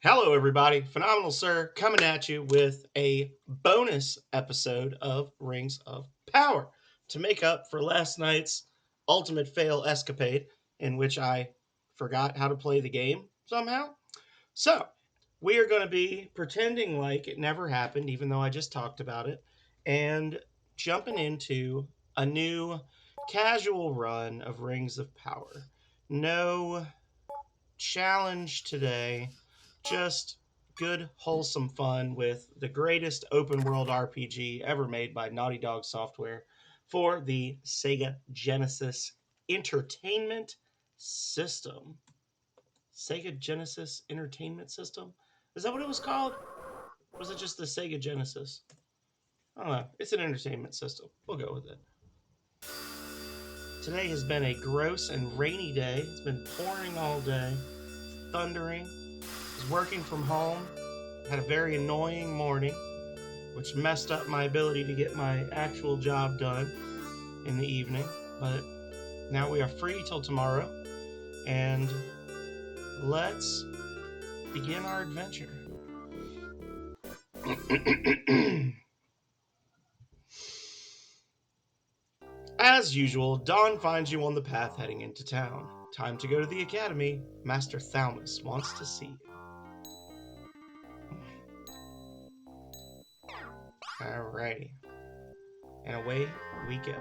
Hello, everybody. Phenomenal Sir coming at you with a bonus episode of Rings of Power to make up for last night's ultimate fail escapade, in which I forgot how to play the game somehow. So, we are going to be pretending like it never happened, even though I just talked about it, and jumping into a new casual run of Rings of Power. No challenge today, just good, wholesome fun with the greatest open world RPG ever made by Naughty Dog Software for the Sega Genesis Entertainment System. Sega Genesis Entertainment System? Is that what it was called? Or was it just the Sega Genesis? I don't know. It's an entertainment system. We'll go with it. Today has been a gross and rainy day. It's been pouring all day, thundering. Was working from home, had a very annoying morning, which messed up my ability to get my actual job done in the evening. But now we are free till tomorrow, and let's begin our adventure. As usual, Dawn finds you on the path heading into town. Time to go to the academy. Master Thalmus wants to see you. Alrighty. And away we go.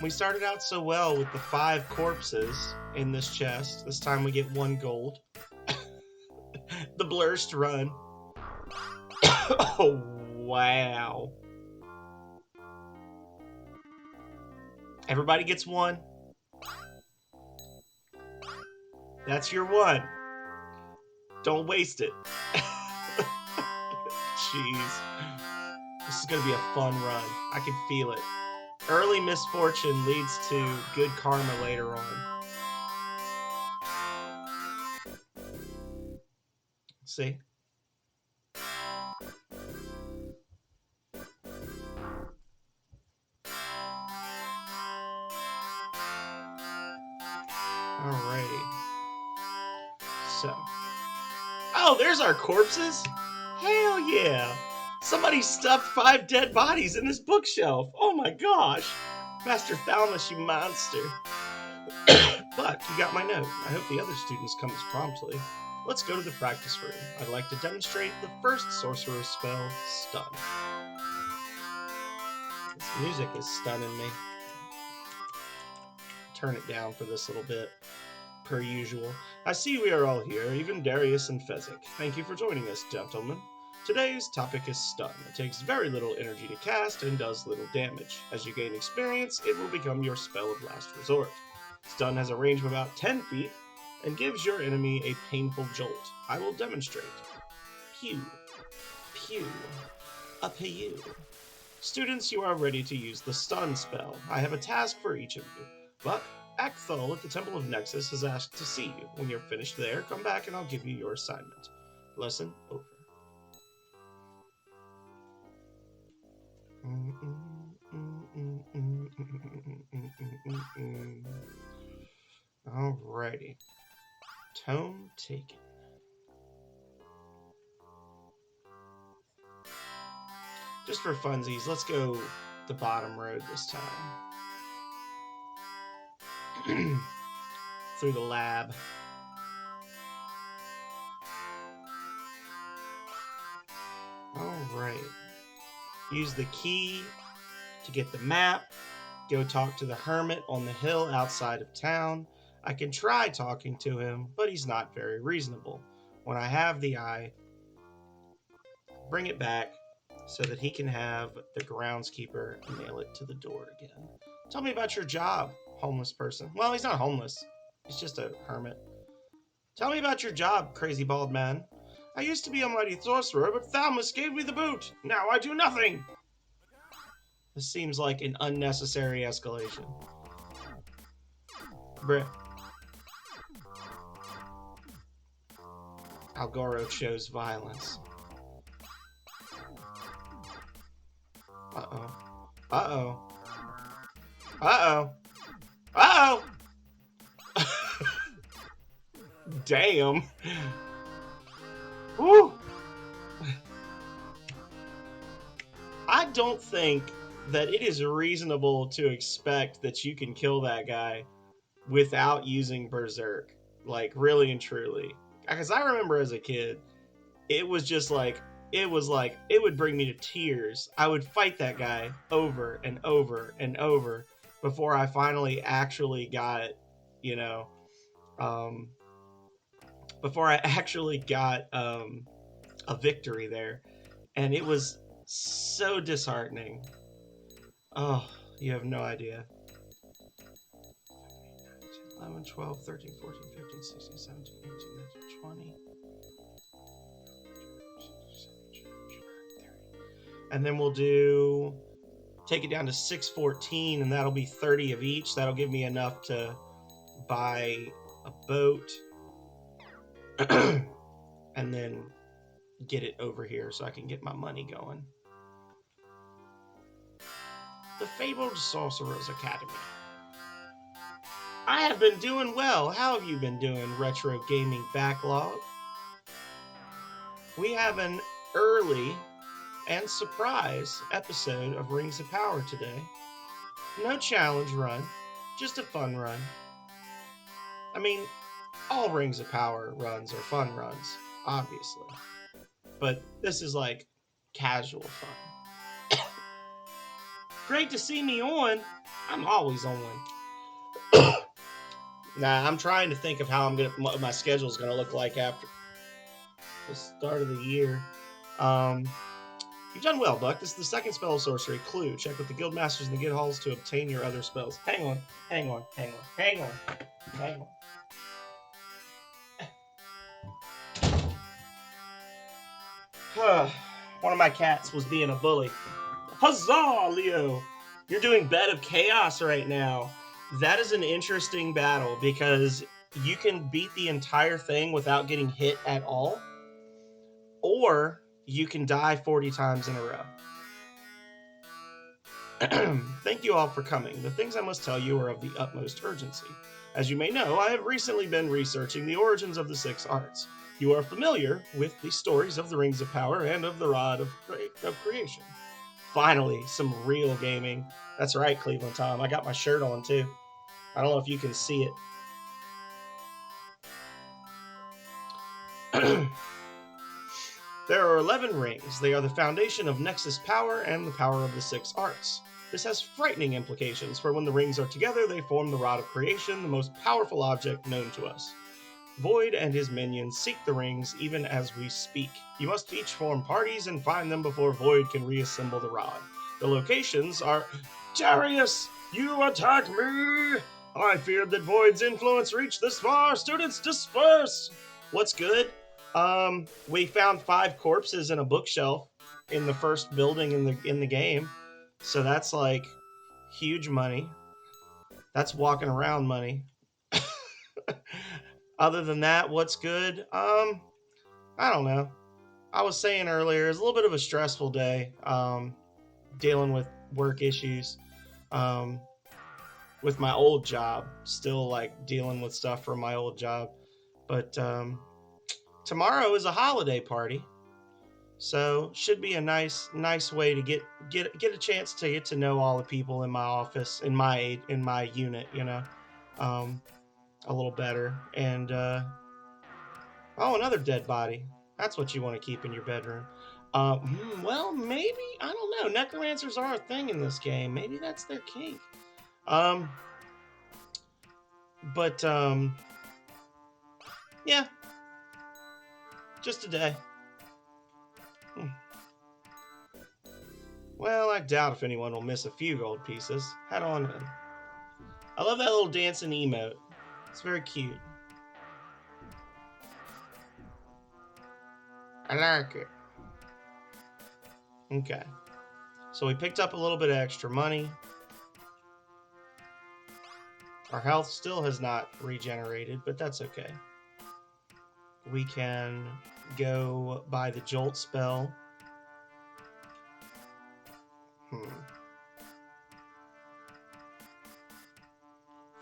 We started out so well with the 5 corpses in this chest. This time we get 1 gold. The Blurst run. Oh, wow. Everybody gets 1. That's your 1. Don't waste it. Jeez. This is going to be a fun run. I can feel it. Early misfortune leads to good karma later on. See? Alrighty. So. Oh, there's our corpses? Hell yeah! Somebody stuffed 5 dead bodies in this bookshelf. Oh my gosh. Master Thalmus, you monster. But you got my note. I hope the other students come as promptly. Let's go to the practice room. I'd like to demonstrate the first sorcerer spell, Stun. This music is stunning me. Turn it down for this little bit, per usual. I see we are all here, even Darius and Fezzik. Thank you for joining us, gentlemen. Today's topic is Stun. It takes very little energy to cast and does little damage. As you gain experience, it will become your spell of last resort. Stun has a range of about 10 feet and gives your enemy a painful jolt. I will demonstrate. Pew. Pew. A pew. Students, you are ready to use the Stun spell. I have a task for each of you. Buck, Akthul at the Temple of Nexus has asked to see you. When you're finished there, come back and I'll give you your assignment. Lesson over. Alrighty. Tone taken. Just for funsies, let's go the bottom road this time. Through the lab. Alright. Use the key to get the map. Go talk to the hermit on the hill outside of town. I can try talking to him, but he's not very reasonable. When I have the eye, bring it back so that he can have the groundskeeper nail it to the door again. Tell me about your job, homeless person. Well, he's not homeless. He's just a hermit. Tell me about your job, crazy bald man. I used to be a mighty sorcerer, but Thalmus gave me the boot. Now I do nothing. This seems like an unnecessary escalation. Bruh. Algoro shows violence. Uh-oh. Uh-oh. Uh-oh. Uh-oh! Damn. Woo! I don't think that it is reasonable to expect that you can kill that guy without using Berserk. Like, really and truly. Because I remember as a kid, it was just like, it would bring me to tears. I would fight that guy over and over and over before I finally actually got, you know, um, before I actually got a victory there. And it was so disheartening. Oh, you have no idea. 11, 12, 13, 14, 15, 16, 17, 18, 19, 20. And then we'll take it down to 614, and that'll be 30 of each. That'll give me enough to buy a boat and then get it over here so I can get my money going. The Fabled Sorcerer's Academy. I have been doing well. How have you been doing, Retro Gaming Backlog? We have an early and surprise episode of Rings of Power today. No challenge run, just a fun run. I mean, all Rings of Power runs are fun runs, obviously. But this is like casual fun. Great to see me on. I'm always on. Nah, I'm trying to think of how what my schedule's gonna look like after the start of the year. You've done well, Buck. This is the second spell of sorcery. Clue. Check with the guild masters in the guild halls to obtain your other spells. Hang on. One of my cats was being a bully. Huzzah, Leo! You're doing Bed of Chaos right now. That is an interesting battle because you can beat the entire thing without getting hit at all, or you can die 40 times in a row. Thank you all for coming. The things I must tell you are of the utmost urgency. As you may know, I have recently been researching the origins of the 6 arts. You are familiar with the stories of the Rings of Power and of the Rod of Creation. Finally, some real gaming. That's right, Cleveland Tom. I got my shirt on too. I don't know if you can see it. There are 11 rings. They are the foundation of Nexus power and the power of the 6 arts. This has frightening implications, for when the rings are together, they form the Rod of Creation, the most powerful object known to us. Void and his minions seek the rings even as we speak. You must each form parties and find them before Void can reassemble the rod. The locations are... Darius, you attack me! I feared that Void's influence reached this far. Students, disperse! What's good? We found 5 corpses in a bookshelf in the first building in the game. So that's like huge money. That's walking around money. Other than that, what's good? I don't know. I was saying earlier, it's a little bit of a stressful day. Dealing with work issues. With my old job, still like dealing with stuff from my old job. But tomorrow is a holiday party, so should be a nice way to get a chance to get to know all the people in my office, in my unit, a little better. And another dead body. That's what you want to keep in your bedroom. Well, maybe, I don't know. Necromancers are a thing in this game. Maybe that's their kink. But yeah, just a day. Well, I doubt if anyone will miss a few gold pieces. Head on in. I love that little dancing emote. It's very cute. I like it. Okay. So we picked up a little bit of extra money. Our health still has not regenerated, but that's okay. We can go buy the Jolt spell.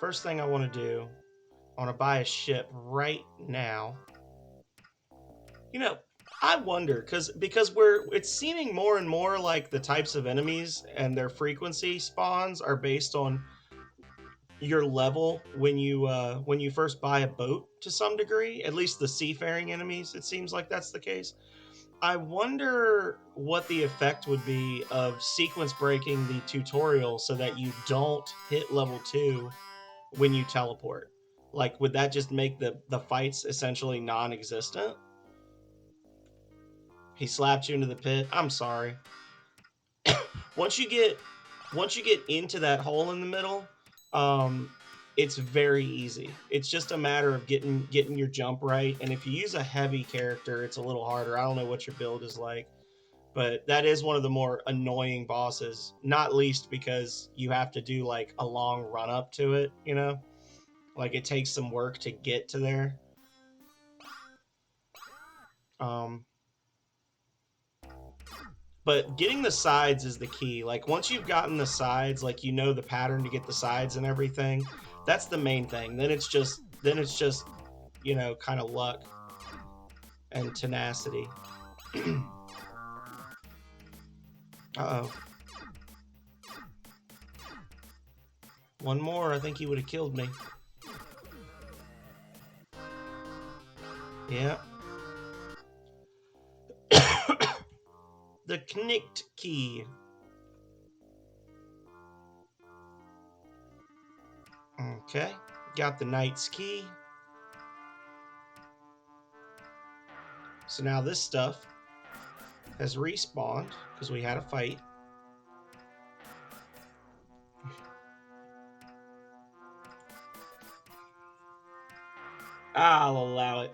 first thing I want to do, I want to buy a ship right now. You know, I wonder because it's seeming more and more like the types of enemies and their frequency spawns are based on your level when you first buy a boat to some degree. At least the seafaring enemies, it seems like that's the case. I wonder what the effect would be of sequence breaking the tutorial so that you don't hit level 2 when you teleport. Like, would that just make the fights essentially non-existent? He slapped you into the pit. I'm sorry. once you get once you get into that hole in the middle, um, it's very easy. It's just a matter of getting your jump right. And if you use a heavy character, it's a little harder. I don't know what your build is like, but that is one of the more annoying bosses. Not least because you have to do like a long run up to it. Like it takes some work to get to there. Um, but getting the sides is the key. Like once you've gotten the sides, like you know the pattern to get the sides and everything, that's the main thing. Then it's just kind of luck and tenacity. Uh-oh. One more, I think he would have killed me. Yeah. The Knicked key. Okay. Got the Knight's key. So now this stuff has respawned because we had a fight. I'll allow it.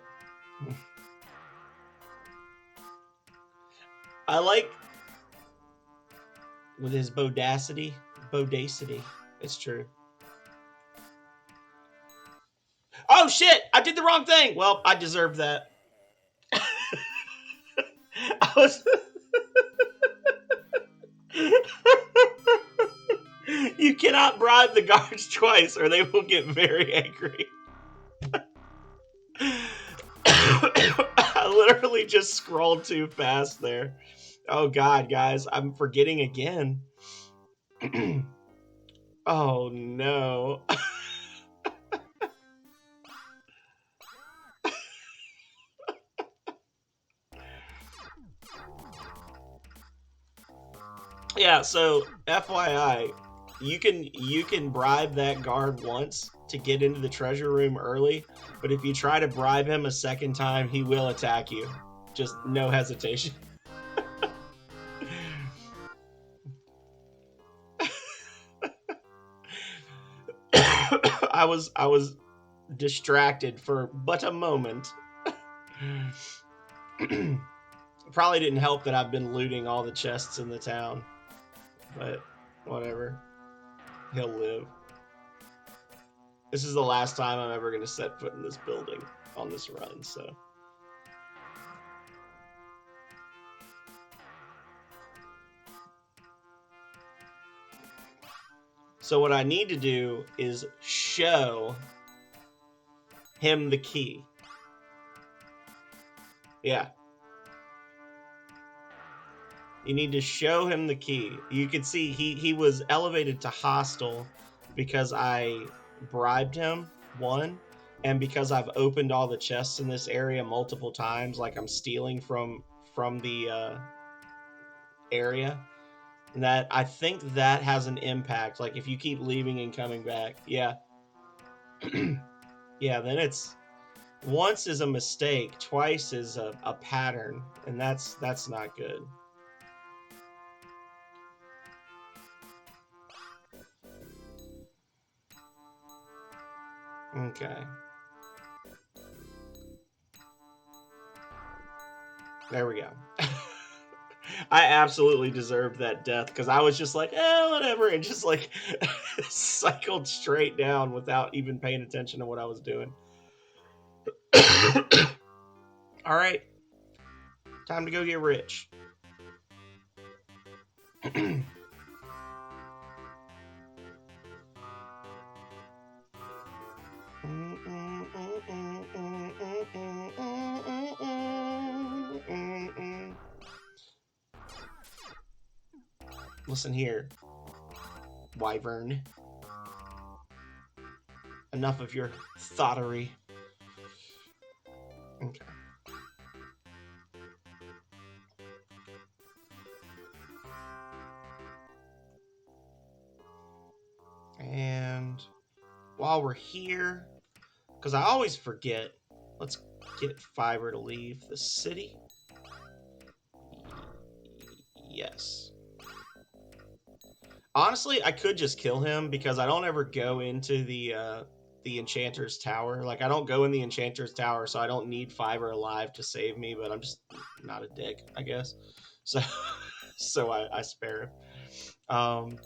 I like with his bodacity. It's true. Oh shit! I did the wrong thing. Well, I deserved that. I was. You cannot bribe the guards twice, or they will get very angry. I literally just scrolled too fast there. Oh god, guys, I'm forgetting again. Oh no. Yeah, so FYI, you can bribe that guard once to get into the treasure room early, but if you try to bribe him a second time, he will attack you. Just no hesitation. I was distracted for but a moment. Probably didn't help that I've been looting all the chests in the town, but whatever. He'll live. This is the last time I'm ever going to set foot in this building on this run, so. So what I need to do is show him the key. Yeah. You need to show him the key. You can see he was elevated to hostile because I bribed him, one, and because I've opened all the chests in this area multiple times, like I'm stealing from the area. And that I think that has an impact. Like if you keep leaving and coming back, yeah. Yeah, then it's once is a mistake, twice is a pattern, and that's not good. Okay. There we go. I absolutely deserved that death because I was just like, whatever, and just like cycled straight down without even paying attention to what I was doing. All right, time to go get rich. Listen here, wyvern. Enough of your thoughterry. Okay. And while we're here, because I always forget, let's get Fiber to leave the city. Yes. Honestly, I could just kill him because I don't ever go into the Enchanter's Tower. Like, I don't go in the Enchanter's Tower, so I don't need Fiber alive to save me, but I'm just not a dick, I guess. So, so I spare him.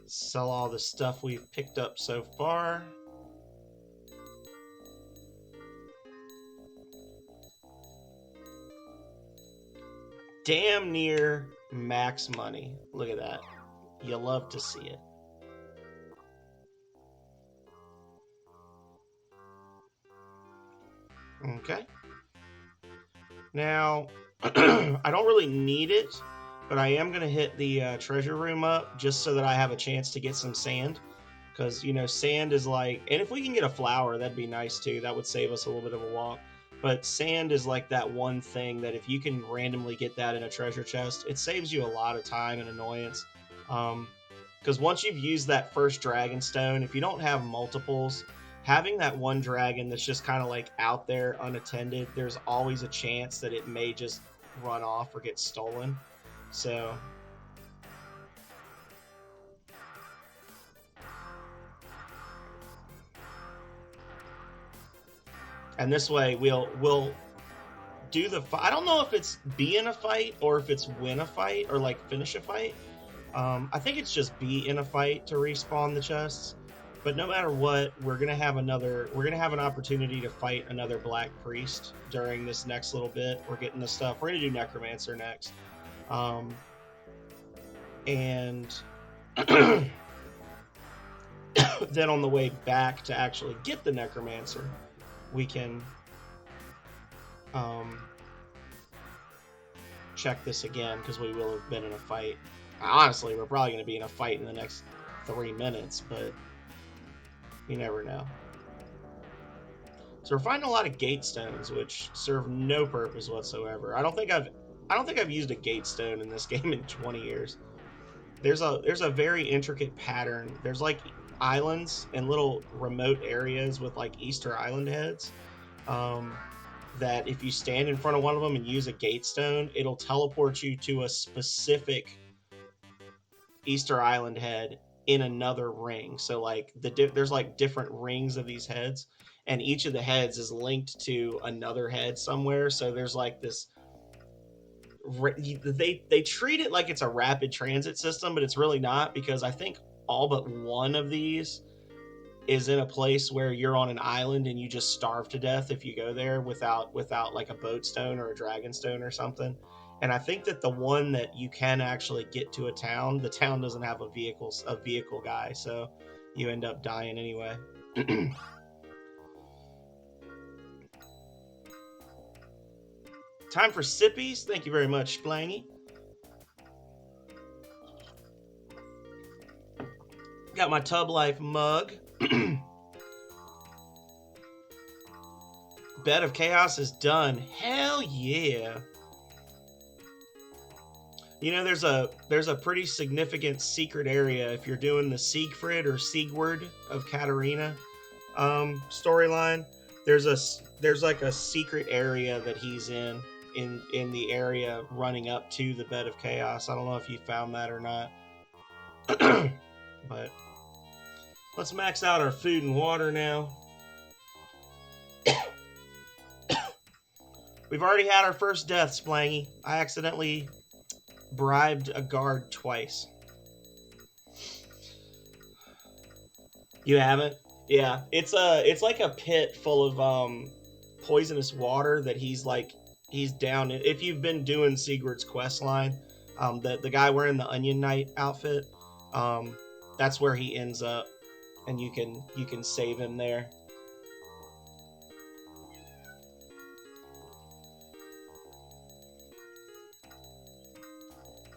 Sell all the stuff we've picked up so far. Damn near max money. Look at that. You love to see it. Okay. Now, I don't really need it, but I am going to hit the treasure room up just so that I have a chance to get some sand. Because, you know, sand is like... And if we can get a flower, that'd be nice too. That would save us a little bit of a walk. But sand is like that one thing that if you can randomly get that in a treasure chest, it saves you a lot of time and annoyance. Because once you've used that first dragon stone, if you don't have multiples, having that one dragon that's just kind of like out there unattended, there's always a chance that it may just run off or get stolen. So... And this way we'll do the fight. I don't know if it's be in a fight or if it's win a fight or like finish a fight. I think it's just be in a fight to respawn the chests. But no matter what, we're gonna have an opportunity to fight another black priest during this next little bit. We're getting the stuff. We're gonna do necromancer next. And then on the way back to actually get the necromancer, we can check this again because we will have been in a fight. Honestly, we're probably going to be in a fight in the next 3 minutes, but you never know. So we're finding a lot of gate stones, which serve no purpose whatsoever. I don't think I've used a gate stone in this game in 20 years. There's a very intricate pattern. There's like islands and little remote areas with like Easter Island heads. That if you stand in front of one of them and use a gate stone, it'll teleport you to a specific Easter Island head in another ring. So like there's like different rings of these heads, and each of the heads is linked to another head somewhere. So there's like this. They treat it like it's a rapid transit system, but it's really not, because I think all but one of these is in a place where you're on an island and you just starve to death if you go there without like a boat stone or a dragon stone or something. And I think that the one that you can actually get to the town doesn't have a vehicle guy, so you end up dying anyway. Time for sippies. Thank you very much, Splangy. Got my Tub Life mug. Bed of Chaos is done. Hell yeah. You know, there's a pretty significant secret area if you're doing the Siegfried or Siegward of Katarina storyline. There's like a secret area that he's in the area running up to the Bed of Chaos. I don't know if you found that or not. But let's max out our food and water now. We've already had our first death, Splangy. I accidentally bribed a guard twice. You haven't? Yeah, it's like a pit full of poisonous water that he's down in. If you've been doing Sigurd's quest line, the guy wearing the Onion Knight outfit, that's where he ends up, and you can save him there.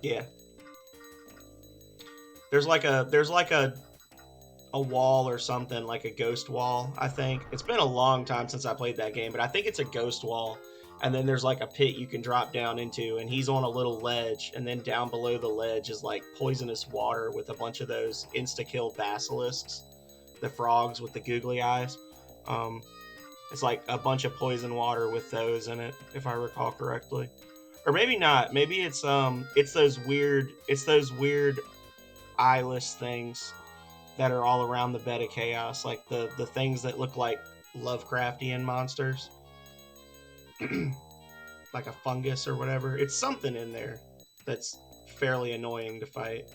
Yeah, There's like a wall or something, like a ghost wall, I think. It's been a long time since I played that game, but I think it's a ghost wall. And then there's like a pit you can drop down into, and he's on a little ledge, and then down below the ledge is like poisonous water with a bunch of those insta-kill basilisks, the frogs with the googly eyes. Um, it's like a bunch of poison water with those in it, if I recall correctly. Or maybe not. Maybe it's those weird eyeless things that are all around the bed of chaos, like the things that look like Lovecraftian monsters, like a fungus or whatever. It's something in there that's fairly annoying to fight.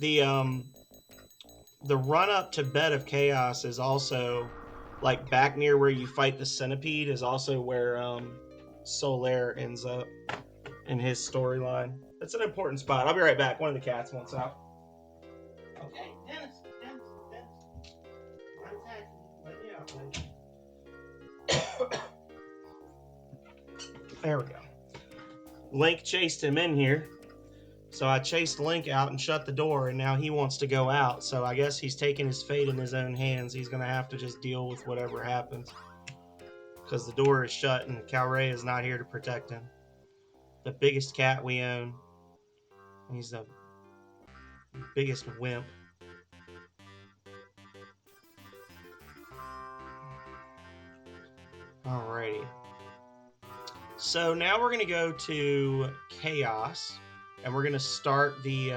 The the run up to Bed of Chaos is also like back near where you fight the centipede is also where Solaire ends up in his storyline. That's an important spot. I'll be right back. One of the cats wants out. Okay, Dennis. I'm attacking you. Let me out, Link. There we go. Link chased him in here. So I chased Link out and shut the door, and now he wants to go out. So I guess he's taking his fate in his own hands. He's going to have to just deal with whatever happens. Because the door is shut, and Calray is not here to protect him. The biggest cat we own. He's the biggest wimp. Alrighty. So now we're going to go to Chaos, and we're going to start the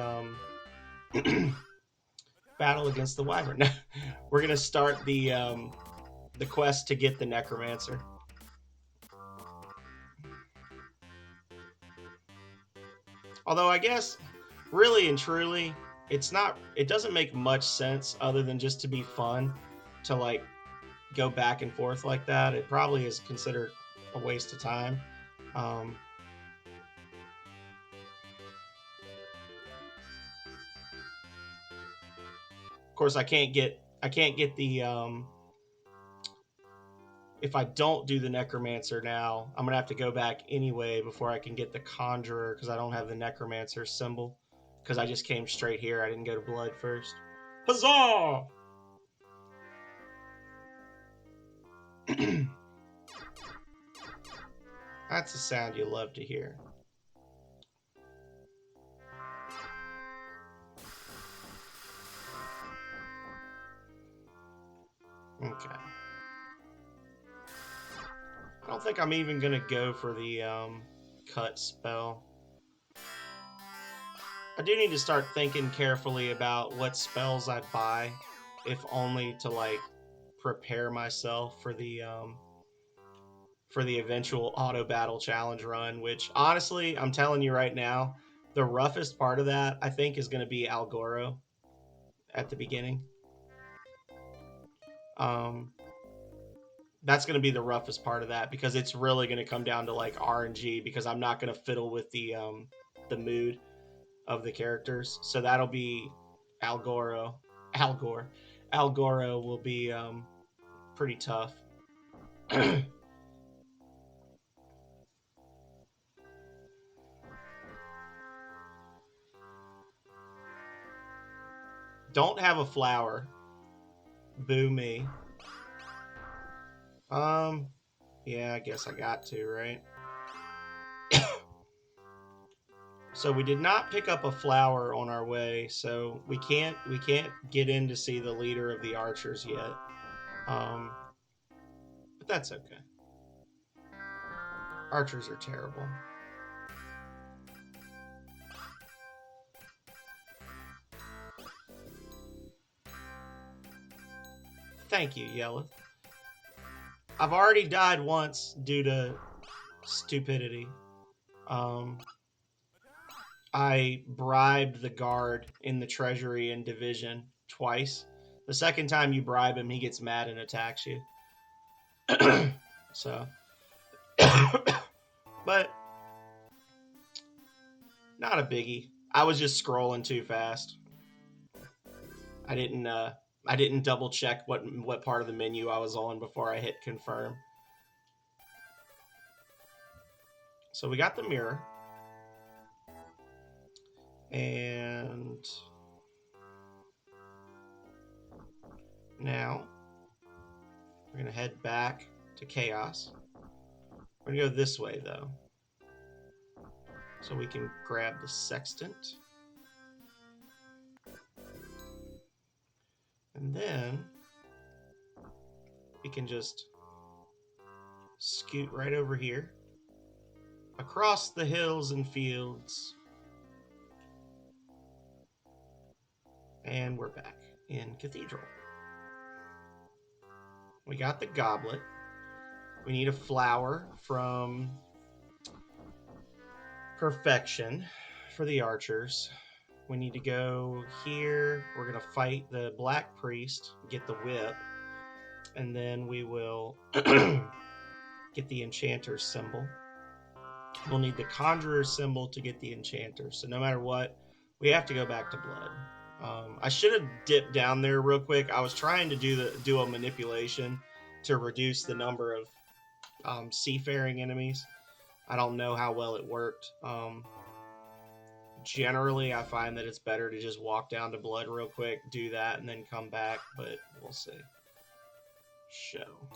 battle against the Wyvern. We're going to start the quest to get the Necromancer. Although I guess, really and truly, it doesn't make much sense other than just to be fun to like go back and forth like that. It probably is considered a waste of time. Of course, I can't get the if I don't do the Necromancer now, I'm gonna have to go back anyway before I can get the Conjurer because I don't have the Necromancer symbol. Because I just came straight here. I didn't go to Blood first. Huzzah! That's a sound you love to hear. Okay. I don't think I'm even gonna go for the cut spell. I do need to start thinking carefully about what spells I buy, if only to like prepare myself for the eventual auto battle challenge run. Which honestly, I'm telling you right now, the roughest part of that I think is going to be Algoro at the beginning. That's going to be the roughest part of that because it's really going to come down to like RNG because I'm not going to fiddle with the mood of the characters. So that'll be Algoro. Algoro will be pretty tough. Don't have a flower. Boo me. Yeah, I guess I got to, right? So we did not pick up a flower on our way, so we can't get in to see the leader of the archers yet. But that's okay. Archers are terrible. Thank you, Yelleth. I've already died once due to stupidity. I bribed the guard in the treasury and division twice. The second time you bribe him, he gets mad and attacks you. So, but not a biggie. I was just scrolling too fast. I didn't double check what part of the menu I was on before I hit confirm. So we got the mirror. And now we're going to head back to Chaos. We're going to go this way, though. So we can grab the sextant. And then we can just scoot right over here. Across the hills and fields. And we're back in Cathedral. We got the goblet. We need a flower from Perfection for the archers. We need to go here. We're going to fight the Black Priest, get the whip, and then we will get the Enchanter's symbol. We'll need the Conjurer's symbol to get the Enchanter. So no matter what, we have to go back to Blood. I should have dipped down there real quick. I was trying to do a manipulation to reduce the number of seafaring enemies. I don't know how well it worked. Generally, I find that it's better to just walk down to Blood real quick, do that, and then come back, but we'll see. Show.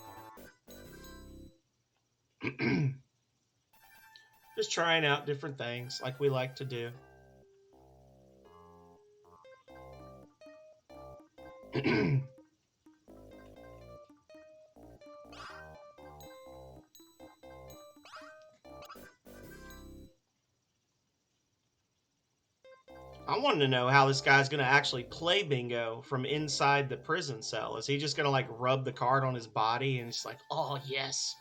Just trying out different things like we like to do. I wanted to know how this guy's going to actually play bingo from inside the prison cell. Is he just going to like rub the card on his body and it's like, oh, yes,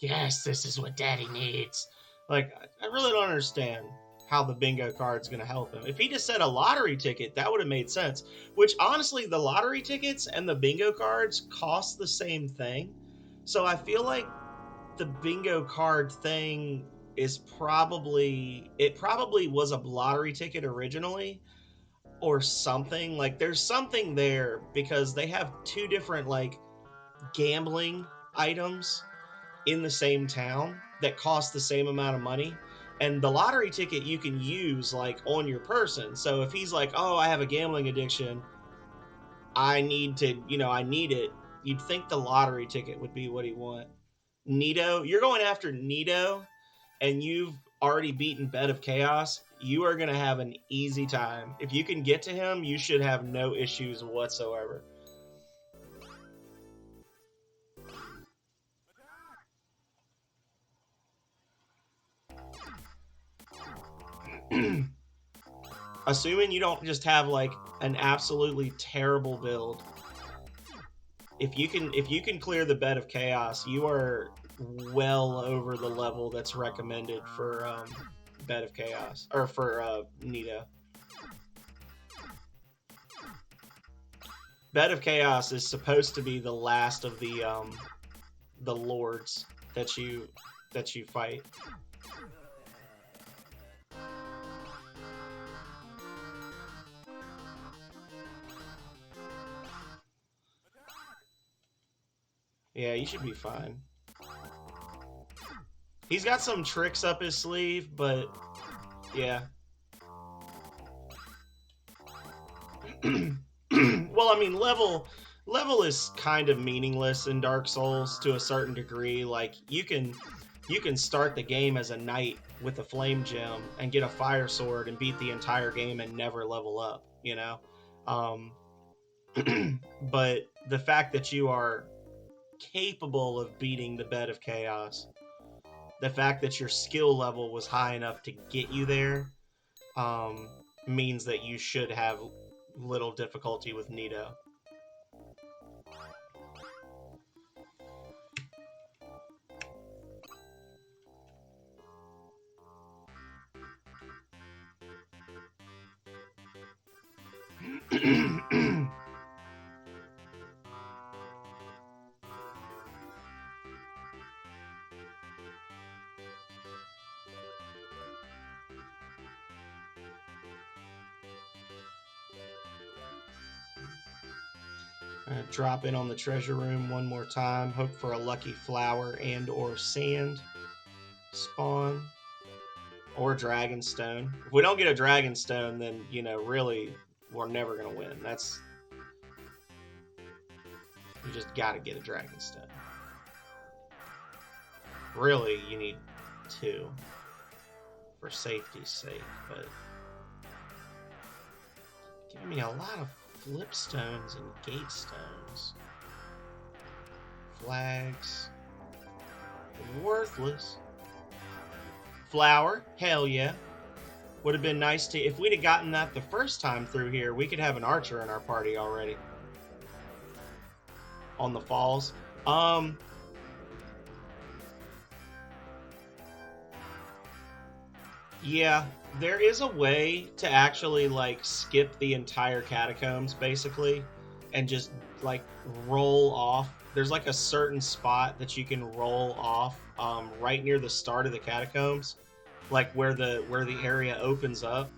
this is what daddy needs. Like, I really don't understand how the bingo card's going to help him. If he just said a lottery ticket, that would have made sense. Which, honestly, the lottery tickets and the bingo cards cost the same thing. So I feel like the bingo card thing is probably was a lottery ticket originally or something. Like there's something there because they have two different like gambling items in the same town that cost the same amount of money, and the lottery ticket you can use like on your person. So if he's like, oh, I have a gambling addiction, I need it, you'd think the lottery ticket would be what he want. Nito, you're going after Nito, and you've already beaten Bed of Chaos. You are going to have an easy time. If you can get to him, you should have no issues whatsoever. Assuming you don't just have like an absolutely terrible build. If you can clear the Bed of Chaos, you are well over the level that's recommended for Bed of Chaos, or for Nito. Bed of Chaos is supposed to be the last of the lords that you fight. Yeah, you should be fine. He's got some tricks up his sleeve, but yeah. Well, I mean, level is kind of meaningless in Dark Souls to a certain degree. Like you can start the game as a knight with a flame gem and get a fire sword and beat the entire game and never level up, you know? But the fact that you are capable of beating the Bed of Chaos, the fact that your skill level was high enough to get you there, means that you should have little difficulty with Nito. Drop in on the treasure room one more time. Hope for a lucky flower and or sand spawn. Or Dragonstone. If we don't get a Dragonstone, then, you know, really, we're never going to win. That's... You just got to get a Dragonstone. Really, you need 2 for safety's sake, but giving me a lot of flipstones and gate stones. Flags. Worthless. Flower. Hell yeah. Would have been nice to... If we'd have gotten that the first time through here, we could have an archer in our party already. On the falls. Yeah, there is a way to actually, like, skip the entire catacombs, basically, and just, like, roll off. There's, like, a certain spot that you can roll off right near the start of the catacombs, like, where the area opens up,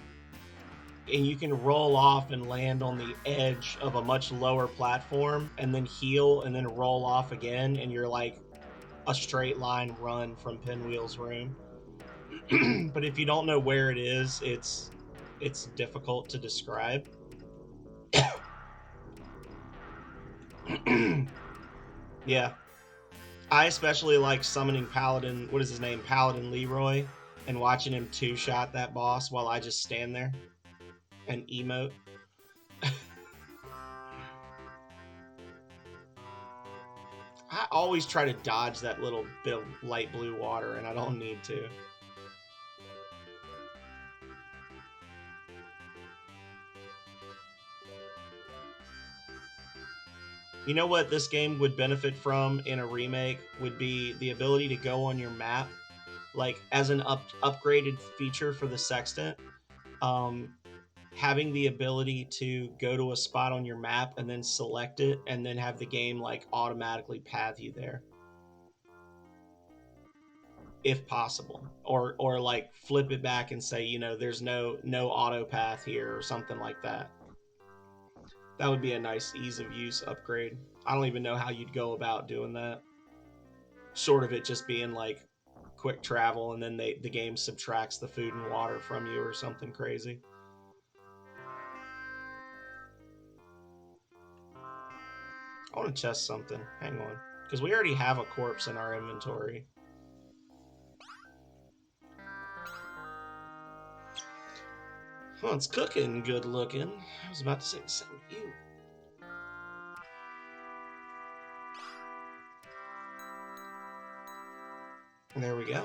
and you can roll off and land on the edge of a much lower platform, and then heal, and then roll off again, and you're, like, a straight line run from Pinwheel's room. But if you don't know where it is, it's difficult to describe. Yeah. I especially like summoning Paladin, what is his name? Paladin Leroy, and watching him two-shot that boss while I just stand there and emote. I always try to dodge that little bit of light blue water, and I don't need to. You know what this game would benefit from in a remake would be the ability to go on your map, like as an upgraded feature for the Sextant. Having the ability to go to a spot on your map and then select it and then have the game like automatically path you there, if possible, or like flip it back and say, you know, there's no auto path here or something like that. That would be a nice ease of use upgrade. I don't even know how you'd go about doing that, short of it just being like quick travel and then the game subtracts the food and water from you or something crazy. I want to test something. Hang on. Because we already have a corpse in our inventory. Well, it's cooking good looking. I was about to say the same to you. There we go.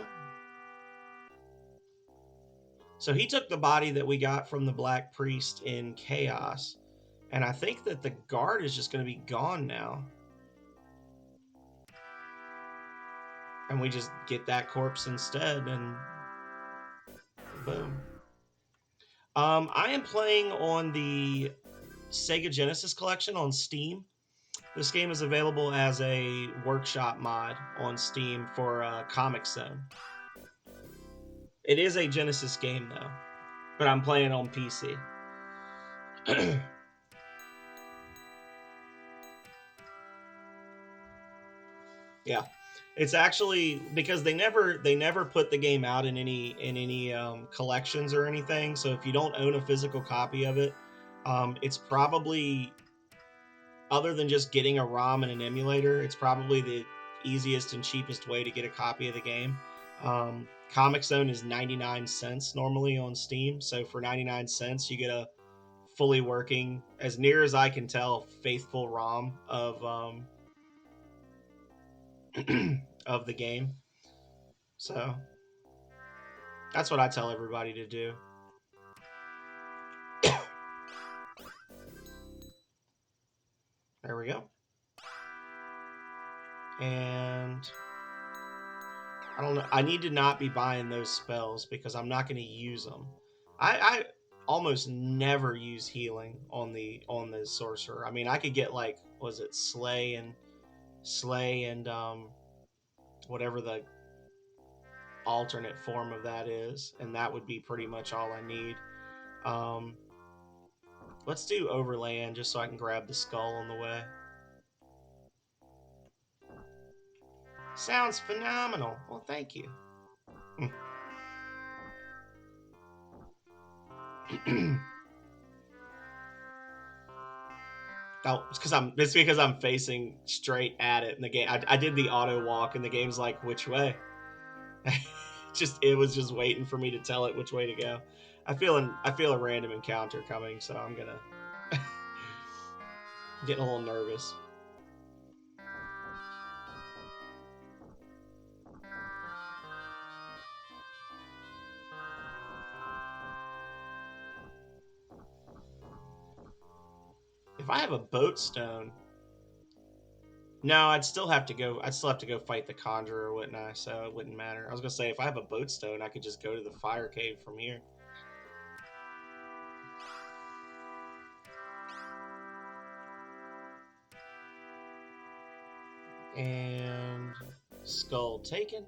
So he took the body that we got from the Black Priest in Chaos. And I think that the guard is just going to be gone now. And we just get that corpse instead, and boom. I am playing on the Sega Genesis Collection on Steam. This game is available as a workshop mod on Steam for Comic Zone. It is a Genesis game, though, but I'm playing on PC. Yeah, it's actually because they never put the game out in any collections or anything. So if you don't own a physical copy of it, it's probably, other than just getting a ROM and an emulator, it's probably the easiest and cheapest way to get a copy of the game. Comic Zone is 99 cents normally on Steam, so for 99 cents you get a fully working, as near as I can tell, faithful ROM of of the game. So that's what I tell everybody to do. There we go. And I don't know. I need to not be buying those spells because I'm not going to use them. I almost never use healing on the sorcerer. I mean, I could get like, was it slay and whatever the alternate form of that is, and that would be pretty much all I need. Let's do Overland just so I can grab the skull on the way. Sounds phenomenal. Well, thank you. Oh, it's because I'm facing straight at it in the game. I did the auto walk, and the game's like, which way? It was just waiting for me to tell it which way to go. I feel a random encounter coming, so I'm gonna get a little nervous. If I have a boat stone, no, I'd still have to go. I'd still have to go fight the conjurer, wouldn't I? So it wouldn't matter. I was gonna say if I have a boat stone, I could just go to the fire cave from here. And skull taken.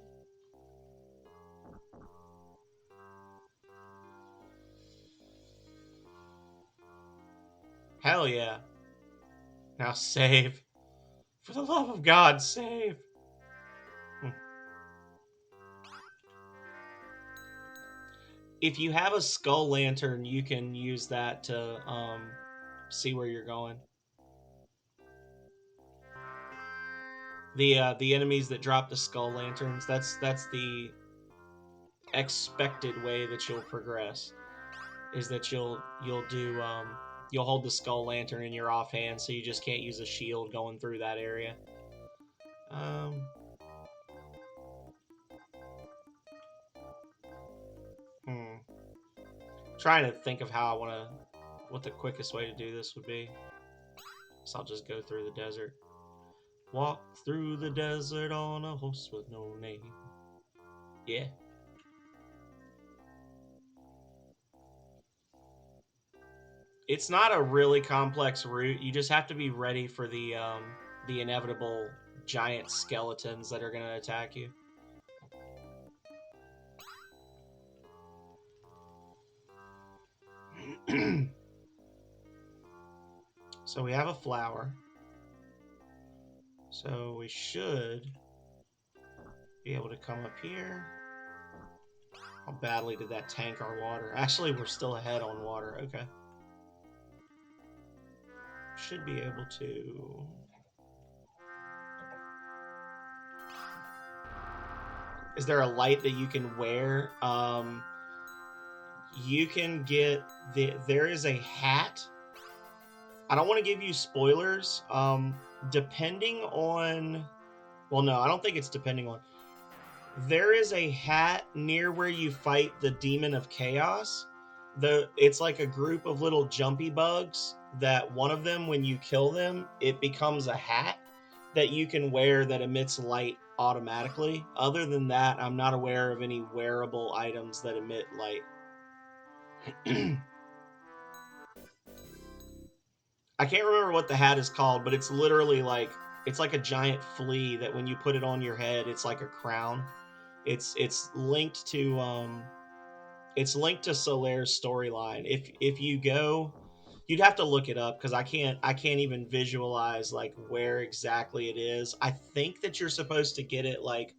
Hell yeah! Now save. For the love of God, save. If you have a skull lantern, you can use that to see where you're going. The enemies that drop the skull lanterns, that's the expected way that you'll progress. Is that you'll hold the skull lantern in your offhand, so you just can't use a shield going through that area. Trying to think of how I want to, what the quickest way to do this would be. So I'll just go through the desert. Walk through the desert on a horse with no name. Yeah. It's not a really complex route. You just have to be ready for the inevitable giant skeletons that are going to attack you. So we have a flower. So we should be able to come up here. How badly did that tank our water? Actually, we're still ahead on water. Okay. Should be able to... Is there a light that you can wear? You can get... There is a hat. I don't want to give you spoilers. Depending on... Well, no, I don't think it's depending on... There is a hat near where you fight the Demon of Chaos. It's like a group of little jumpy bugs that one of them, when you kill them, it becomes a hat that you can wear that emits light automatically. Other than that, I'm not aware of any wearable items that emit light. I can't remember what the hat is called, but it's literally like, it's like a giant flea that when you put it on your head, it's like a crown. It's linked to Solaire's storyline. If you go, you'd have to look it up because I can't even visualize like where exactly it is. I think that you're supposed to get it like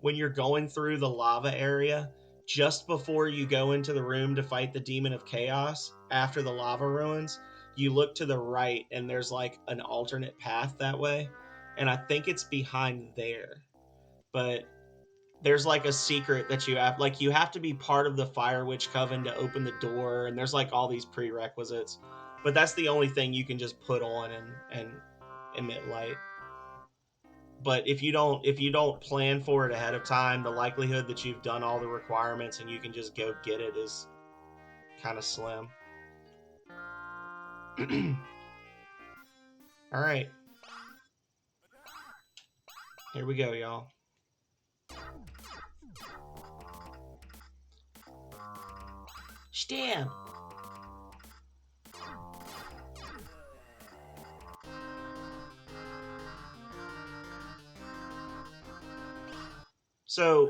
when you're going through the lava area just before you go into the room to fight the Demon of Chaos after the lava ruins. You look to the right and there's like an alternate path that way, and I think it's behind there. But there's like a secret that you have to be part of the Fire Witch Coven to open the door, and there's like all these prerequisites. But that's the only thing you can just put on and emit light. But if you don't plan for it ahead of time, the likelihood that you've done all the requirements and you can just go get it is kind of slim. All right. Here we go, y'all. Stamp. So,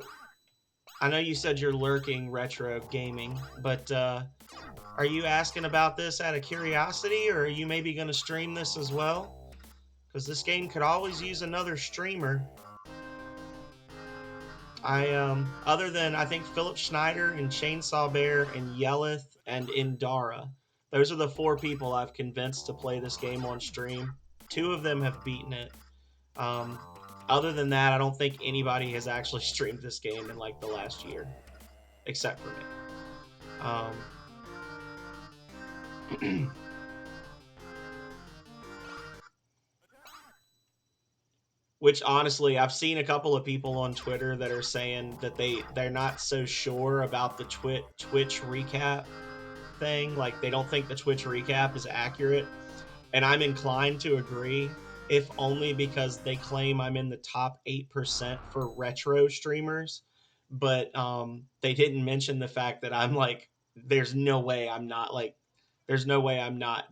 I know you said you're lurking retro gaming, but are you asking about this out of curiosity, or are you maybe going to stream this as well? Because this game could always use another streamer. Other than I think Philip Schneider and Chainsaw Bear and Yelleth and Indara, those are the four people I've convinced to play this game on stream. Two of them have beaten it. Um, Other than that, I don't think anybody has actually streamed this game in like the last year, except for me. Which honestly, I've seen a couple of people on Twitter that are saying that they're not so sure about the Twitch recap thing. Like they don't think the Twitch recap is accurate, and I'm inclined to agree, if only because they claim I'm in the top 8% for retro streamers, but they didn't mention the fact that I'm like, there's no way I'm not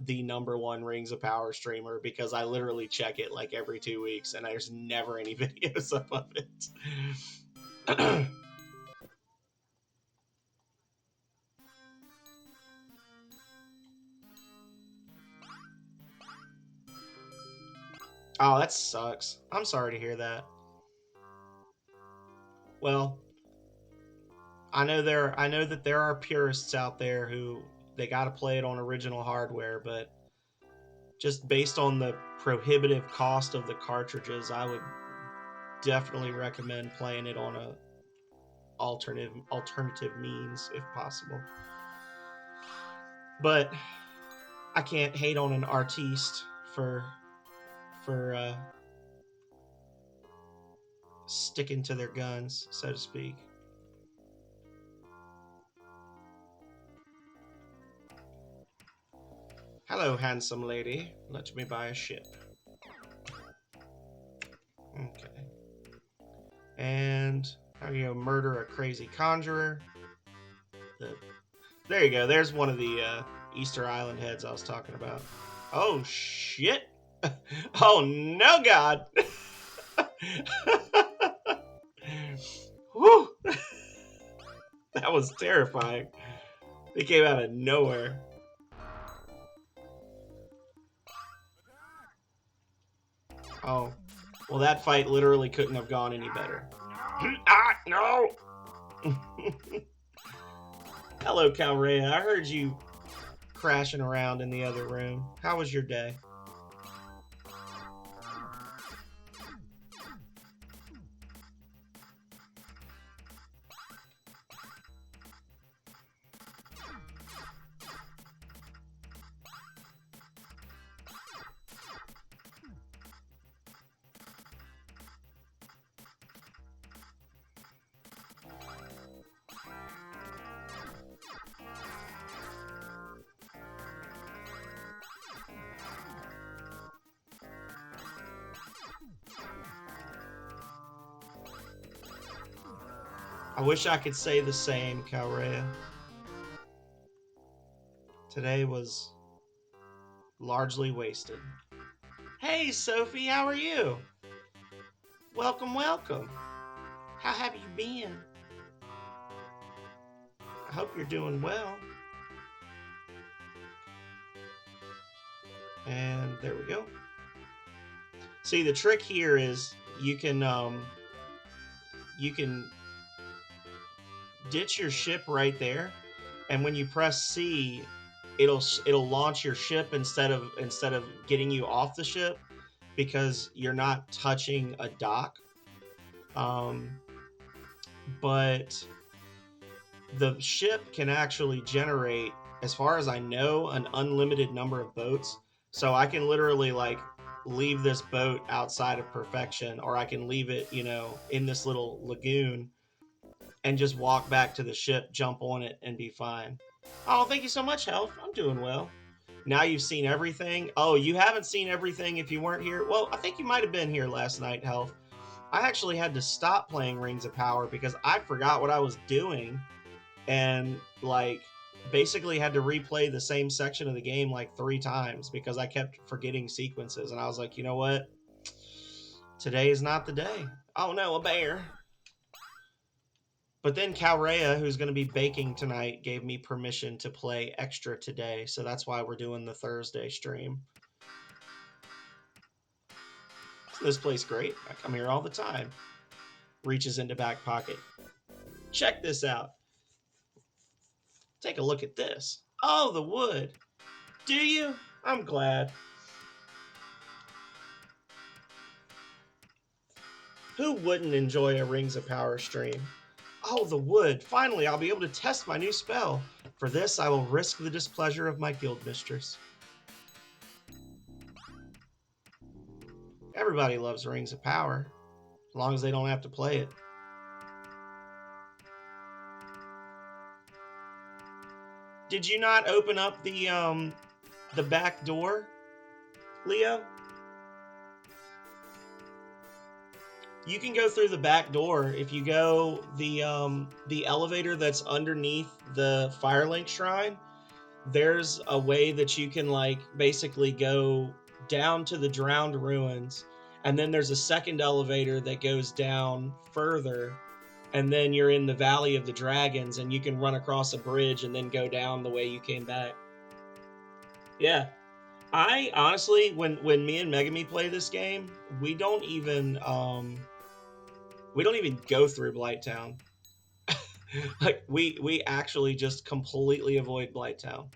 the number one Rings of Power streamer because I literally check it like every 2 weeks and there's never any videos up of it. Oh, that sucks. I'm sorry to hear that. Well, I know that there are purists out there who they got to play it on original hardware, but just based on the prohibitive cost of the cartridges, I would definitely recommend playing it on a alternative means if possible. But I can't hate on an artiste for sticking to their guns, so to speak. Hello, handsome lady. Let me buy a ship. Okay. And how do you murder a crazy conjurer? There you go. There's one of the Easter Island heads I was talking about. Oh, shit. Oh, no, God. Whew. That was terrifying. They came out of nowhere. Oh. Well, that fight literally couldn't have gone any better. No! Hello, Calrea. I heard you crashing around in the other room. How was your day? I wish I could say the same, Calrea. Today was largely wasted. Hey, Sophie, how are you? Welcome, welcome. How have you been? I hope you're doing well. And there we go. See, the trick here is you can ditch your ship right there, and when you press C, it'll launch your ship instead of getting you off the ship because you're not touching a dock. But the ship can actually generate, as far as I know, an unlimited number of boats. So I can literally like leave this boat outside of perfection, or I can leave it, in this little lagoon and just walk back to the ship, jump on it, and be fine. Oh, thank you so much, Health. I'm doing well. Now you've seen everything. Oh, you haven't seen everything if you weren't here. Well, I think you might have been here last night, Health. I actually had to stop playing Rings of Power because I forgot what I was doing and like basically had to replay the same section of the game like 3 times because I kept forgetting sequences. And I was like, you know what? Today is not the day. Oh no, a bear. But then Calrea, who's going to be baking tonight, gave me permission to play extra today. So that's why we're doing the Thursday stream. So this place great. I come here all the time. Reaches into back pocket. Check this out. Take a look at this. Oh, the wood. Do you? I'm glad. Who wouldn't enjoy a Rings of Power stream? Oh, the wood. Finally, I'll be able to test my new spell. For this, I will risk the displeasure of my guild mistress. Everybody loves Rings of Power, as long as they don't have to play it. Did you not open up the back door, Leo? You can go through the back door if you go the elevator that's underneath the Firelink Shrine. There's a way that you can like basically go down to the Drowned Ruins, and then there's a second elevator that goes down further, and then you're in the Valley of the Dragons, and you can run across a bridge and then go down the way you came back. Yeah. I honestly, when me and Megami play this game, we don't even go through Blighttown. Like we actually just completely avoid Blighttown.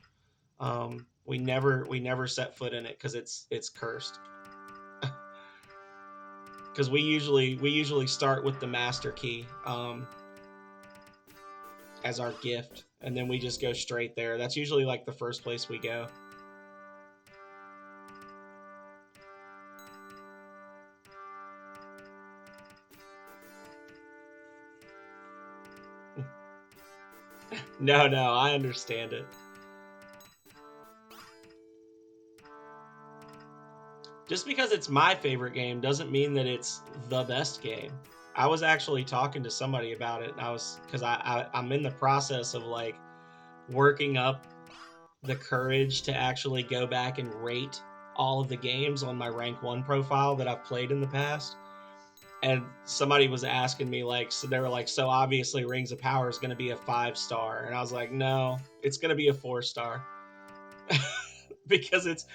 We never set foot in it because it's cursed. Because we usually start with the master key as our gift, and then we just go straight there. That's usually like the first place we go. No, I understand it. Just because it's my favorite game doesn't mean that it's the best game. I was actually talking to somebody about it, and because I'm in the process of like working up the courage to actually go back and rate all of the games on my rank 1 profile that I've played in the past. And somebody was asking me like, so they were like, so obviously Rings of Power is going to be a 5-star, and I was like, no, it's going to be a 4-star. Because it's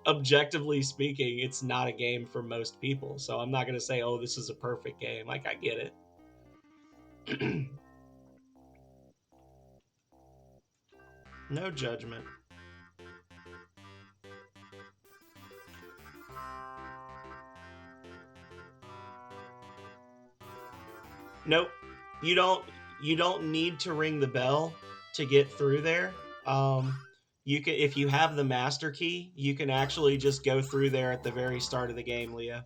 objectively speaking, it's not a game for most people. So I'm not going to say, oh, this is a perfect game. Like, I get it. No judgment. Nope. You don't need to ring the bell to get through there. You can, if you have the master key, you can actually just go through there at the very start of the game, Leah.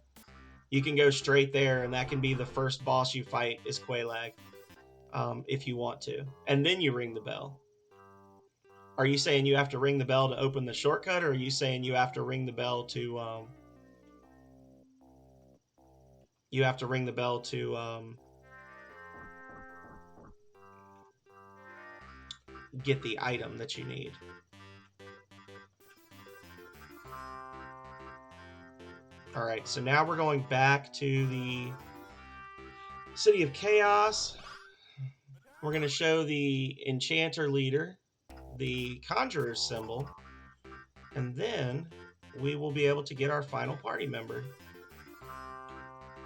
You can go straight there, and that can be the first boss you fight is Quelaag, if you want to, and then you ring the bell. Are you saying you have to ring the bell to open the shortcut, or are you saying you have to ring the bell to get the item that you need? All right, so now we're going back to the City of Chaos. We're going to show the Enchanter leader, the Conjurer's symbol, and then we will be able to get our final party member.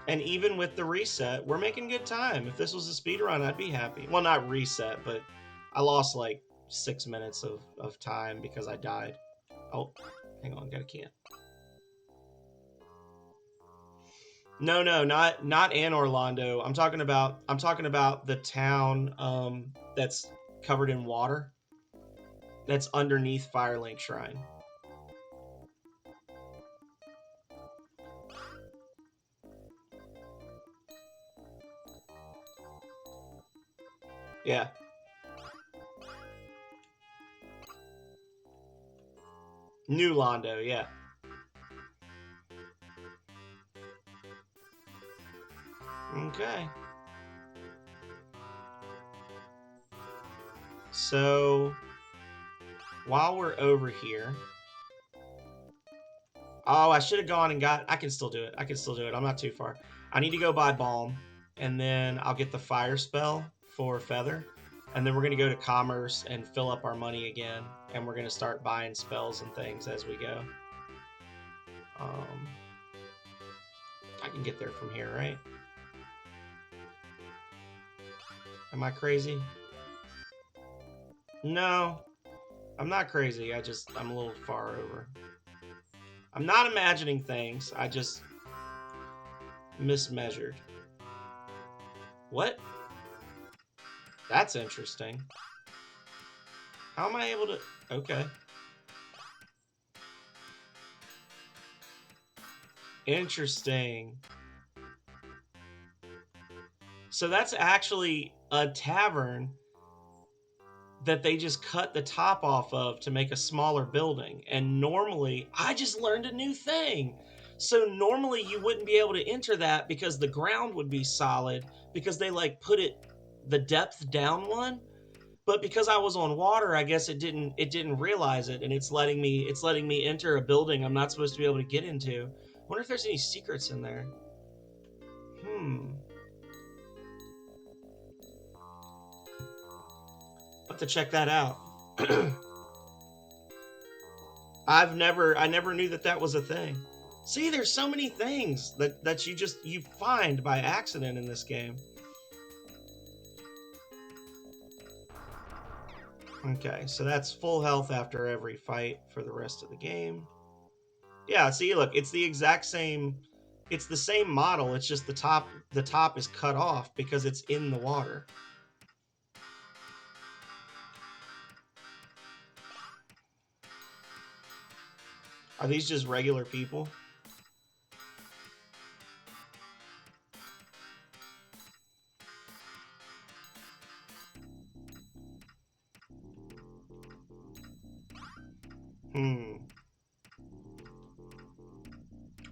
And even with the reset, we're making good time. If this was a speed run, I'd be happy. Well, not reset, but I lost like 6 minutes of time because I died. Oh, hang on, got a can. No, not Anne Orlando. I'm talking about the town that's covered in water. That's underneath Firelink Shrine. Yeah. New Londo, yeah. Okay. So, while we're over here... Oh, I should have gone and got... I can still do it. I'm not too far. I need to go buy Balm, and then I'll get the Fire Spell for Feather, and then we're going to go to Commerce and fill up our money again, and we're going to start buying spells and things as we go. I can get there from here, right? Am I crazy? No, I'm not crazy. I'm a little far over. I'm not imagining things. I just mismeasured. What? That's interesting. How am I able to... Okay. Interesting. So that's actually a tavern that they just cut the top off of to make a smaller building. And normally, I just learned a new thing. So normally you wouldn't be able to enter that because the ground would be solid because they like put it the depth down one. But because I was on water, I guess it didn't realize it, and it's letting me enter a building I'm not supposed to be able to get into. I wonder if there's any secrets in there. I'll have to check that out. I never knew that was a thing. See, there's so many things that you find by accident in this game. Okay, so that's full health after every fight for the rest of the game. Yeah, see, look, it's the exact same. It's the same model. It's just the top is cut off because it's in the water. Are these just regular people?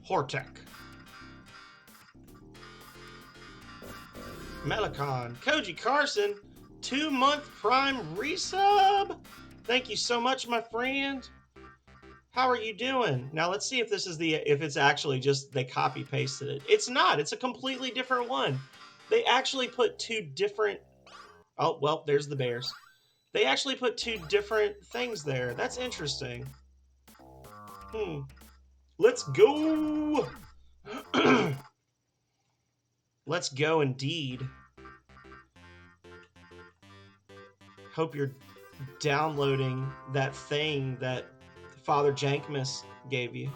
Hortek. Melicon. Koji Carson, 2-month Prime resub. Thank you so much, my friend. How are you doing? Now let's see if this is if it's actually just they copy pasted it. It's not. It's a completely different one. They actually put two different. Oh well, there's the bears. They actually put two different things there. That's interesting. Let's go. Let's go indeed. Hope you're downloading that thing that Father Jankmus gave you.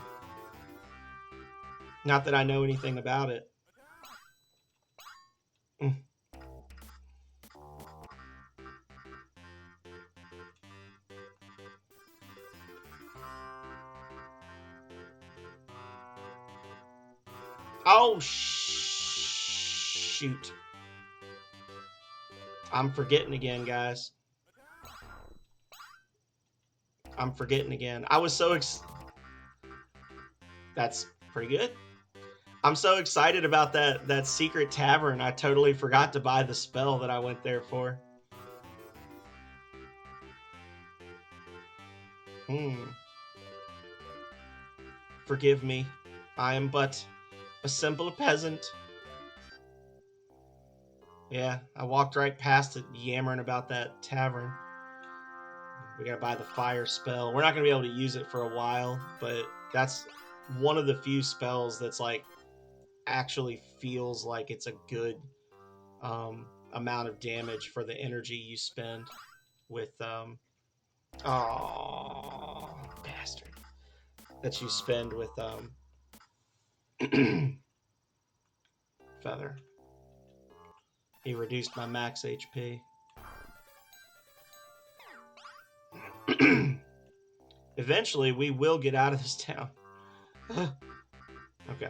Not that I know anything about it. Oh, shoot. I'm forgetting again, guys. I'm forgetting again. I was so That's pretty good. I'm so excited about that secret tavern. I totally forgot to buy the spell that I went there for. Forgive me. I am but a simple peasant. Yeah, I walked right past it yammering about that tavern. We gotta buy the fire spell. We're not gonna be able to use it for a while, but that's one of the few spells that's like actually feels like it's a good amount of damage for the energy you spend with oh bastard that you spend with feather. He reduced my max HP. Eventually, we will get out of this town. Okay.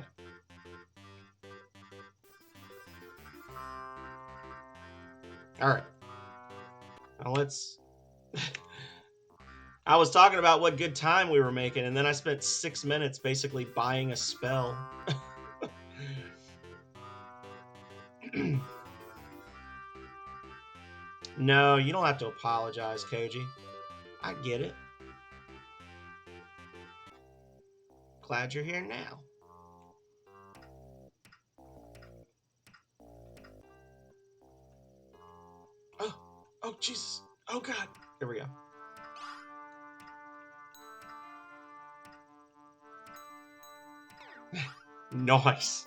All right. Now let's... I was talking about what good time we were making, and then I spent 6 minutes basically buying a spell. No, you don't have to apologize, Koji. I get it. Glad you're here now. Oh, Jesus. Oh, God. Here we go. Nice.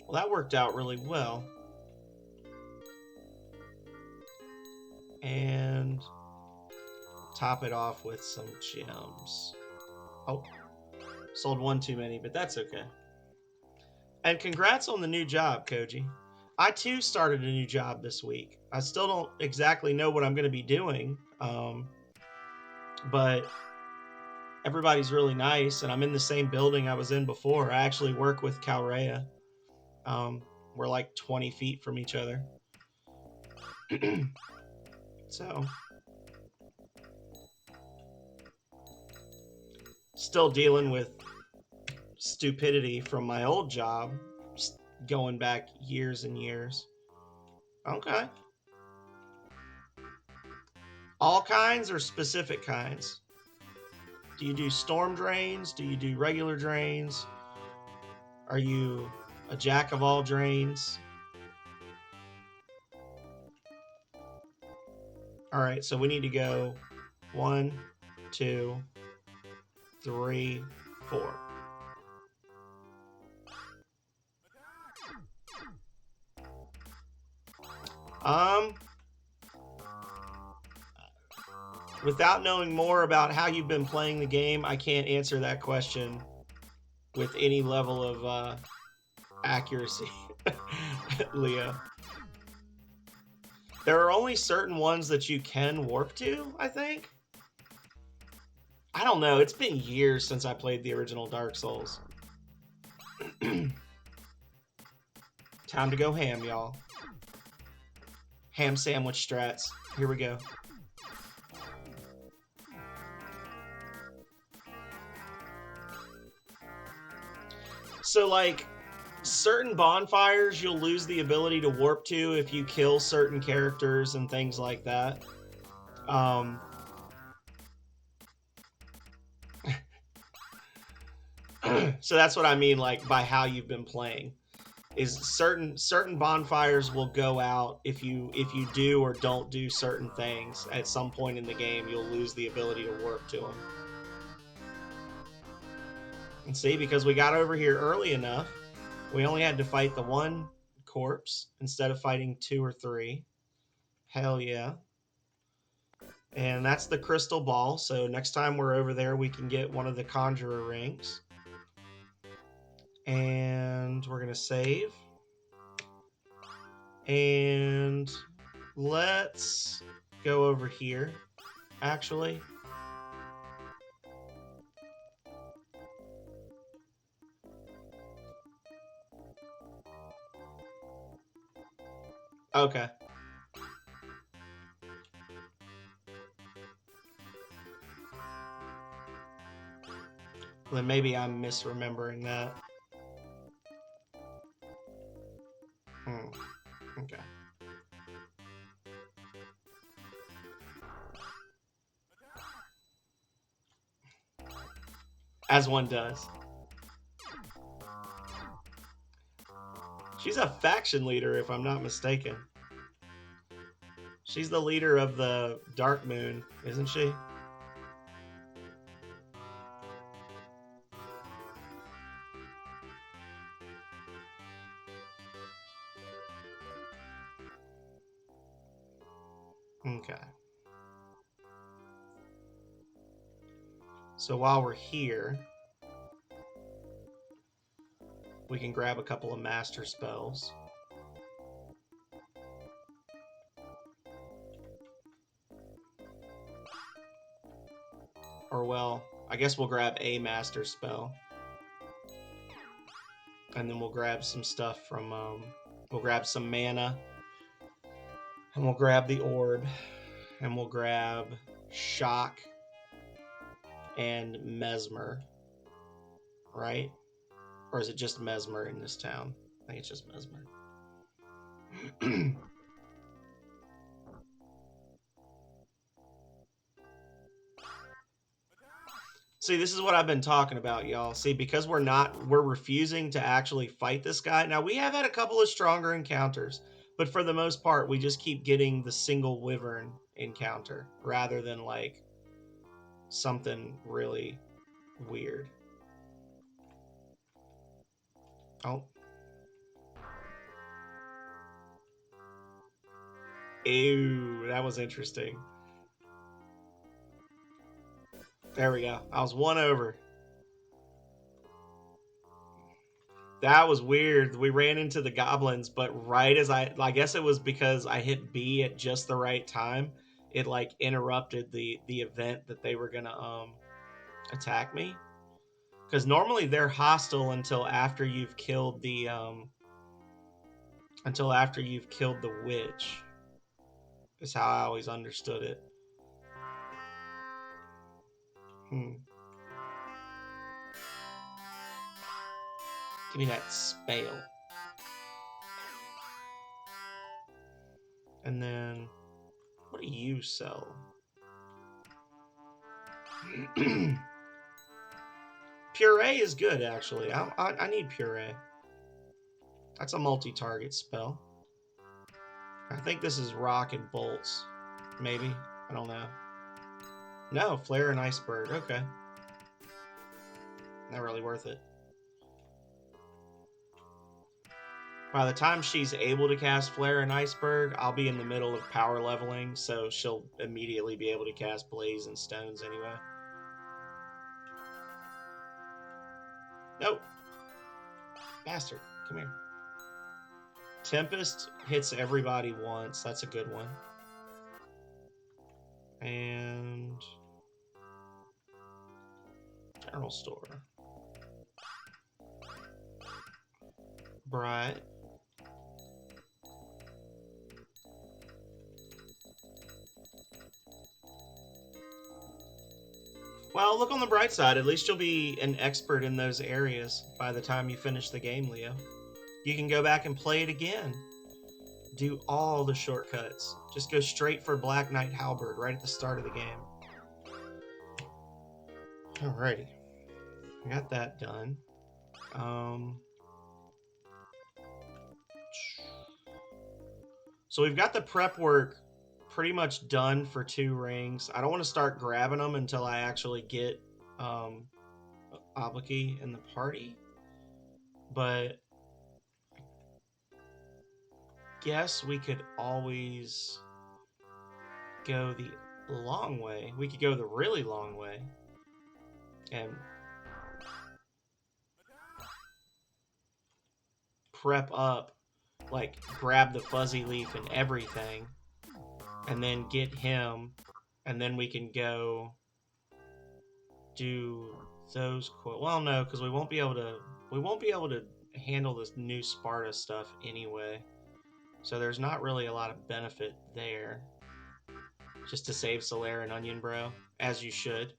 Well, that worked out really well. And top it off with some gems. Oh, sold one too many, but that's okay. And congrats on the new job, Koji. I too started a new job this week. I still don't exactly know what I'm going to be doing, but everybody's really nice, and I'm in the same building I was in before. I actually work with Calrea. We're like 20 feet from each other. So, still dealing with stupidity from my old job, going back years and years. Okay. All kinds or specific kinds? Do you do storm drains? Do you do regular drains? Are you a jack of all drains? All right, so we need to go 1, 2, 3, 4. Without knowing more about how you've been playing the game, I can't answer that question with any level of accuracy, Leo. There are only certain ones that you can warp to, I think. I don't know. It's been years since I played the original Dark Souls. Time to go ham, y'all. Ham sandwich strats. Here we go. So, like, certain bonfires you'll lose the ability to warp to if you kill certain characters and things like that. So that's what I mean, like, by how you've been playing. Is certain bonfires will go out if you do or don't do certain things. At some point in the game, you'll lose the ability to warp to them. And see, because we got over here early enough, we only had to fight the one corpse instead of fighting 2 or 3. Hell yeah. And that's the crystal ball, so next time we're over there, we can get one of the conjurer rings. And we're going to save. And let's go over here, actually. Okay. Then maybe I'm misremembering that. Okay. As one does. She's a faction leader, if I'm not mistaken. She's the leader of the Dark Moon, isn't she? Okay. So while we're here, we can grab a couple of master spells. Or, well, I guess we'll grab a master spell. And then we'll grab some stuff from, we'll grab some mana. And we'll grab the orb. And we'll grab shock and mesmer. Right? Or is it just mesmer in this town? I think it's just mesmer. See, this is what I've been talking about, y'all. See, because we're refusing to actually fight this guy. Now, we have had a couple of stronger encounters, but for the most part, we just keep getting the single wyvern encounter rather than, like, something really weird. Oh. Ew, that was interesting. There we go. I was 1 over. That was weird. We ran into the goblins, but right as I guess it was because I hit B at just the right time, it like interrupted the event that they were gonna attack me. Because normally they're hostile until after you've killed the witch. Is how I always understood it. Give me that spell. And then, what do you sell? Puree is good, actually. I need Puree. That's a multi-target spell. I think this is Rock and Bolts. Maybe. I don't know. No, Flare and Iceberg. Okay. Not really worth it. By the time she's able to cast Flare and Iceberg, I'll be in the middle of power leveling, so she'll immediately be able to cast Blaze and Stones anyway. Nope. Bastard. Come here. Tempest hits everybody once. That's a good one. And General Store. Bright. Well, look on the bright side. At least you'll be an expert in those areas by the time you finish the game, Leo. You can go back and play it again. Do all the shortcuts. Just go straight for Black Knight Halberd right at the start of the game. Alrighty. I got that done. So we've got the prep work pretty much done for 2 rings. I don't want to start grabbing them until I actually get Obliki in the party. But I guess we could always go the long way. We could go the really long way. And prep up, like grab the fuzzy leaf and everything, and then get him, and then we can go do those well, no, because we won't be able to handle this new Sparta stuff anyway. So there's not really a lot of benefit there. Just to save Solaire and Onion Bro, as you should.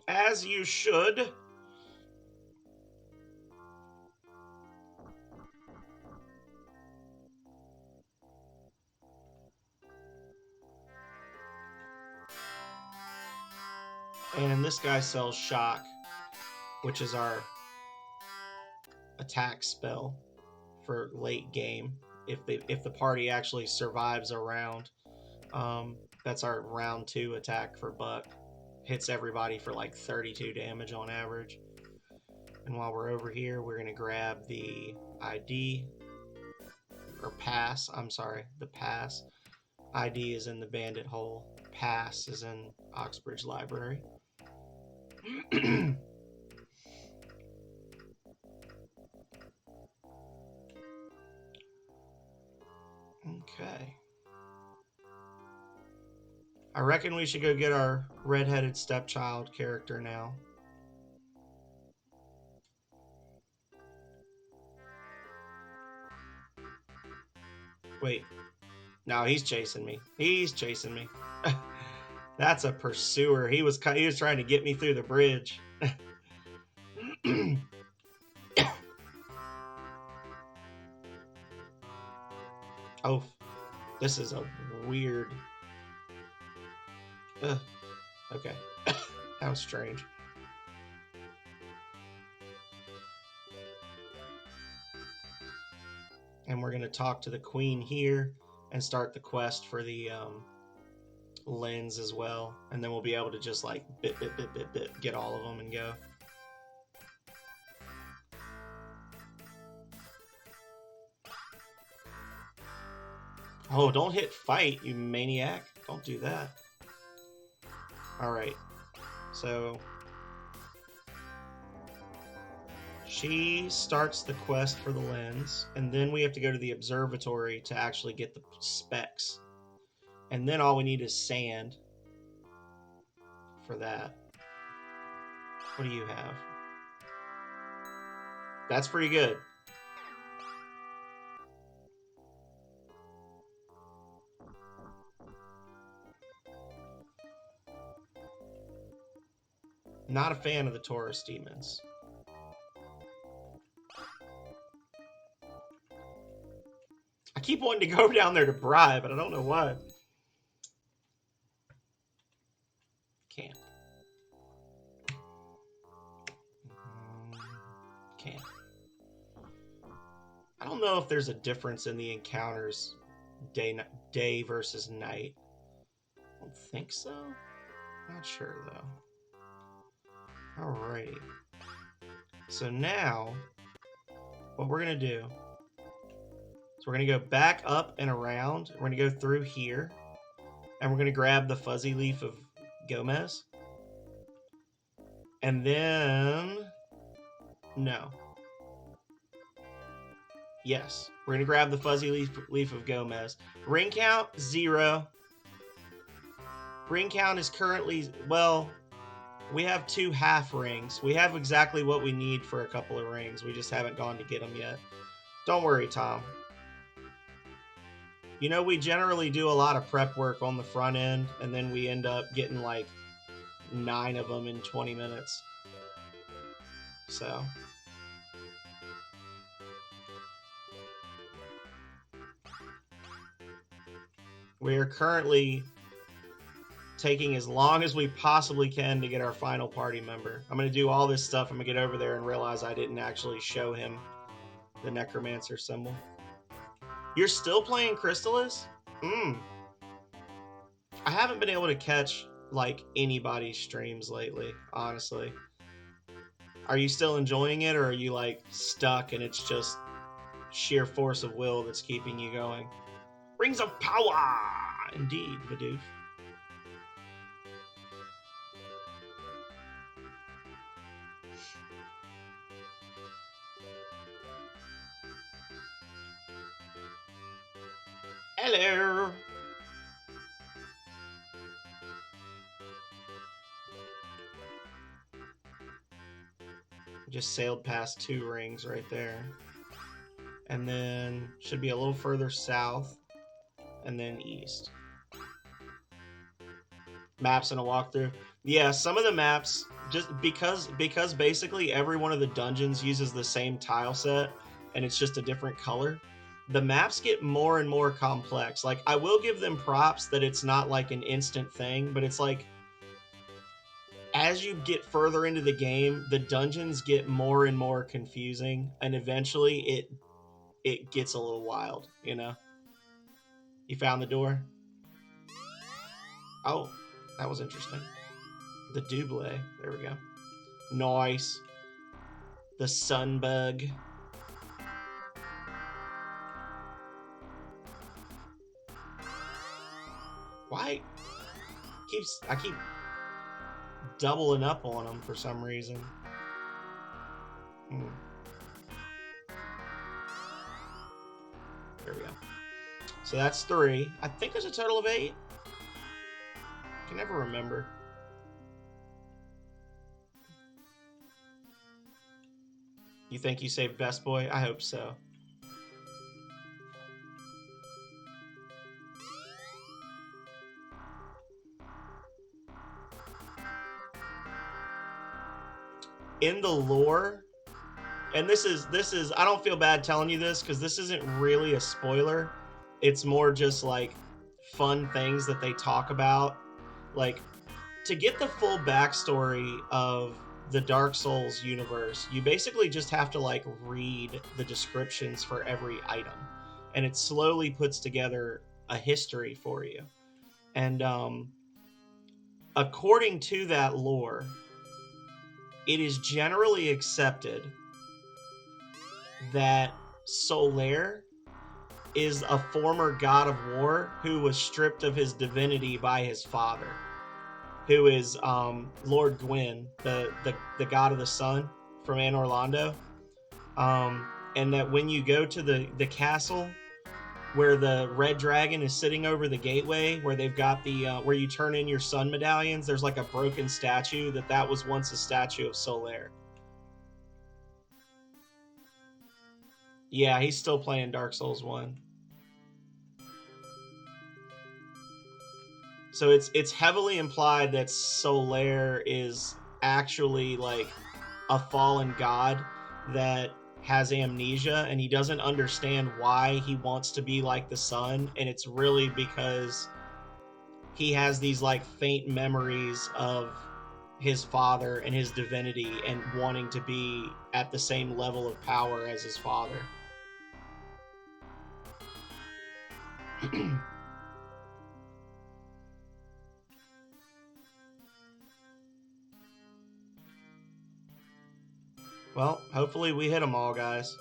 As you should. And this guy sells Shock, which is our attack spell for late game. If the party actually survives a round, that's our round 2 attack for Buck. Hits everybody for like 32 damage on average. And while we're over here, we're gonna grab the ID or pass. I'm sorry, the pass. ID is in the Bandit Hole. Pass is in Oxbridge Library. Okay. I reckon we should go get our redheaded stepchild character now. Wait. No, he's chasing me. He's chasing me. That's a pursuer. He was trying to get me through the bridge. Oh, this is a weird... okay. That was strange. And we're going to talk to the queen here and start the quest for the lens as well. And then we'll be able to just like bit, get all of them and go. Oh, don't hit fight, you maniac. Don't do that. Alright. So she starts the quest for the lens, and then we have to go to the observatory to actually get the specs. And then all we need is sand for that. What do you have? That's pretty good. Not a fan of the Taurus demons. I keep wanting to go down there to bribe, but I don't know why. Can't. Can't. I don't know if there's a difference in the encounters day versus night. I don't think so. Not sure though. Alrighty. So now, what we're gonna do is we're gonna go back up and around. We're gonna go through here, and we're gonna grab the fuzzy leaf of Gomez, and then no. Yes, we're gonna grab the fuzzy leaf of Gomez. Ring count 0. Ring count is currently, well, we have 2 half rings. We have exactly what we need for a couple of rings. We just haven't gone to get them yet. Don't worry, Tom. You know, we generally do a lot of prep work on the front end, and then we end up getting like 9 of them in 20 minutes. So we are currently taking as long as we possibly can to get our final party member. I'm going to do all this stuff. I'm going to get over there and realize I didn't actually show him the Necromancer symbol. You're still playing Crystalis? I haven't been able to catch like anybody's streams lately, honestly. Are you still enjoying it, or are you like stuck and it's just sheer force of will that's keeping you going? Rings of power! Indeed, Vidoof. Hello! Just sailed past 2 rings right there. And then should be a little further south, and then east. Maps and a walkthrough. Yeah, some of the maps, just because basically every one of the dungeons uses the same tile set, and it's just a different color, the maps get more and more complex. Like, I will give them props that it's not like an instant thing, but it's like, as you get further into the game, the dungeons get more and more confusing, and eventually it gets a little wild, you know? You found the door? Oh, that was interesting. The double. There we go. Nice. The sunbug. Why? I keep doubling up on them for some reason. There we go. So that's 3. I think there's a total of 8. I can never remember. You think you saved Best Boy? I hope so. In the lore, and this is I don't feel bad telling you this because this isn't really a spoiler. It's more just like fun things that they talk about. Like, to get the full backstory of the Dark Souls universe, you basically just have to like read the descriptions for every item, and it slowly puts together a history for you. And according to that lore, it is generally accepted that Solaire is a former god of war who was stripped of his divinity by his father, who is Lord Gwyn, the god of the sun from Anne Orlando. And that when you go to the castle where the red dragon is sitting over the gateway, where they've got the where you turn in your sun medallions, there's like a broken statue that was once a statue of sgniR. Yeah, he's still playing Dark Souls 1. So it's heavily implied that sgniR is actually like a fallen god that has amnesia, and he doesn't understand why he wants to be like the sun, and it's really because he has these like faint memories of his father and his divinity and wanting to be at the same level of power as his father. Well, hopefully we hit them all, guys.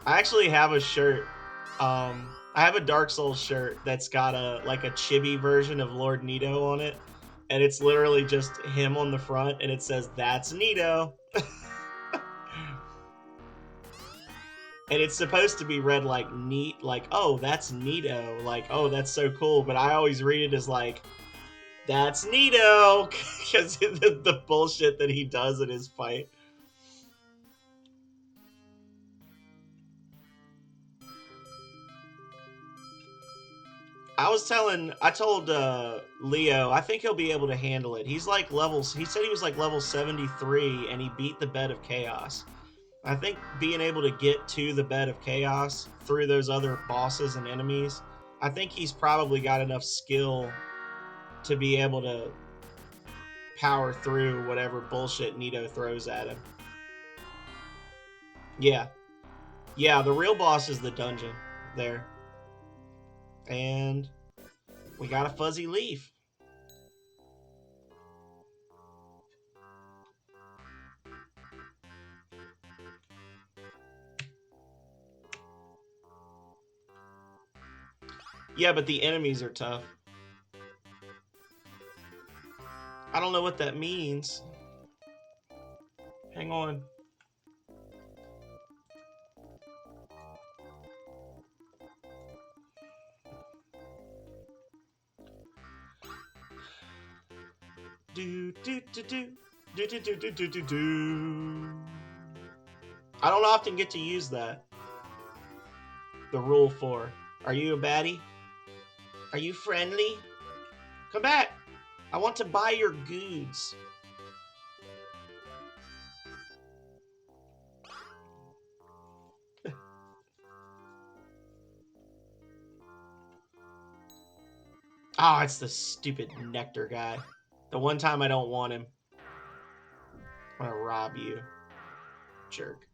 I actually have a shirt. I have a Dark Souls shirt that's got a chibi version of Lord Nito on it, and it's literally just him on the front, and it says "That's Nito," and it's supposed to be read like neat, like oh that's Nito, like oh that's so cool. But I always read it as like that's Nito because the bullshit that he does in his fight. I told Leo, I think he'll be able to handle it. He's like he said he was like level 73 and he beat the Bed of Chaos. I think being able to get to the Bed of Chaos through those other bosses and enemies, I think he's probably got enough skill to be able to power through whatever bullshit Nito throws at him. Yeah. Yeah, the real boss is the dungeon there. And we got a fuzzy leaf. Yeah, but the enemies are tough. I don't know what that means. Hang on. Do do do do do do do do do do. I don't often get to use that. The rule 4. Are you a baddie? Are you friendly? Come back. I want to buy your goods. Oh, it's the stupid nectar guy. The one time I don't want him. I'm gonna rob you. Jerk.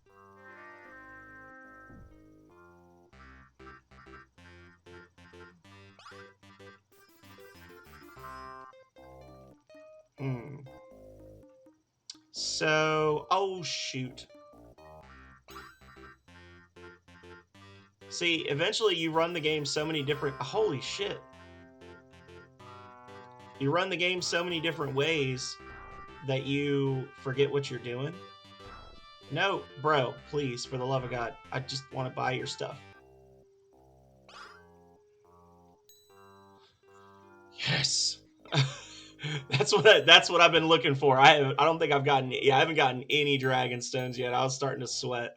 So, oh shoot. See, eventually you run the game so many different... Holy shit. You run the game so many different ways that you forget what you're doing. No, bro, please, for the love of God. I just want to buy your stuff. Yes. That's what I've been looking for. I don't think I've gotten... Yeah, I haven't gotten any dragon stones yet. I was starting to sweat.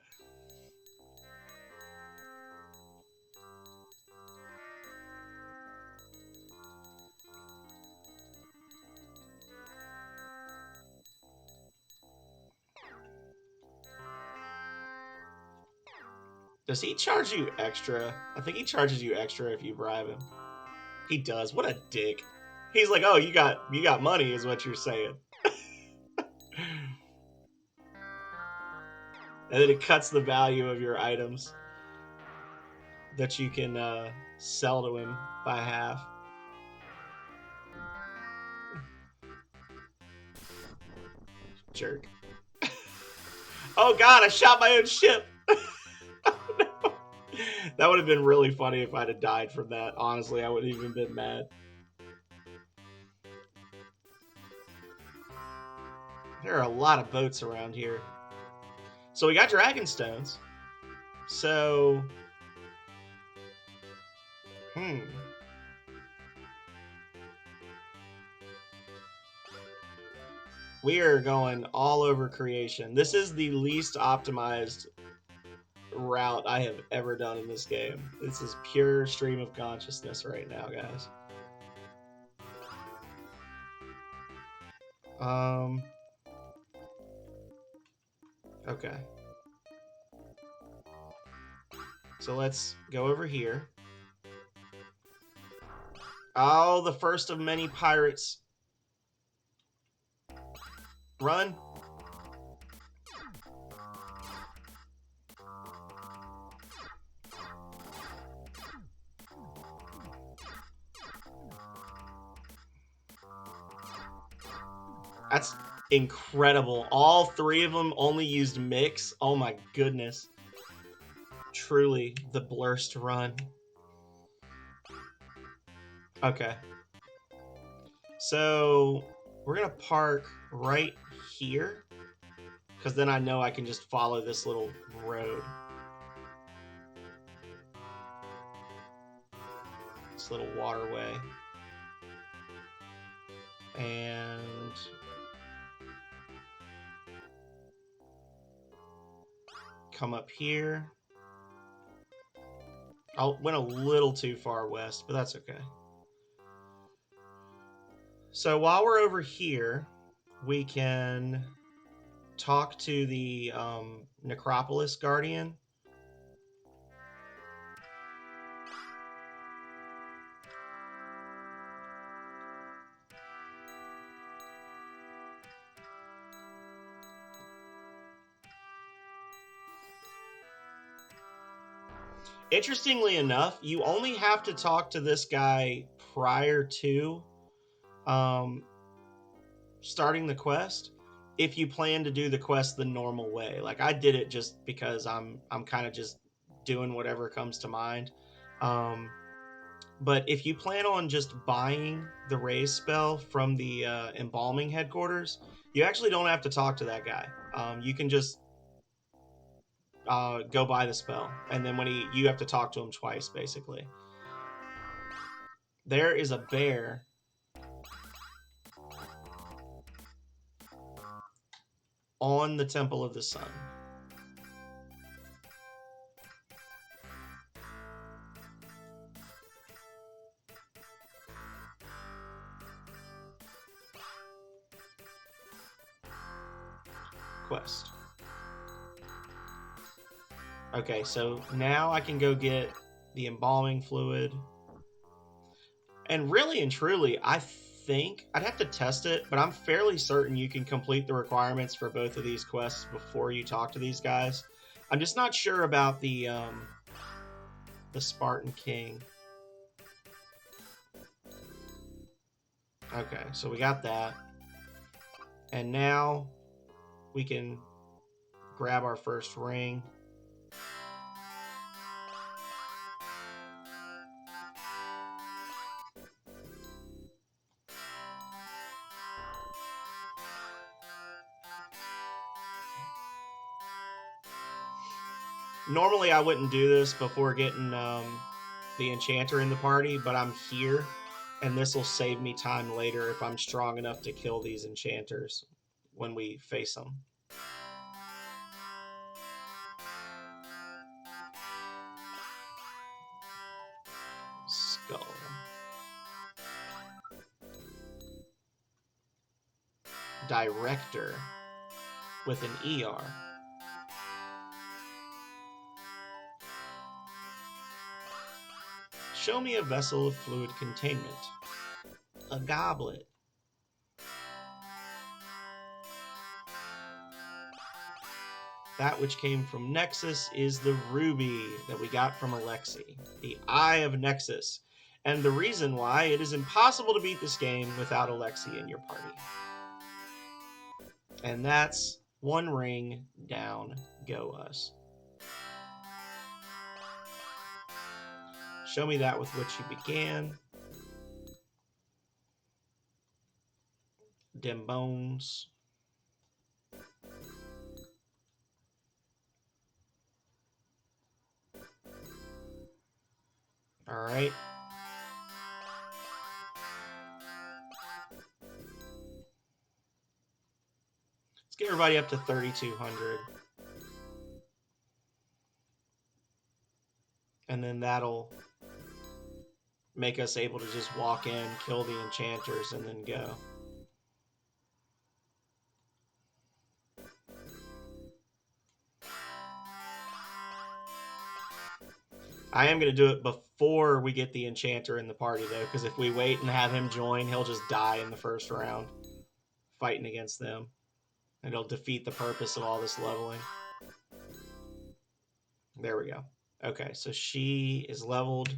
Does he charge you extra? I think he charges you extra if you bribe him. He does. What a dick. He's like, oh, you got money is what you're saying. And then it cuts the value of your items that you can sell to him by half. Jerk. Oh god, I shot my own ship. No. That would have been really funny if I'd have died from that. Honestly, I wouldn't even been mad. There are a lot of boats around here. So we got dragon stones. So, we are going all over creation. This is the least optimized route I have ever done in this game. This is pure stream of consciousness right now, guys. Okay. So let's go over here. Oh, the first of many pirates. Run. That's incredible. All three of them only used mix. Oh my goodness. Truly the blurst run. Okay. So we're going to park right here, because then I know I can just follow this little road. This little waterway. And come up here. I went a little too far west, but that's okay. So while we're over here, we can talk to the Necropolis Guardian. Interestingly enough, you only have to talk to this guy prior to starting the quest if you plan to do the quest the normal way. Like I did it just because I'm kind of just doing whatever comes to mind. But if you plan on just buying the raise spell from the embalming headquarters, you actually don't have to talk to that guy. You can just go buy the spell, and then when you have to talk to him twice, basically. There is a bear on the Temple of the Sun. Quest. Okay, so now I can go get the embalming fluid. And really and truly, I think I'd have to test it, but I'm fairly certain you can complete the requirements for both of these quests before you talk to these guys. I'm just not sure about the Spartan King. Okay, so we got that. And now we can grab our first ring. Normally I wouldn't do this before getting the enchanter in the party, but I'm here, and this will save me time later if I'm strong enough to kill these enchanters when we face them. Skull. Director with an ER. Show me a vessel of fluid containment. A goblet. That which came from Nexus is the ruby that we got from Alexi, the Eye of Nexus, and the reason why it is impossible to beat this game without Alexi in your party. And that's One ring down go us. Show me that with which you began. Dim bones. All right. Let's get everybody up to 3,200. And then that'll make us able to just walk in, kill the enchanters, and then go. I am going to do it before we get the enchanter in the party, though, because if we wait and have him join, he'll just die in the first round fighting against them. And it'll defeat the purpose of all this leveling. There we go. Okay, so she is leveled.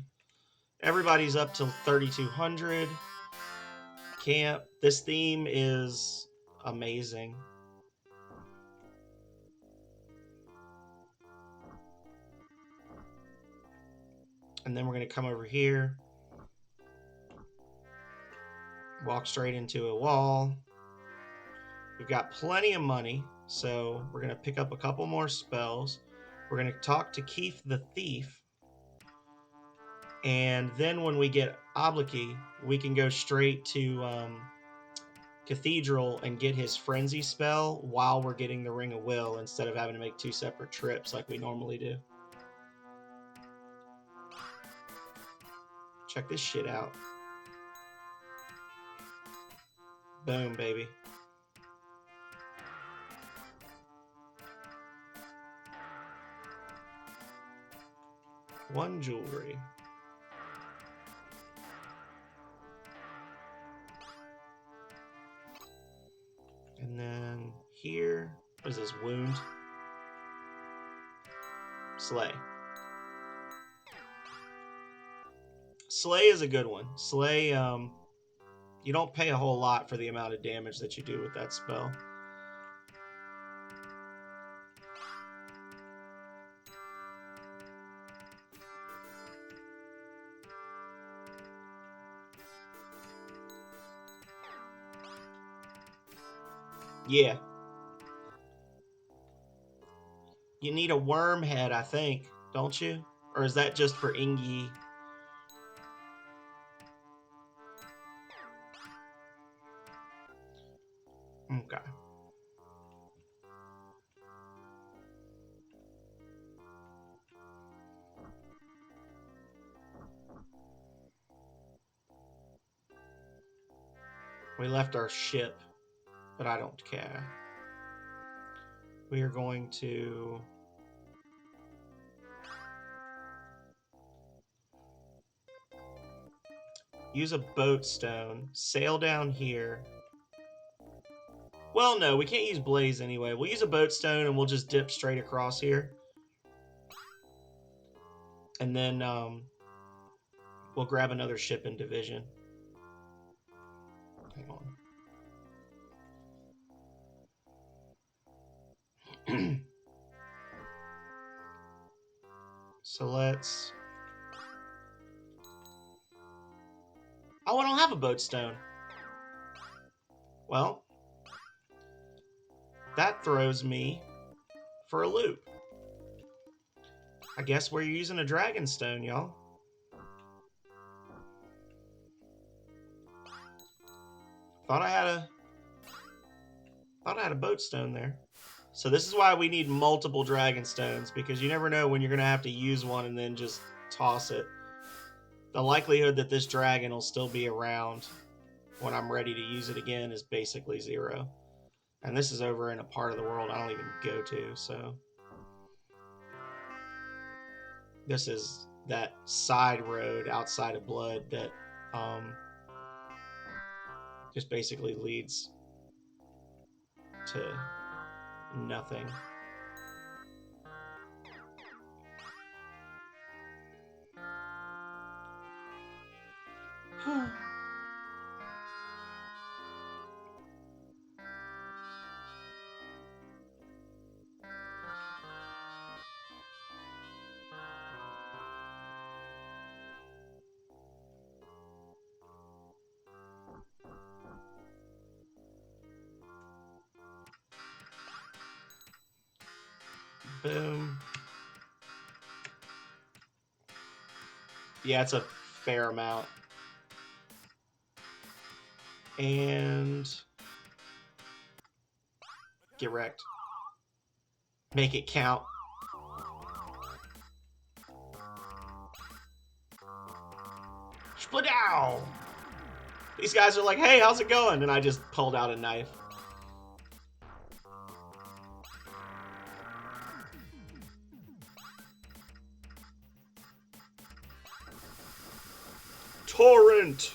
Everybody's up to 3,200. Camp. This theme is amazing. And then we're going to come over here. Walk straight into a wall. We've got plenty of money, so we're going to pick up a couple more spells. We're going to talk to Keith the Thief. And then when we get Oblique, we can go straight to Cathedral and get his Frenzy spell while we're getting the Ring of Will instead of having to make 2 separate trips like we normally do. Check this shit out. Boom, baby. One jewelry. And then here, what is this, wound? Slay. Slay is a good one. Slay, you don't pay a whole lot for the amount of damage that you do with that spell. Yeah. You need a worm head, I think, don't you? Or is that just for Ingi? Okay. We left our ship, but I don't care. We are going to... use a boat stone, sail down here. Well, no, we can't use blaze anyway. We'll use a boat stone and we'll just dip straight across here. And then we'll grab another ship in division. Hang on. So let's... Oh, I don't have a boat stone. Well, that throws me for a loop. I guess we're using a dragon stone, y'all. Thought I had a boat stone there. So this is why we need multiple dragon stones, because you never know when you're going to have to use one and then just toss it. The likelihood that this dragon will still be around when I'm ready to use it again is basically 0. And this is over in a part of the world I don't even go to, so... This is that side road outside of Blood that just basically leads to nothing. Boom. Yeah, it's a fair amount. And get wrecked. Make it count. Split out. These guys are like, hey, how's it going? And I just pulled out a knife. Torrent.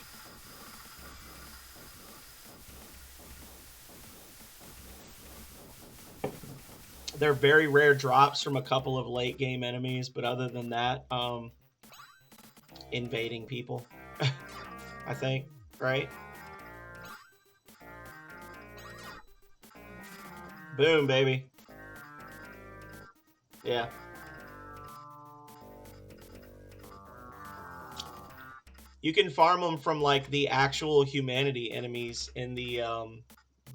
They're very rare drops from a couple of late game enemies, but other than that, invading people, I think, right? Boom, baby. Yeah. You can farm them from like the actual humanity enemies in the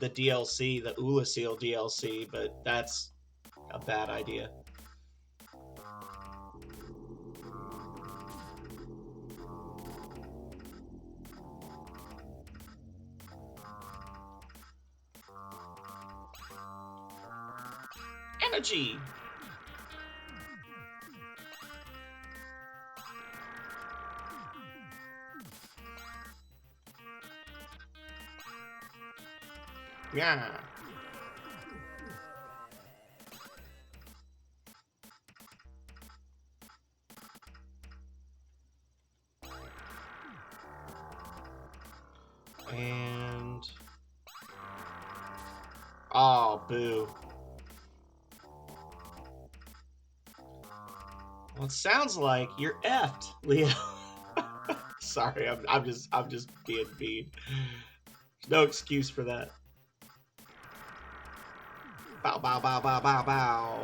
DLC, the Ulasil DLC, but that's a bad idea. Energy. Yeah. And oh, boo. Well, it sounds like you're effed, Leo. Sorry, I'm just being mean. No excuse for that. Bow, bow, bow, bow, bow, bow.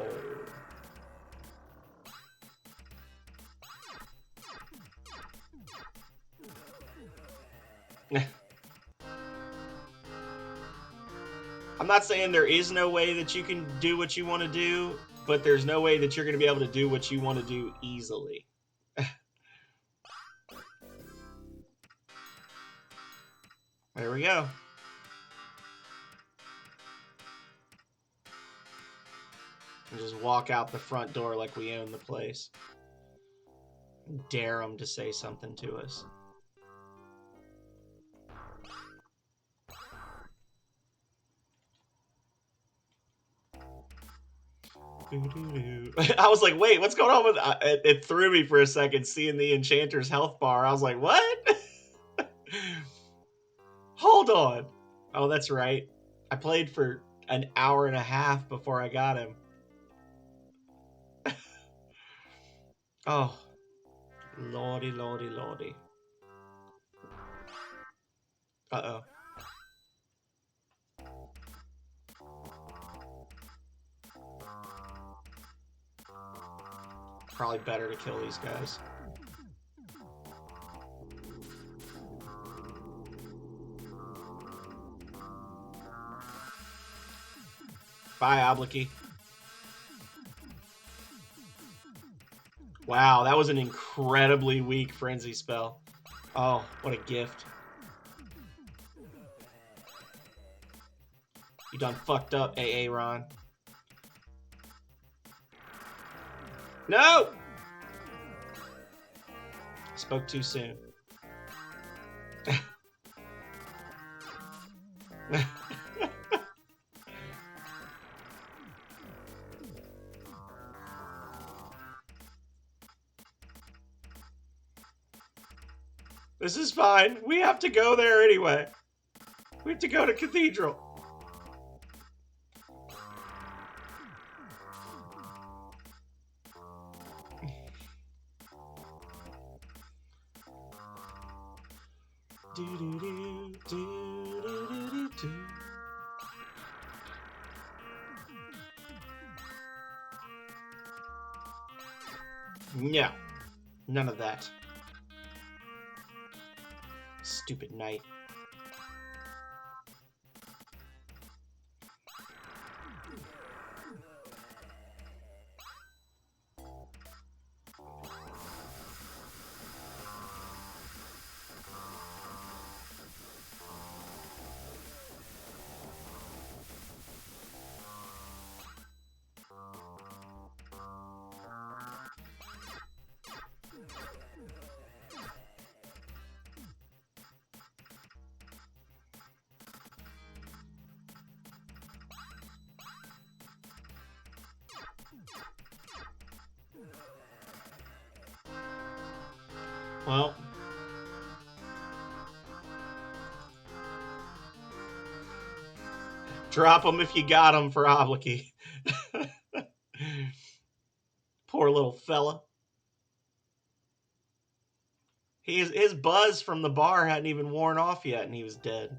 I'm not saying there is no way that you can do what you want to do, but there's no way that you're going to be able to do what you want to do easily. There we go. And just walk out the front door like we own the place. Dare them to say something to us. I was like, wait, what's going on with it threw me for a second seeing the Enchanter's health bar. I was like, what? Hold on. Oh, that's right. I played for an hour and a half before I got him. Oh, lordy, lordy, lordy. Uh-oh. Probably better to kill these guys. Bye, Oblicky. Wow, that was an incredibly weak Frenzy spell. Oh, what a gift. You done fucked up, AA Ron. No! Spoke too soon. This is fine. We have to go there anyway. We have to go to Cathedral. No, none of that. Stupid knight. Well, drop him if you got him for Oblicky. Poor little fella. His buzz from the bar hadn't even worn off yet, and he was dead.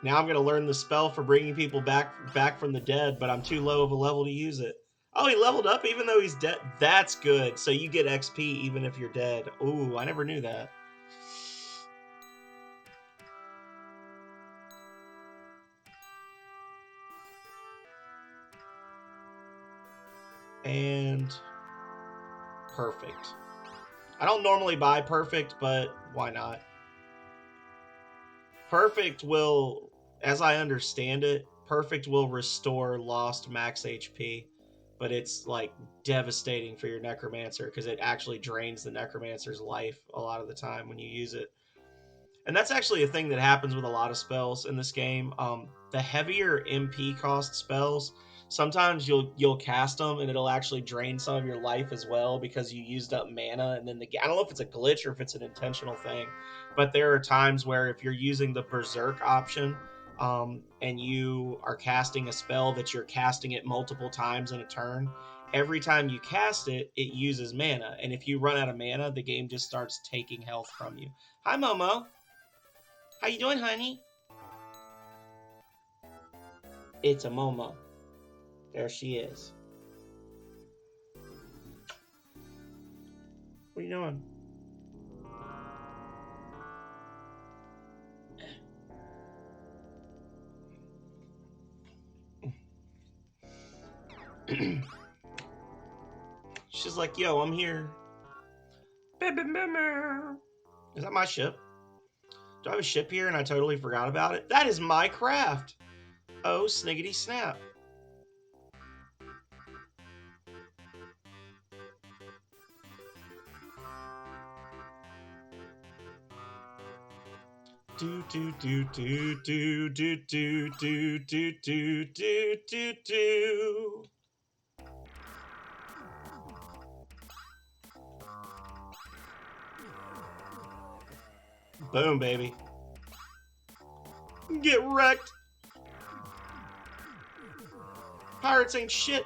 Now I'm gonna learn the spell for bringing people back from the dead, but I'm too low of a level to use it. Oh, he leveled up even though he's dead. That's good. So you get XP even if you're dead. Ooh, I never knew that. And perfect. I don't normally buy perfect, but why not? Perfect will, as I understand it, perfect will restore lost max HP, but it's like devastating for your necromancer because it actually drains the necromancer's life a lot of the time when you use it. And that's actually a thing that happens with a lot of spells in this game. The heavier MP cost spells, sometimes you'll cast them and it'll actually drain some of your life as well because you used up mana. And then I don't know if it's a glitch or if it's an intentional thing, but there are times where if you're using the Berserk option, and you are casting a spell that you're casting it multiple times in a turn, every time you cast it, it uses mana. And if you run out of mana, the game just starts taking health from you. Hi, Momo. How you doing, honey? It's a Momo. There she is. What are you doing? She's like, yo, I'm here. Is that my ship? Do I have a ship here and I totally forgot about it? That is my craft. Oh, sniggity snap. Do do do do do do do do do do do do do. Boom, baby. Get wrecked. Pirates ain't shit.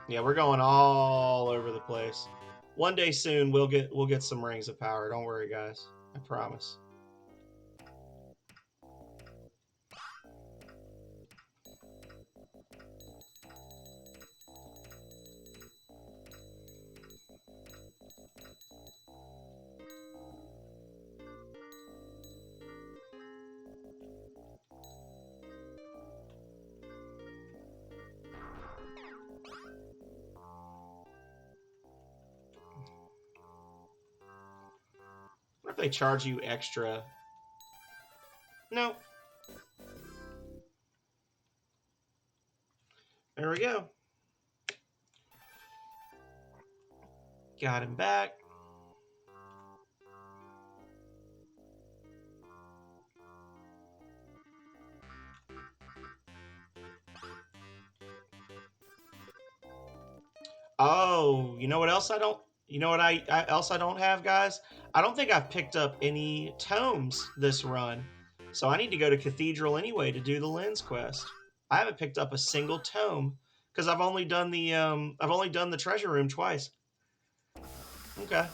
Yeah, we're going all over the place. One day soon we'll get some rings of power. Don't worry, guys. I promise. What if they charge you extra? No. There we go. Got him back. Oh, you know what else I don't? You know what else I don't have, guys? I don't think I've picked up any tomes this run, so I need to go to Cathedral anyway to do the lens quest. I haven't picked up a single tome because I've only done the treasure room twice. Okay.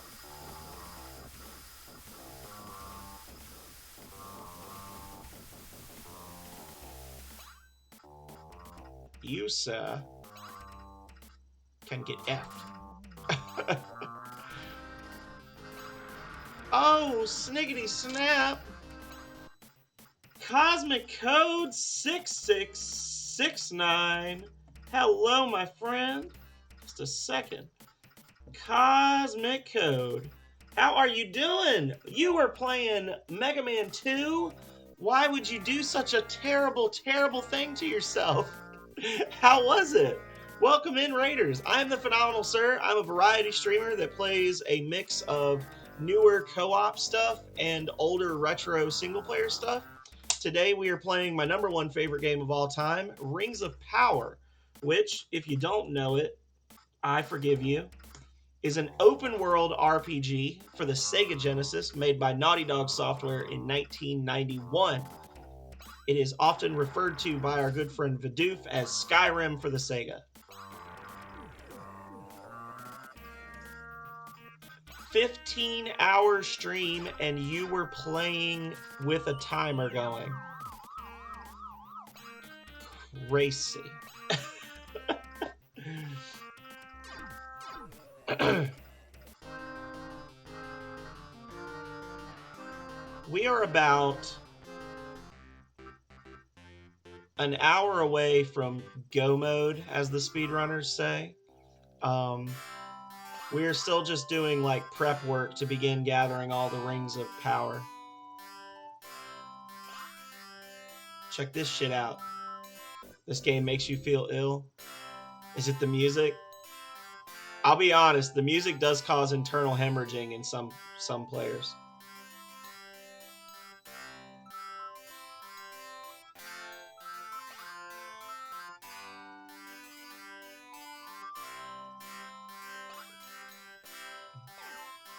You, sir, can get effed. Oh, sniggity snap. Cosmic code 6669. Hello, my friend. Just a second. Cosmic code. How are you doing? You were playing Mega Man 2? Why would you do such a terrible, terrible thing to yourself? How was it? Welcome in, Raiders. I'm the Phenomenal Sir. I'm a variety streamer that plays a mix of newer co-op stuff and older retro single-player stuff. Today we are playing my number one favorite game of all time, Rings of Power, which, if you don't know it, I forgive you, is an open-world RPG for the Sega Genesis made by Naughty Dog Software in 1991. It is often referred to by our good friend Vidoof as Skyrim for the Sega. 15-hour stream, and you were playing with a timer going. Crazy. We are about an hour away from go mode, as the speedrunners say. We are still just doing like prep work to begin gathering all the rings of power. Check this shit out. This game makes you feel ill. Is it the music? I'll be honest, the music does cause internal hemorrhaging in some players.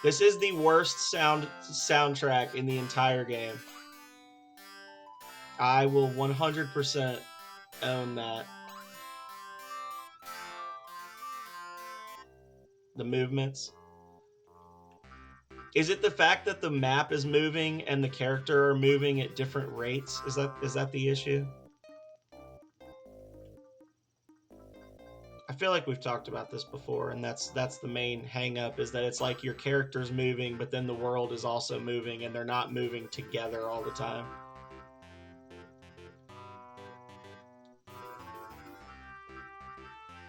This is the worst soundtrack in the entire game. I will 100% own that. The movements. Is it the fact that the map is moving and the character are moving at different rates? Is that the issue? I feel like we've talked about this before, and that's the main hang-up, is that it's like your character's moving, but then the world is also moving, and they're not moving together all the time.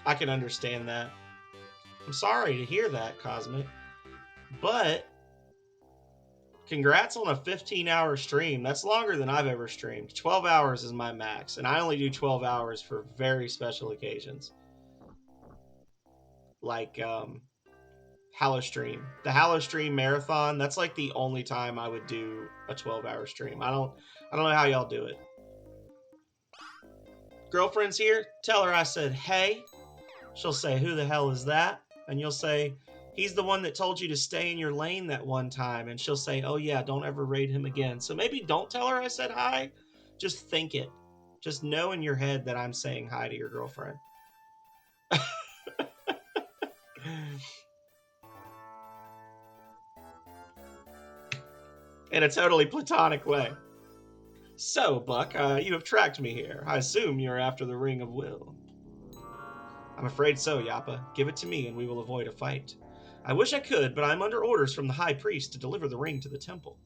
I can understand that. I'm sorry to hear that, Cosmic. But congrats on a 15-hour stream. That's longer than I've ever streamed. 12 hours is my max, and I only do 12 hours for very special occasions. Like Hallowstream. The Hallowstream marathon, that's like the only time I would do a 12-hour stream. I don't know how y'all do it. Girlfriend's here. Tell her I said, hey. She'll say, who the hell is that? And you'll say, he's the one that told you to stay in your lane that one time. And she'll say, oh yeah, don't ever raid him again. So maybe don't tell her I said hi. Just think it. Just know in your head that I'm saying hi to your girlfriend. In a totally platonic way. So, Buck, you have tracked me here. I assume you're after the Ring of Will. I'm afraid so, Yappa. Give it to me and we will avoid a fight. I wish I could, but I'm under orders from the High Priest to deliver the ring to the temple.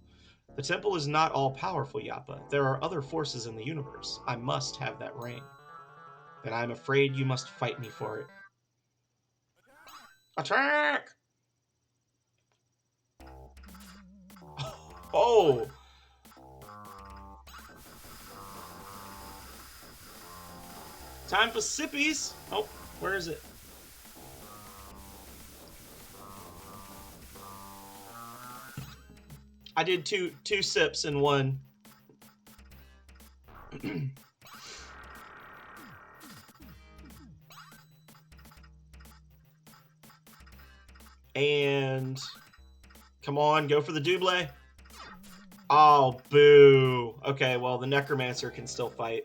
The temple is not all-powerful, Yappa. There are other forces in the universe. I must have that ring. Then I'm afraid you must fight me for it. Attack! Oh! Time for sippies! Oh, where is it? I did two sips in one. And come on, go for the double. Oh, boo. Okay, well, the Necromancer can still fight.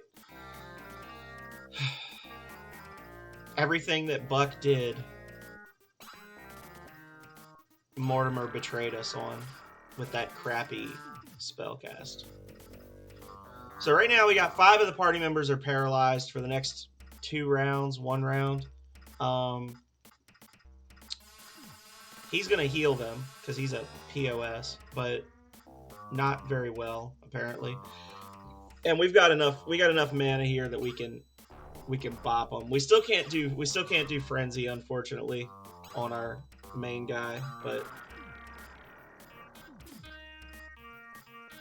Everything that Buck did, Mortimer betrayed us on with that crappy spellcast. So right now we got 5 of the party members are paralyzed for the next 2 rounds, 1 round. He's going to heal them because he's a POS, but not very well, apparently. And we've got enough mana here that we can bop them. We still can't do frenzy, unfortunately, on our main guy, but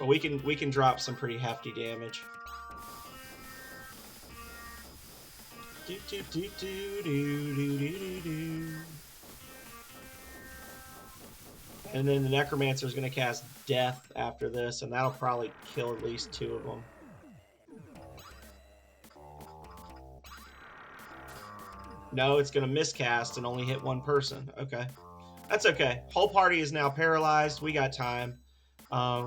we can drop some pretty hefty damage. And then the Necromancer is going to cast Death after this, and that'll probably kill at least 2 of them. No, it's going to miscast and only hit 1 person. Okay. That's okay. Whole party is now paralyzed. We got time.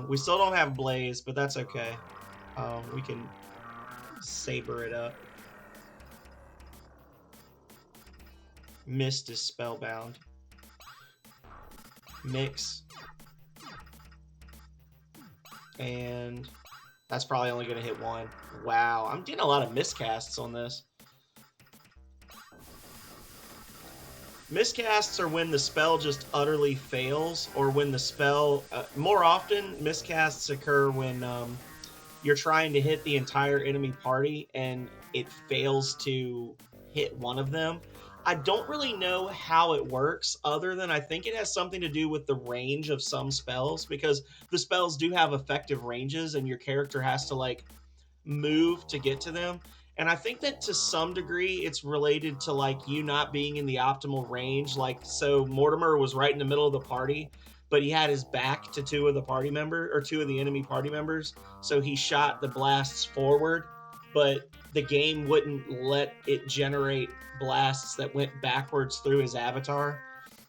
We still don't have Blaze, but that's okay. We can saber it up. Mist is spellbound. Mix. And that's probably only going to hit 1. Wow, I'm getting a lot of miscasts on this. Miscasts are when the spell just utterly fails, or when the spell... more often, miscasts occur when you're trying to hit the entire enemy party and it fails to hit one of them. I don't really know how it works, other than I think it has something to do with the range of some spells, because the spells do have effective ranges and your character has to like move to get to them. And I think that to some degree it's related to like you not being in the optimal range. Like, so Mortimer was right in the middle of the party, but he had his back to 2 of the party member, or 2 of the enemy party members, so he shot the blasts forward, but the game wouldn't let it generate blasts that went backwards through his avatar.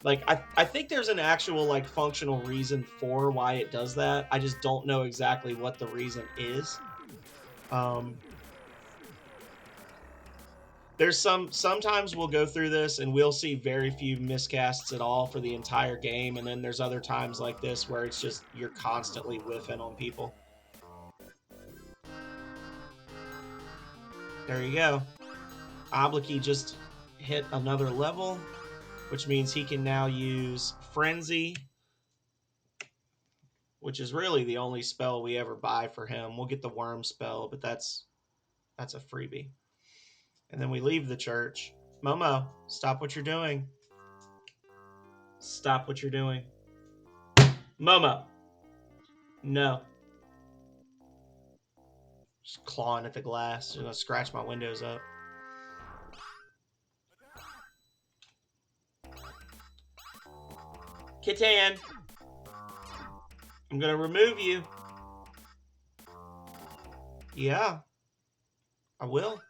Like, I think there's an actual like functional reason for why it does that. I just don't know exactly what the reason is. There's sometimes we'll go through this and we'll see very few miscasts at all for the entire game, and then there's other times like this where it's just you're constantly whiffing on people. There you go. Obliki just hit another level, which means he can now use Frenzy, which is really the only spell we ever buy for him. We'll get the Worm spell, but that's a freebie. And then we leave the church. Momo, stop what you're doing. Stop what you're doing. Momo. No. Just clawing at the glass. Just gonna scratch my windows up. Kitan. I'm gonna remove you. Yeah. I will.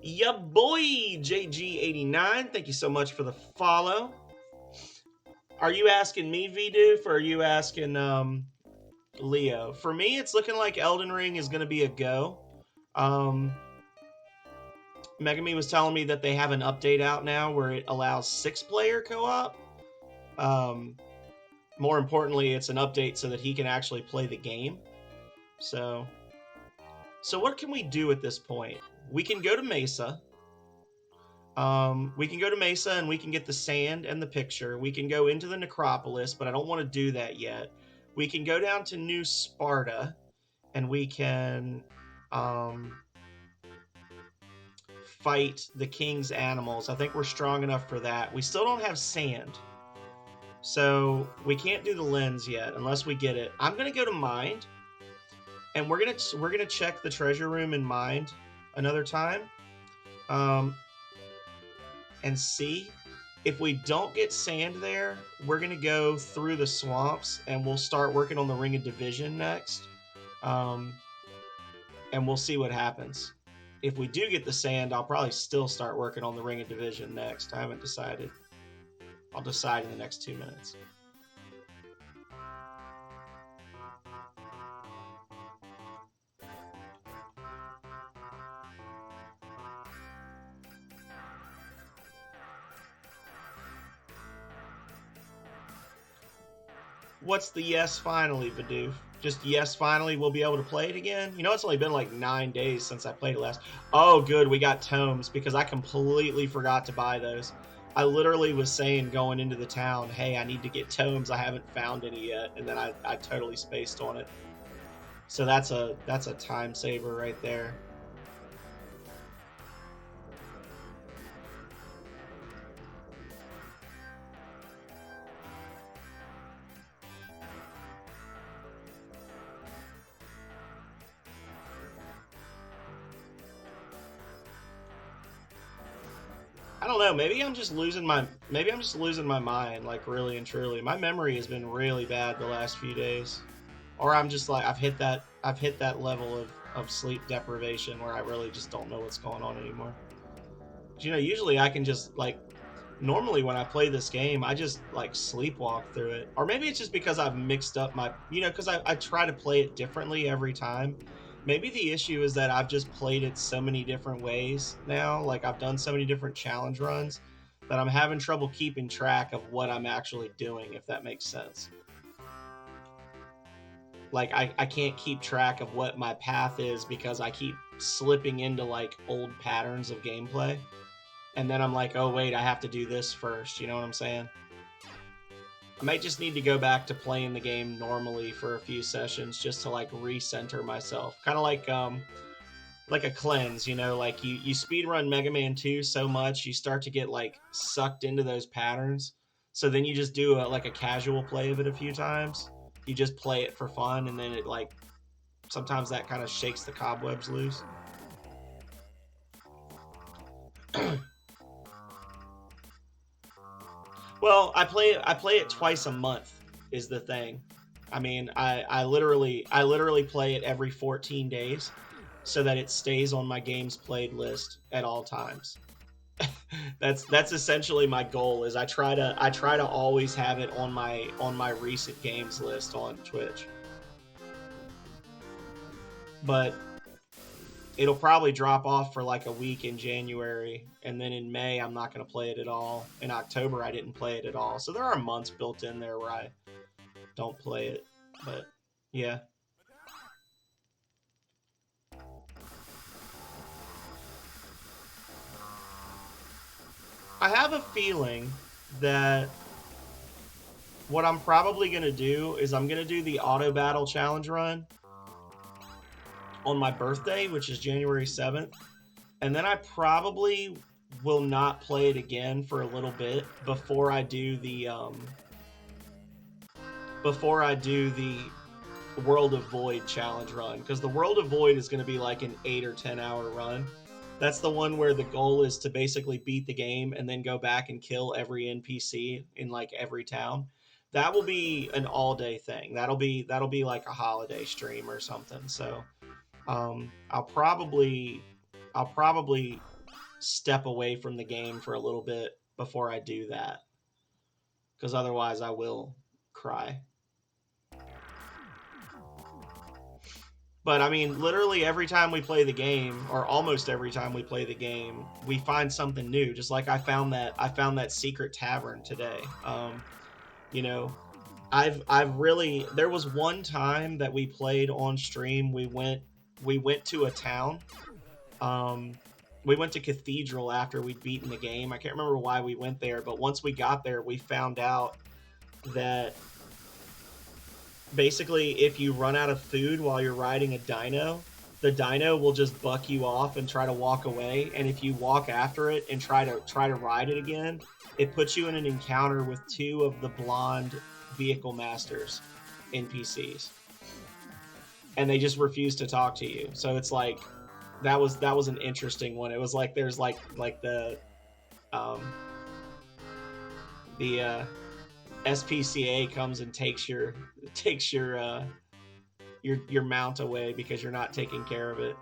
Ya boy, JG89. Thank you so much for the follow. Are you asking me, VDoof, or are you asking Leo? For me, it's looking like Elden Ring is going to be a go. Megami was telling me that they have an update out now where it allows 6-player co-op. More importantly, it's an update so that he can actually play the game. So what can we do at this point? We can go to Mesa. We can go to Mesa and we can get the sand and the picture. We can go into the necropolis, but I don't want to do that yet. We can go down to New Sparta and we can fight the king's animals. I think we're strong enough for that. We still don't have sand, so we can't do the lens yet unless we get it. I'm gonna go to Mind, and we're gonna check the treasure room in Mind another time, and see. If we don't get sand there, we're gonna go through the swamps and we'll start working on the Ring of Division next, and we'll see what happens. If we do get the sand, I'll probably still start working on the Ring of Division next. I haven't decided. I'll decide in the next 2 minutes. What's the yes finally, Badoof? Just yes finally we'll be able to play it again? You know, it's only been like 9 days since I played it last. Oh, good, we got tomes, because I completely forgot to buy those. I literally was saying going into the town, hey, I need to get tomes. I haven't found any yet, and then I totally spaced on it. So that's a time saver right there. I don't know. Maybe I'm just losing my mind, like really and truly. My memory has been really bad the last few days, or I'm just like I've hit that level of sleep deprivation where I really just don't know what's going on anymore. You know, usually I can just like normally when I play this game, I just like sleepwalk through it. Or maybe it's just because I've mixed up my, you know, because I try to play it differently every time. Maybe the issue is that I've just played it so many different ways now. Like I've done so many different challenge runs that I'm having trouble keeping track of what I'm actually doing, if that makes sense. Like I can't keep track of what my path is because I keep slipping into like old patterns of gameplay. And then I'm like, oh wait, I have to do this first. You know what I'm saying? I might just need to go back to playing the game normally for a few sessions just to like recenter myself. Kind of like a cleanse, you know, like you speedrun Mega Man 2 so much, you start to get like sucked into those patterns. So then you just do like a casual play of it a few times. You just play it for fun, and then it like sometimes that kind of shakes the cobwebs loose. Well, I play it twice a month is the thing. I mean, I literally play it every 14 days so that it stays on my games played list at all times. That's essentially my goal is I try to always have it on my recent games list on Twitch. But it'll probably drop off for like a week in January, and then in May I'm not going to play it at all. In October I didn't play it at all. So there are months built in there where I don't play it. But yeah. I have a feeling that what I'm probably going to do is I'm going to do the auto battle challenge run on my birthday, which is January 7th. And then I probably will not play it again for a little bit before I do the World of Void challenge run, because the World of Void is going to be like an 8 or 10 hour run. That's the one where the goal is to basically beat the game and then go back and kill every NPC in like every town. That will be an all day thing. That'll be like a holiday stream or something. So I'll probably step away from the game for a little bit before I do that, because otherwise I will cry. But I mean, literally every time we play the game, or almost every time we play the game, we find something new. Just like I found that secret tavern today. You know, I've really there was one time that we played on stream. We went to a town. Um, we went to Cathedral after we'd beaten the game. I can't remember why we went there, but once we got there, we found out that basically if you run out of food while you're riding a dino, the dino will just buck you off and try to walk away, and if you walk after it and try to ride it again, it puts you in an encounter with two of the blonde vehicle masters NPCs, and they just refuse to talk to you. So it's like that was an interesting one. It was like there's like um the SPCA comes and takes your mount away because you're not taking care of it.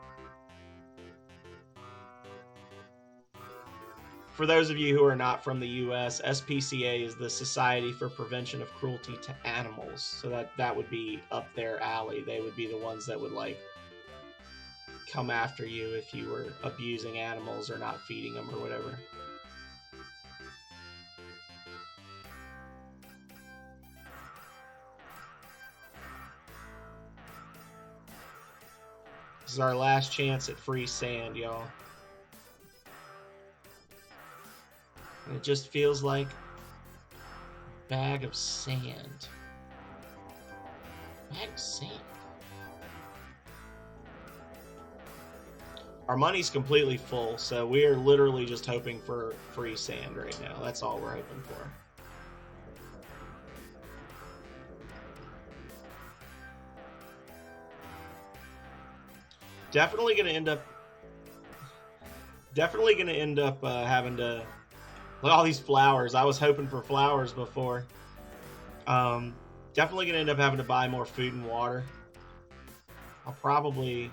For those of you who are not from the US, SPCA is the Society for Prevention of Cruelty to Animals. So that would be up their alley. They would be the ones that would like come after you if you were abusing animals or not feeding them or whatever. This is our last chance at free sand, y'all. And it just feels like a bag of sand. Bag of sand. Our money's completely full, so we are literally just hoping for free sand right now. That's all we're hoping for. Definitely gonna end up having to Look at all these flowers. I was hoping for flowers before. Definitely gonna end up having to buy more food and water. I'll probably.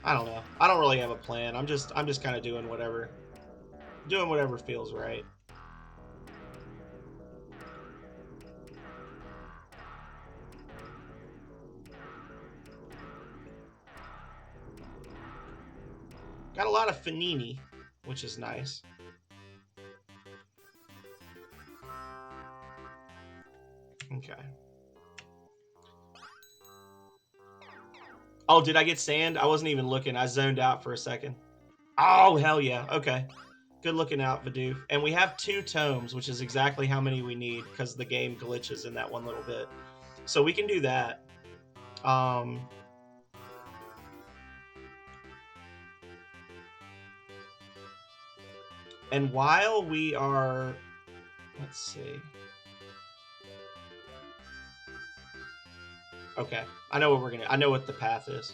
I don't know. I don't really have a plan. I'm just kind of doing whatever feels right. Got a lot of Fanini, which is nice. Okay. Oh, did I get sand? I wasn't even looking. I zoned out for a second. Oh, hell yeah. Okay. Good looking out, Vidoof. And we have 2 tomes, which is exactly how many we need because the game glitches in that one little bit. So we can do that. And while we are... Let's see. Okay. I know what we're gonna... I know what the path is.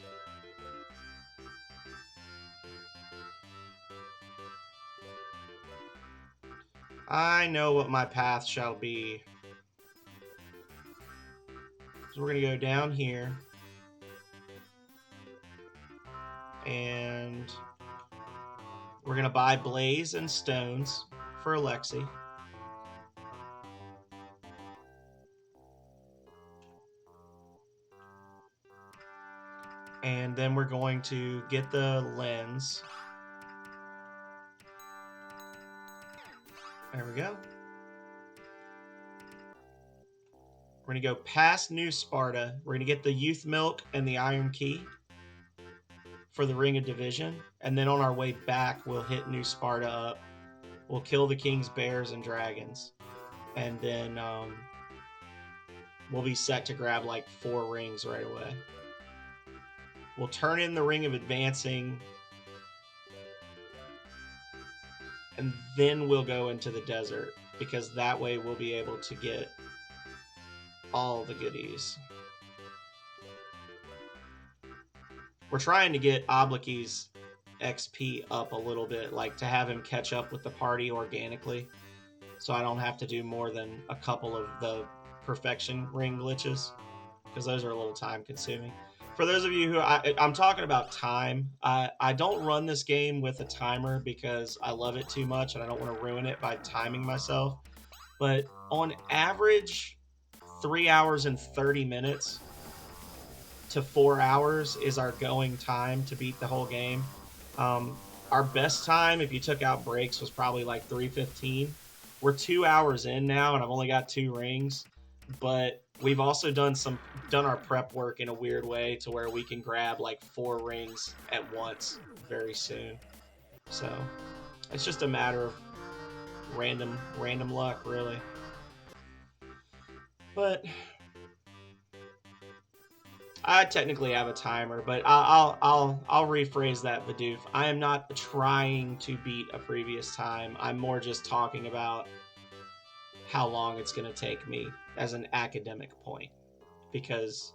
I know what my path shall be. So we're going to go down here. And we're going to buy blaze and stones for Alexi. And then we're going to get the lens. There we go. We're going to go past New Sparta. We're going to get the Youth Milk and the Iron Key for the Ring of Division. And then on our way back, we'll hit New Sparta up. We'll kill the King's Bears and Dragons. And then we'll be set to grab like 4 rings right away. We'll turn in the Ring of Advancing. And then we'll go into the desert. Because that way we'll be able to get all the goodies. We're trying to get Oblique's XP up a little bit, like to have him catch up with the party organically, so I don't have to do more than a couple of the perfection ring glitches, because those are a little time consuming. For those of you who I'm talking about time, I don't run this game with a timer because I love it too much and I don't want to ruin it by timing myself. But on average, 3 hours and 30 minutes to 4 hours is our going time to beat the whole game. Our best time, if you took out breaks, was probably like 3:15. We're 2 hours in now, and I've only got 2 rings. But we've also done our prep work in a weird way to where we can grab like 4 rings at once very soon. So it's just a matter of random luck, really. But I technically have a timer, but I'll rephrase that, Vidoof. I am not trying to beat a previous time. I'm more just talking about how long it's going to take me as an academic point. Because,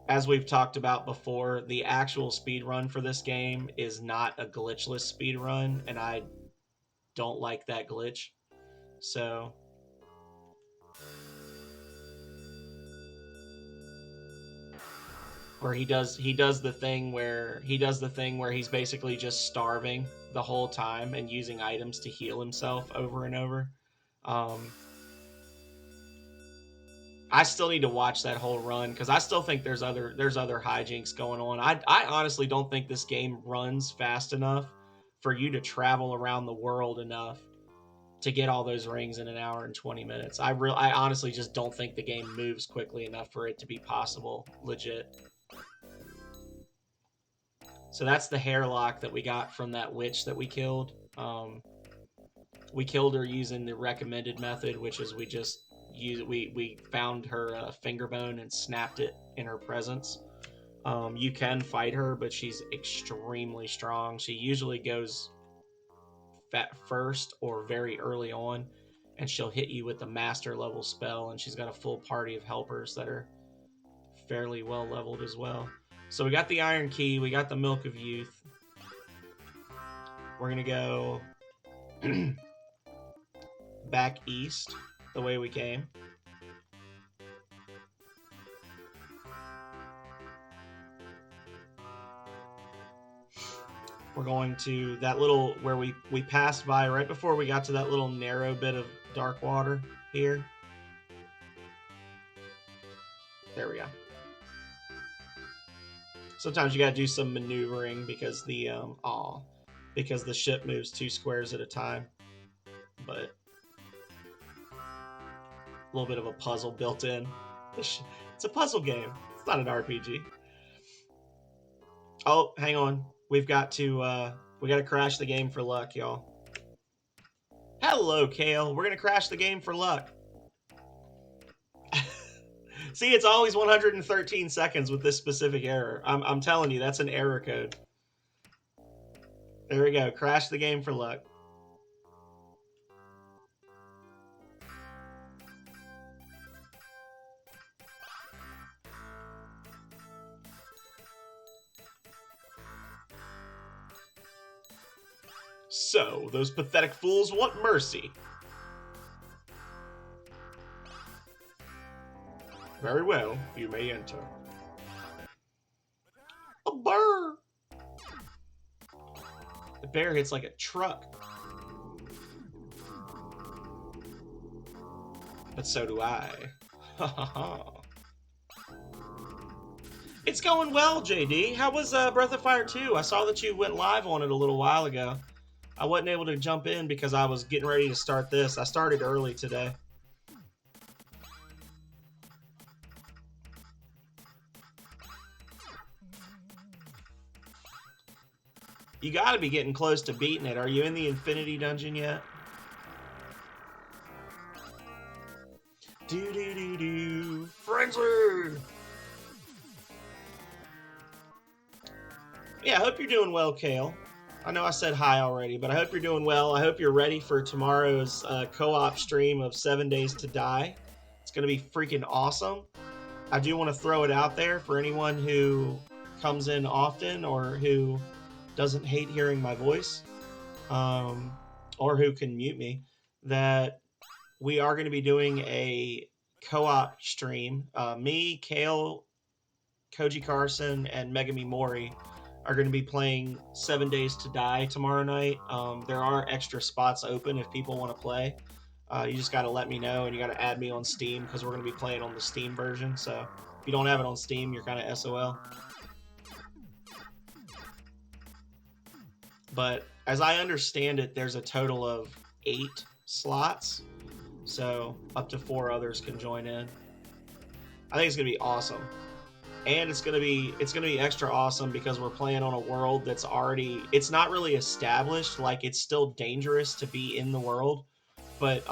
as we've talked about before, the actual speed run for this game is not a glitchless speed run, and I don't like that glitch. So where he does the thing where he's basically just starving the whole time and using items to heal himself over and over. I still need to watch that whole run because I still think there's other hijinks going on. I honestly don't think this game runs fast enough for you to travel around the world enough to get all those rings in an hour and 20 minutes. I honestly just don't think the game moves quickly enough for it to be possible legit. So that's the hairlock that we got from that witch that we killed. We killed her using the recommended method, which is we found her finger bone and snapped it in her presence. You can fight her, but she's extremely strong. She usually goes first or very early on, and she'll hit you with the master level spell, and she's got a full party of helpers that are fairly well leveled as well. So we got the Iron Key, we got the Milk of Youth. We're gonna go back east the way we came. We're going to that little where we passed by right before we got to that little narrow bit of dark water here. There we go. Sometimes you gotta do some maneuvering because the because the ship moves 2 squares at a time. But a little bit of a puzzle built in. It's a puzzle game. It's not an RPG. Oh, hang on. We've got to we got to crash the game for luck, y'all. Hello, Kale. We're gonna crash the game for luck. See, it's always 113 seconds with this specific error. I'm telling you, that's an error code. There we go. Crash the game for luck. So, those pathetic fools want mercy. Very well, you may enter. A burr! The bear hits like a truck. But so do I. Ha ha ha. It's going well, JD. How was Breath of Fire 2? I saw that you went live on it a little while ago. I wasn't able to jump in because I was getting ready to start this. I started early today. You gotta be getting close to beating it. Are you in the Infinity Dungeon yet? Do-do-do-do. Frenzy! Yeah, I hope you're doing well, Kale. I know I said hi already, but I hope you're doing well. I hope you're ready for tomorrow's co-op stream of 7 Days to Die. It's going to be freaking awesome. I do want to throw it out there for anyone who comes in often or who doesn't hate hearing my voice, or who can mute me, that we are going to be doing a co-op stream. Me, Kale, Koji Carson, and Megami Mori are going to be playing 7 Days to Die tomorrow night. There are extra spots open if people want to play. You just got to let me know, and you got to add me on Steam because we're going to be playing on the Steam version. So if you don't have it on Steam, you're kind of SOL. But as I understand it, there's a total of 8 slots, so up to 4 others can join in. I think it's gonna be awesome, and it's gonna be extra awesome because we're playing on a world that's already, it's not really established. Like, it's still dangerous to be in the world, but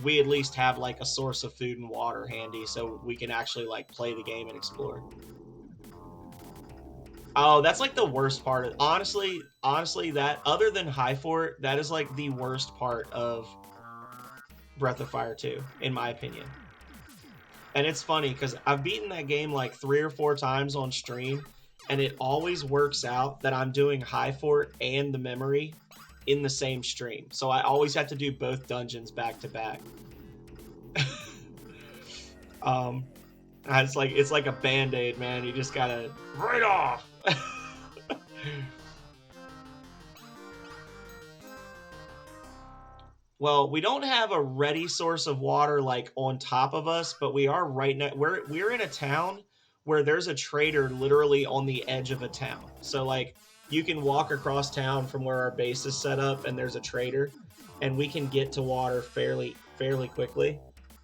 we at least have like a source of food and water handy, so we can actually like play the game and explore. Oh, that's like the worst part of, honestly, that other than High Fort, that is like the worst part of Breath of Fire 2, in my opinion. And it's funny because I've beaten that game like 3 or 4 times on stream, and it always works out that I'm doing High Fort and the memory in the same stream. So I always have to do both dungeons back to back. It's like a band-aid, man. You just gotta right off. Well, we don't have a ready source of water like on top of us, but we are right now. We're in a town where there's a trader literally on the edge of a town. So like you can walk across town from where our base is set up, and there's a trader, and we can get to water fairly quickly.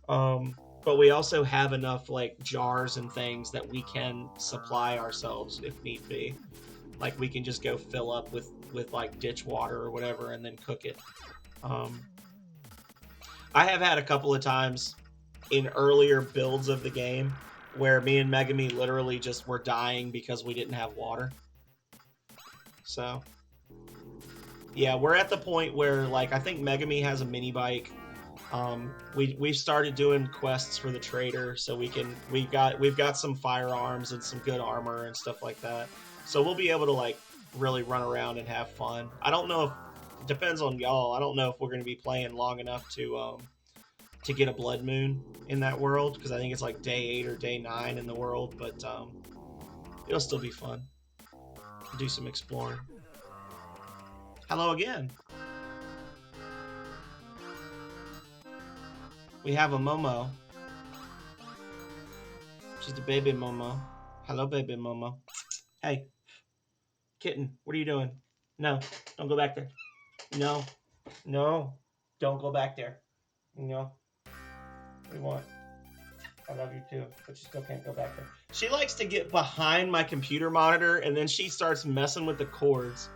But we also have enough like jars and things that we can supply ourselves if need be. Like we can just go fill up with like ditch water or whatever and then cook it. I have had a couple of times in earlier builds of the game where me and Megami literally just were dying because we didn't have water. So yeah, we're at the point where like I think Megami has a mini bike. We've started doing quests for the trader, so we've got some firearms and some good armor and stuff like that. So we'll be able to like really run around and have fun. I don't know if it depends on y'all. I don't know if we're going to be playing long enough to get a blood moon in that world, because I think it's like day 8 or day 9 in the world, but it'll still be fun. Do some exploring. Hello again. We have a Momo. She's the baby Momo. Hello, baby Momo. Hey, kitten, what are you doing? No, don't go back there. No, no, don't go back there. No. What do you want? I love you too, but you still can't go back there. She likes to get behind my computer monitor, and then she starts messing with the cords.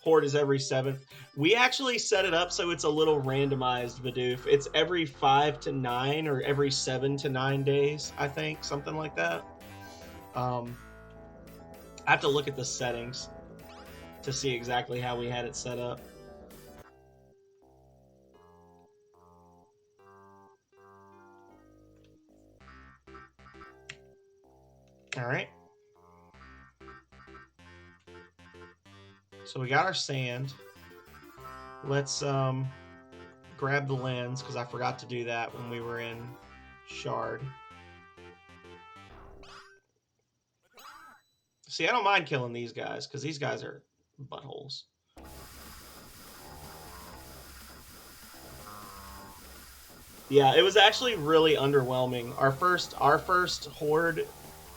Horde is every 7th. We actually set it up so it's a little randomized, Vidoof. It's every 5 to 9 or every 7 to 9 days, I think, something like that. I have to look at the settings to see exactly how we had it set up. All right. So we got our sand. Let's grab the lens, because I forgot to do that when we were in Shard. See, I don't mind killing these guys, because these guys are buttholes. Yeah, it was actually really underwhelming. Our first horde,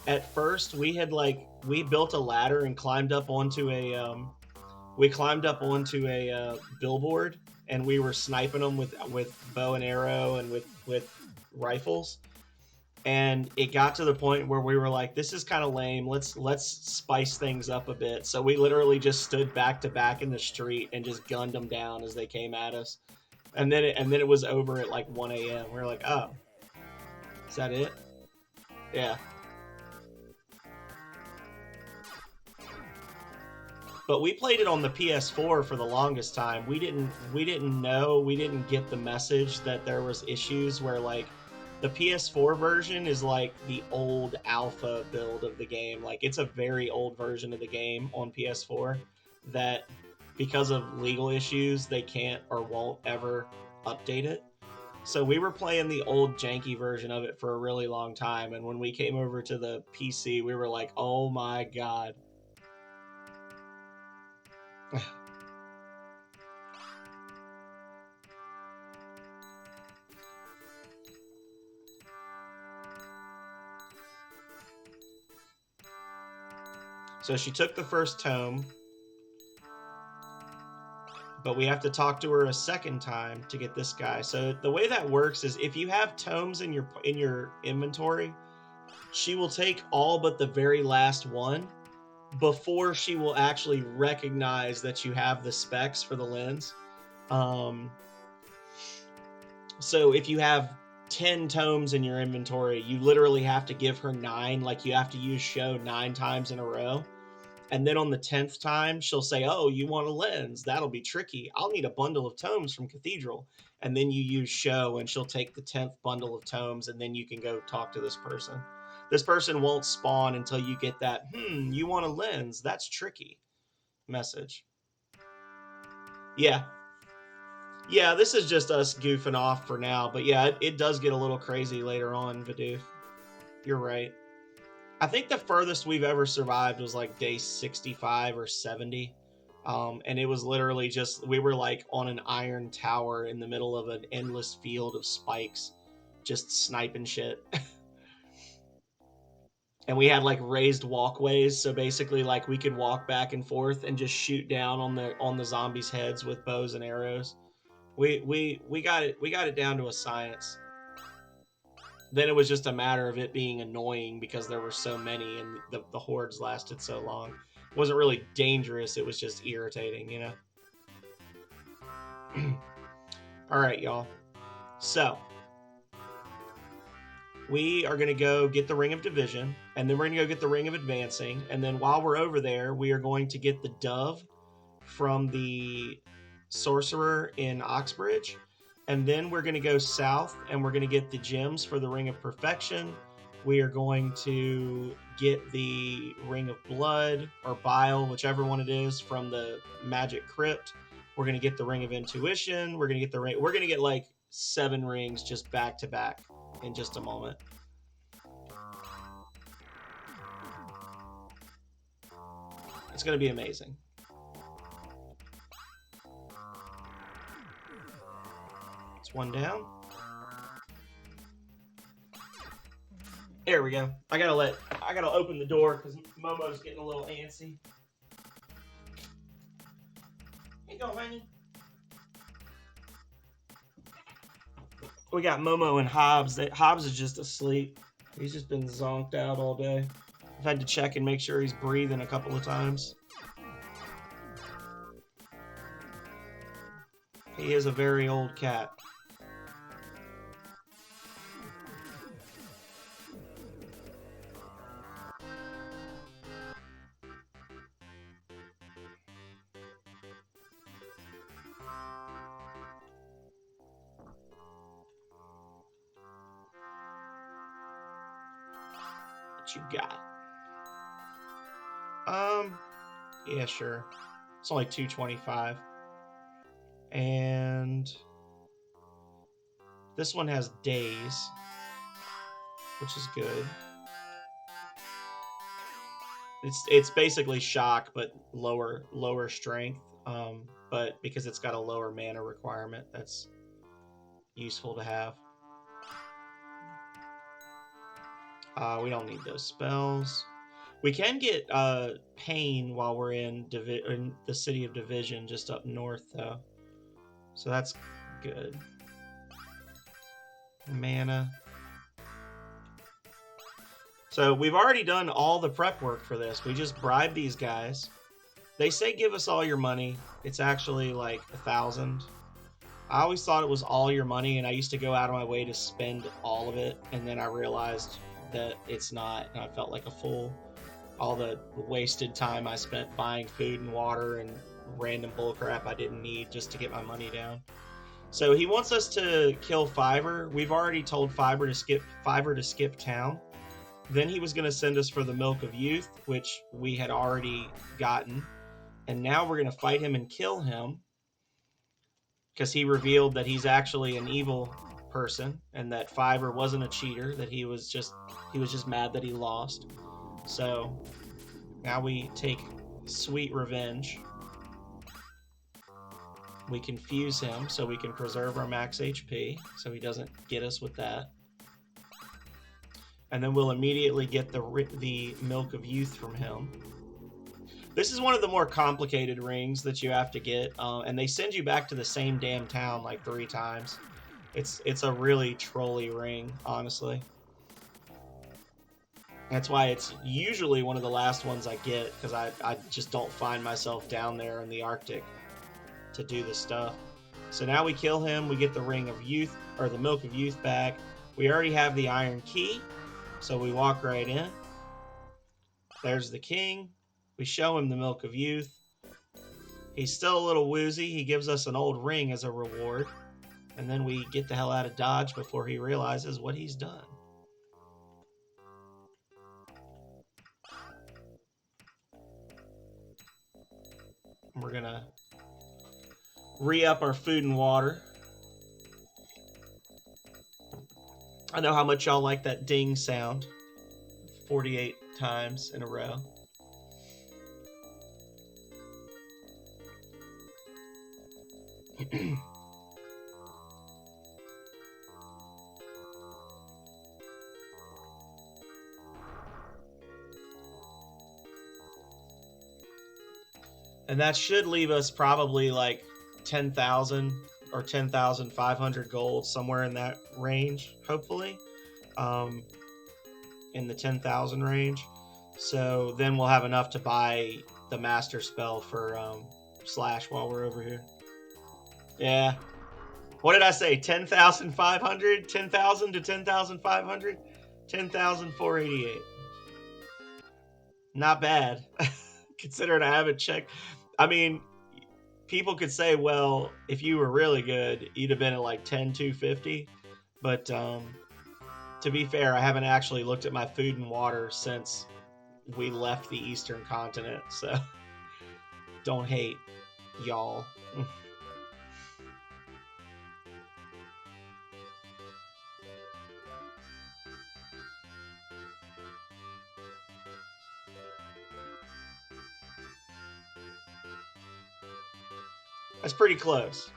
at first we built a ladder and climbed up onto a billboard, and we were sniping them with bow and arrow and with rifles. And it got to the point where we were like, this is kind of lame. Let's spice things up a bit. So we literally just stood back to back in the street and just gunned them down as they came at us. And then it was over at like 1 a.m. We were like, oh, is that it? Yeah. But we played it on the PS4 for the longest time. We didn't get the message that there was issues where like the PS4 version is like the old alpha build of the game. Like it's a very old version of the game on PS4 that because of legal issues they can't or won't ever update it. So we were playing the old janky version of it for a really long time, and when we came over to the PC, we were like, "Oh my god." So she took the first tome, but we have to talk to her a second time to get this guy. So the way that works is if you have tomes in your inventory, she will take all but the very last one before she will actually recognize that you have the specs for the lens. So if you have 10 tomes in your inventory, you literally have to give her 9. Like you have to use show 9 times in a row. And then on the 10th time, she'll say, oh, you want a lens? That'll be tricky. I'll need a bundle of tomes from Cathedral. And then you use show, and she'll take the 10th bundle of tomes, and then you can go talk to this person. This person won't spawn until you get that, you want a lens? That's tricky message. Yeah. Yeah, this is just us goofing off for now. But yeah, it does get a little crazy later on, Vidoof. You're right. I think the furthest we've ever survived was like day 65 or 70. And it was literally just, we were like on an iron tower in the middle of an endless field of spikes, just sniping shit. And we had like raised walkways, so basically like we could walk back and forth and just shoot down on the zombies' heads with bows and arrows. We got it down to a science. Then it was just a matter of it being annoying because there were so many and the hordes lasted so long. It wasn't really dangerous, it was just irritating, you know? All right, y'all. So, we are going to go get the Ring of Division, and then we're going to go get the Ring of Advancing, and then while we're over there, we are going to get the Dove from the Sorcerer in Oxbridge, And then we're going to go south and we're going to get the gems for the Ring of Perfection. We are going to get the Ring of Blood or Bile, whichever one it is, from the Magic Crypt. We're going to get the Ring of Intuition. We're going to get the ring. We're going to get like 7 rings just back to back in just a moment. It's going to be amazing. It's one down. There we go. I gotta open the door because Momo's getting a little antsy. Here you go, honey. We got Momo and Hobbs. Hobbs is just asleep. He's just been zonked out all day. I've had to check and make sure he's breathing a couple of times. He is a very old cat. What you got? Yeah, sure. It's only 225. And this one has days, which is good. It's basically shock, but lower strength. But because it's got a lower mana requirement, that's useful to have. We don't need those spells. We can get Pain while we're in the City of Division, just up north, though. So that's good. Mana. So we've already done all the prep work for this. We just bribe these guys. They say give us all your money. It's actually like 1,000. I always thought it was all your money, and I used to go out of my way to spend all of it, and then I realized that it's not, and I felt like a fool. All the wasted time I spent buying food and water and random bullcrap I didn't need just to get my money down. So he wants us to kill Fiverr. We've already told Fiverr to skip town. Then he was going to send us for the Milk of Youth, which we had already gotten. And now we're going to fight him and kill him because he revealed that he's actually an evil person and that Fiverr wasn't a cheater, that he was just mad that he lost. So now we take sweet revenge. We confuse him so we can preserve our max HP so he doesn't get us with that. And then we'll immediately get the Milk of Youth from him. This is one of the more complicated rings that you have to get, and they send you back to the same damn town like 3 times. It's a really trolly ring, honestly. That's why it's usually one of the last ones I get, because I just don't find myself down there in the Arctic to do this stuff. So now we kill him, we get the Ring of Youth, or the Milk of Youth back. We already have the Iron Key. So we walk right in. There's the king. We show him the Milk of Youth. He's still a little woozy. He gives us an old ring as a reward. And then we get the hell out of Dodge before he realizes what he's done. We're going to re-up our food and water. I know how much y'all like that ding sound 48 times in a row. And that should leave us probably like 10,000 or 10,500 gold, somewhere in that range, hopefully. In the 10,000 range. So then we'll have enough to buy the master spell for Slash while we're over here. Yeah. What did I say? 10,500? 10,000 to 10,500? 10,488. Not bad. Considering I haven't checked. I mean, people could say, well, if you were really good, you'd have been at like 10,250. But to be fair, I haven't actually looked at my food and water since we left the Eastern continent. So don't hate, y'all. That's pretty close.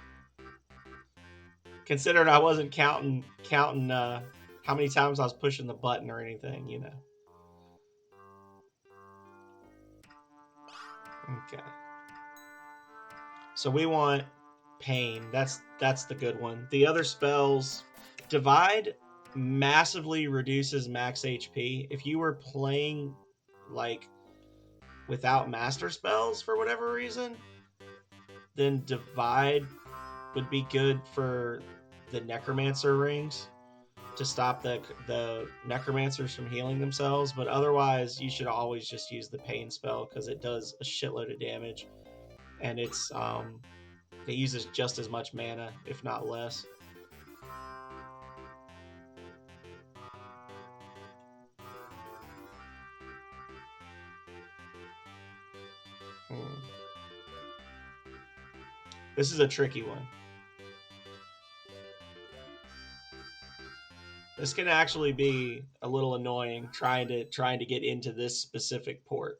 Considering I wasn't counting how many times I was pushing the button or anything, you know. Okay. So we want pain. That's the good one. The other spells, divide massively reduces max HP. If you were playing like without master spells for whatever reason, then divide would be good for the necromancer rings to stop the necromancers from healing themselves. But otherwise, you should always just use the pain spell because it does a shitload of damage, and it uses just as much mana, if not less. This is a tricky one. This can actually be a little annoying trying to get into this specific port.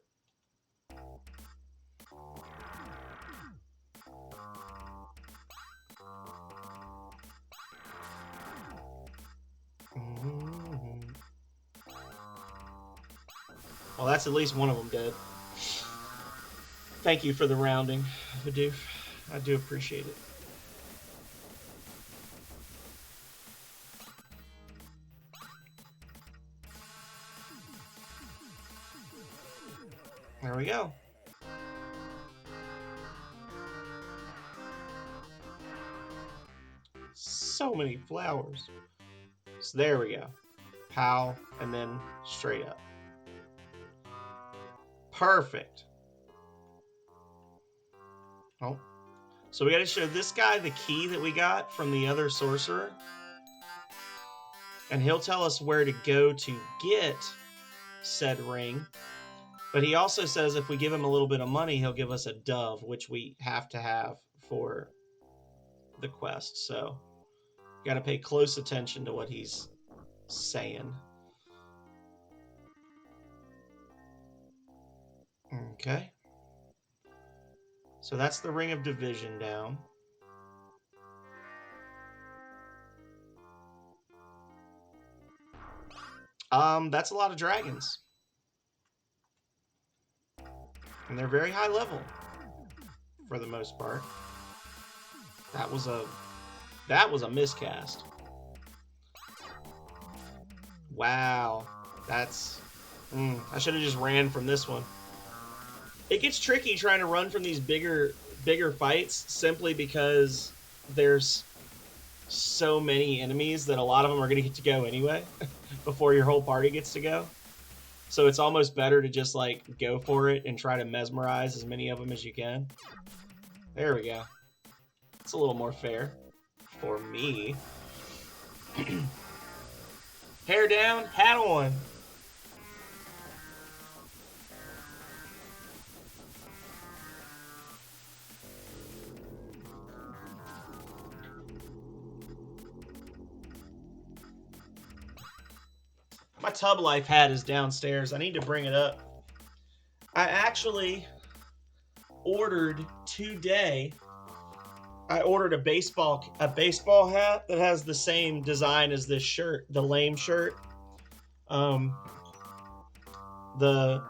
Well, that's at least one of them dead. Thank you for the rounding, Vidoof. I do appreciate it. There we go. So many flowers. So there we go. Pow, and then straight up. Perfect. Oh. So we got to show this guy the key that we got from the other sorcerer. And he'll tell us where to go to get said ring. But he also says if we give him a little bit of money, he'll give us a dove, which we have to have for the quest. So got to pay close attention to what he's saying. Okay. So that's the Ring of Division down. That's a lot of dragons. And they're very high level for the most part. That was a miscast. Wow. That's I should have just ran from this one. It gets tricky trying to run from these bigger fights simply because there's so many enemies that a lot of them are going to get to go anyway before your whole party gets to go. So it's almost better to just like go for it and try to mesmerize as many of them as you can. There we go. It's a little more fair for me. Hair down, hat on. My Tub Life hat is downstairs. I need to bring it up. I actually ordered today. I ordered a baseball hat that has the same design as this shirt, the lame shirt. The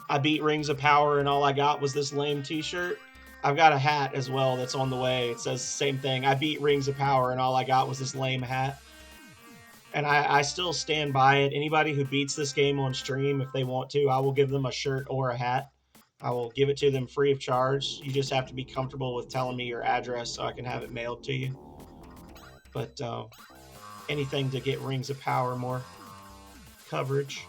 I beat Rings of Power and all I got was this lame t-shirt. I've got a hat as well that's on the way. It says the same thing. I beat Rings of Power and all I got was this lame hat. And I still stand by it. Anybody who beats this game on stream, if they want to, I will give them a shirt or a hat. I will give it to them free of charge. You just have to be comfortable with telling me your address so I can have it mailed to you. But anything to get Rings of Power more coverage.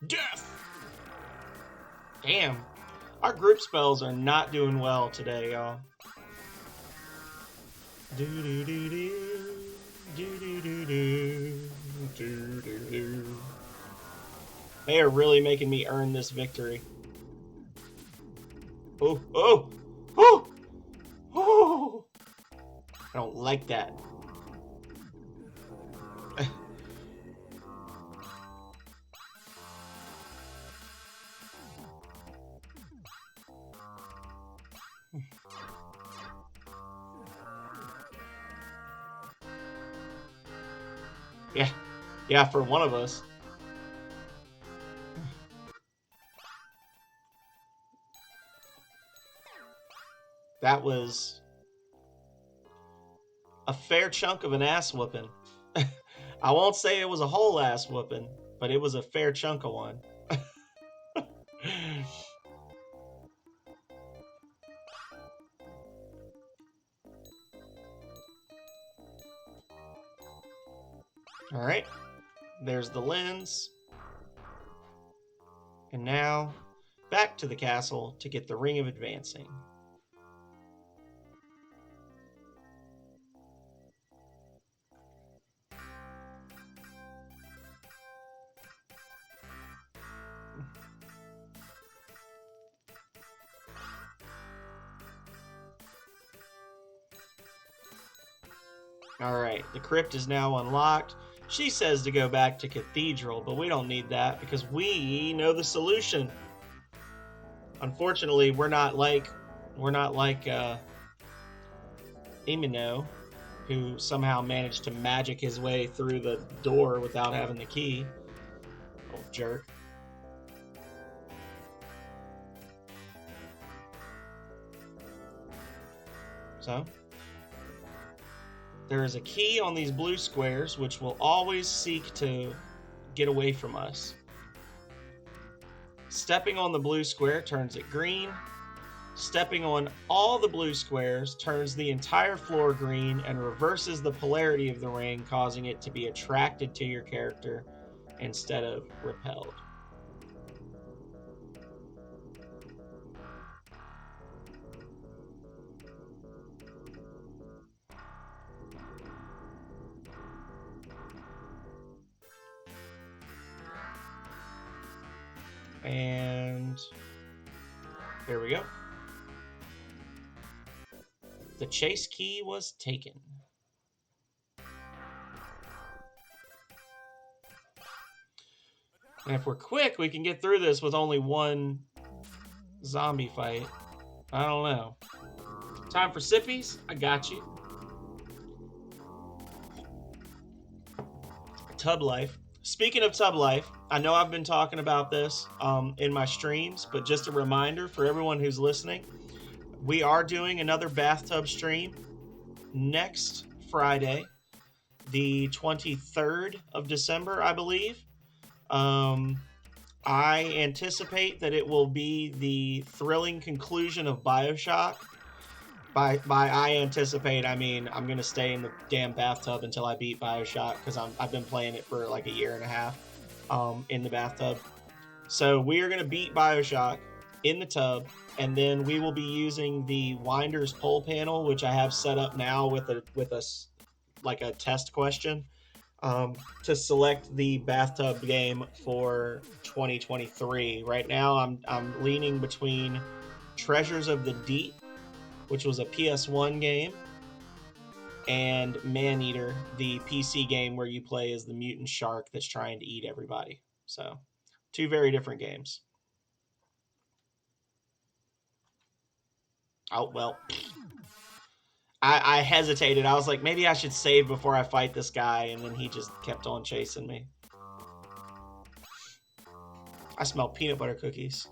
Death! Damn. Our group spells are not doing well today, y'all. They are really making me earn this victory. Oh, oh, oh, oh! I don't like that. Yeah, for one of us. That was a fair chunk of an ass whooping. I won't say it was a whole ass whooping, but it was a fair chunk of one. All right, there's the lens. And now, back to the castle to get the Ring of Advancing. Alright, the crypt is now unlocked. She says to go back to Cathedral, but we don't need that because we know the solution. Unfortunately, we're not like Imino, who somehow managed to magic his way through the door without having the key. Oh, jerk. So, there is a key on these blue squares, which will always seek to get away from us. Stepping on the blue square turns it green. Stepping on all the blue squares turns the entire floor green and reverses the polarity of the ring, causing it to be attracted to your character instead of repelled. And there we go. The chase key was taken. And if we're quick, we can get through this with only one zombie fight. I don't know. Time for sippies? I got you. Tub life. Speaking of tub life, I know I've been talking about this in my streams, but just a reminder for everyone who's listening, we are doing another bathtub stream next Friday, the 23rd of December, I believe. I anticipate that it will be the thrilling conclusion of BioShock. By I anticipate, I mean I'm gonna stay in the damn bathtub until I beat BioShock because I've been playing it for like a year and a half in the bathtub. So we are gonna beat BioShock in the tub, and then we will be using the Winders poll panel, which I have set up now with a like a test question to select the bathtub game for 2023. Right now, I'm leaning between Treasures of the Deep, which was a PS1 game, and Maneater, the PC game where you play as the mutant shark that's trying to eat everybody. So, two very different games. Oh, well. I hesitated. I was like, maybe I should save before I fight this guy, and then he just kept on chasing me. I smell peanut butter cookies.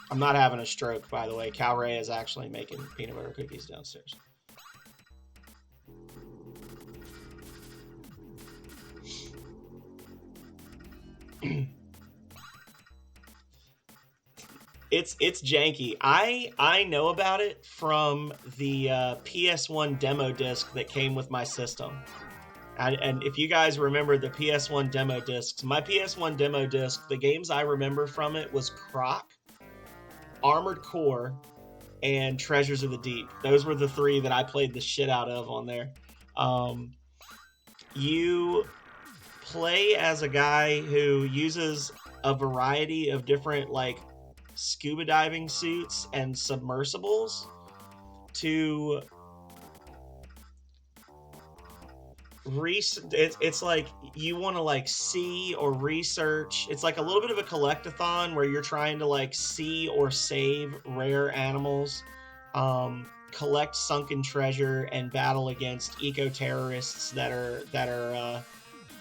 I'm not having a stroke, by the way. Cal Ray is actually making peanut butter cookies downstairs. It's janky. I know about it from the PS1 demo disc that came with my system. And if you guys remember the PS1 demo discs, my PS1 demo disc, the games I remember from it was Croc, Armored Core, and Treasures of the Deep. Those were the three that I played the shit out of on there. Um, you play as a guy who uses a variety of different like scuba diving suits and submersibles to it's like you want to like see or research. It's like a little bit of a collectathon where you're trying to like see or save rare animals, collect sunken treasure, and battle against eco terrorists that are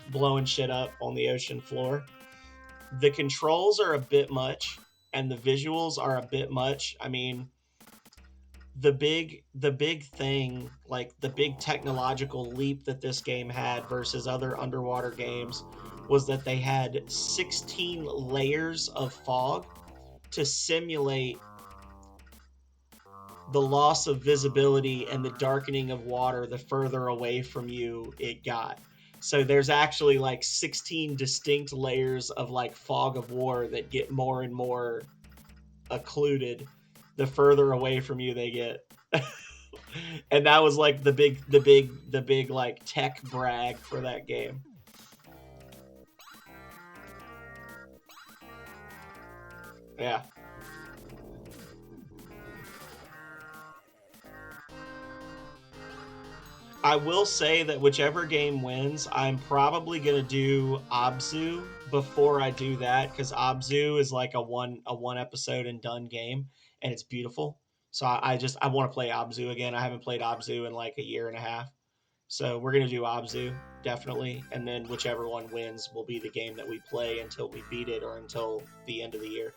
blowing shit up on the ocean floor. The controls are a bit much, and the visuals are a bit much. I mean, the big thing, like the big technological leap that this game had versus other underwater games, was that they had 16 layers of fog to simulate the loss of visibility and the darkening of water the further away from you it got. So there's actually like 16 distinct layers of like fog of war that get more and more occluded the further away from you they get. And that was like the big like tech brag for that game. Yeah. I will say that whichever game wins, I'm probably gonna do Abzu before I do that, because Abzu is like a one episode and done game, and it's beautiful. So I want to play Abzu again. I haven't played Abzu in like a year and a half. So we're gonna do Abzu definitely, and then whichever one wins will be the game that we play until we beat it or until the end of the year.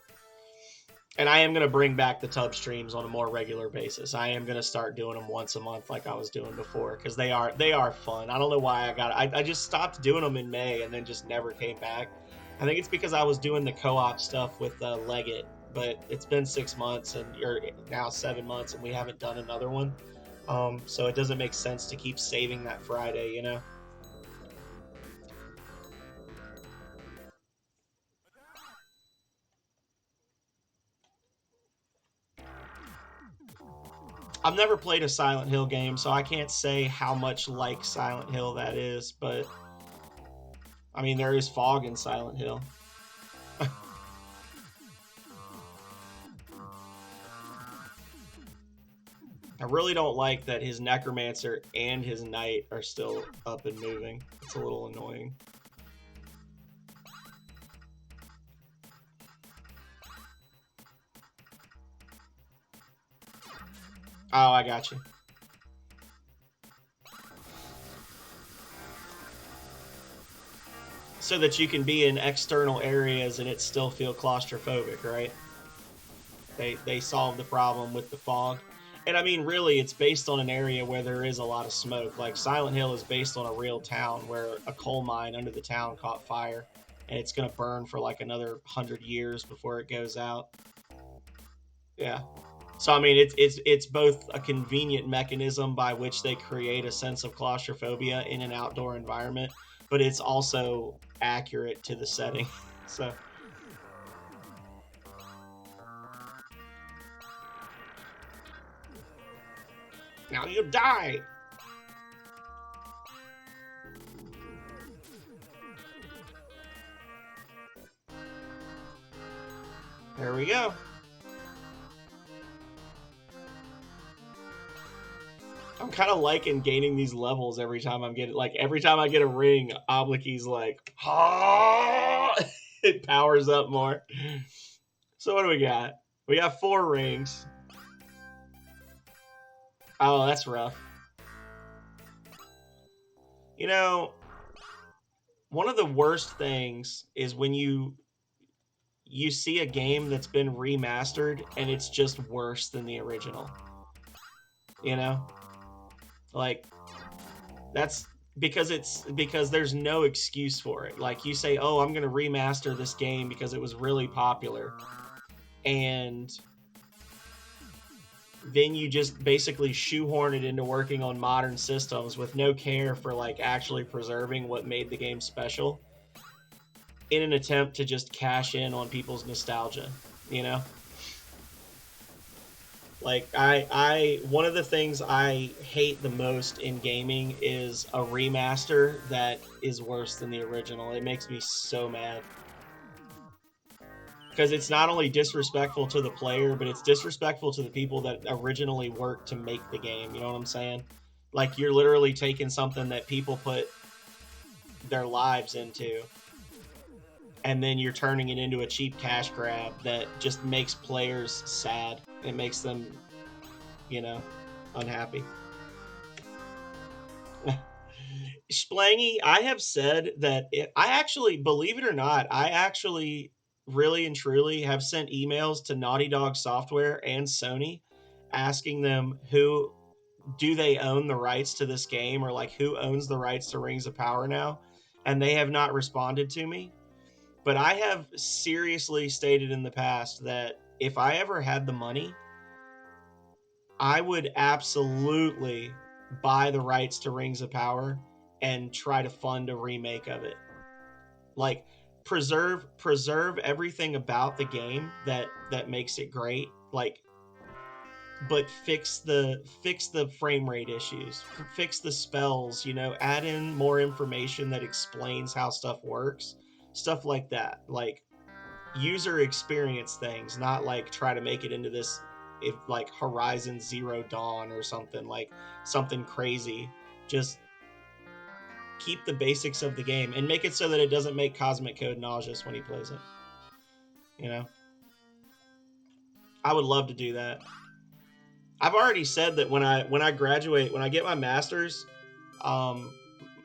And I am going to bring back the tub streams on a more regular basis. I am going to start doing them once a month like I was doing before, because they are fun. I don't know why I just stopped doing them in May and then just never came back. I think it's because I was doing the co-op stuff with Leggett, but it's been 6 months and you're now 7 months and we haven't done another one. So it doesn't make sense to keep saving that Friday, you know. I've never played a Silent Hill game, so I can't say how much like Silent Hill that is, but I mean, there is fog in Silent Hill. I really don't like that his Necromancer and his Knight are still up and moving. It's a little annoying. Oh, I got you. So that you can be in external areas and it still feel claustrophobic, right? They solve the problem with the fog. And I mean, really, it's based on an area where there is a lot of smoke. Like Silent Hill is based on a real town where a coal mine under the town caught fire, and it's gonna burn for like another 100 years before it goes out. Yeah. So I mean, it's both a convenient mechanism by which they create a sense of claustrophobia in an outdoor environment, but it's also accurate to the setting. So now you die. There we go. I'm kind of liking gaining these levels every time I'm getting like every time I get a ring, Obliki's like, ah! It powers up more. So what do we got? We got 4 rings. Oh, that's rough. You know, one of the worst things is when you see a game that's been remastered and it's just worse than the original. You know, like that's because there's no excuse for it. Like you say, "Oh, I'm going to remaster this game because it was really popular." and then you just basically shoehorn it into working on modern systems with no care for like actually preserving what made the game special in an attempt to just cash in on people's nostalgia, you know? Like I one of the things I hate the most in gaming is a remaster that is worse than the original. It makes me so mad. Because it's not only disrespectful to the player, but it's disrespectful to the people that originally worked to make the game. You know what I'm saying? Like you're literally taking something that people put their lives into, and then you're turning it into a cheap cash grab that just makes players sad. It makes them, you know, unhappy. Splangy, I have said that I actually, believe it or not, I actually really and truly have sent emails to Naughty Dog Software and Sony asking them who do they own the rights to this game, or like who owns the rights to Rings of Power now, and they have not responded to me. But I have seriously stated in the past that if I ever had the money, I would absolutely buy the rights to Rings of Power and try to fund a remake of it. Like preserve everything about the game that makes it great. Like but fix the frame rate issues, fix the spells, you know, add in more information that explains how stuff works, stuff like that. Like user experience things, not like try to make it into this if like Horizon Zero Dawn or something like something crazy. Just keep the basics of the game and make it so that it doesn't make Cosmic Code nauseous when he plays it. You know, I would love to do that. I've already said that when I graduate, when I get my master's, um,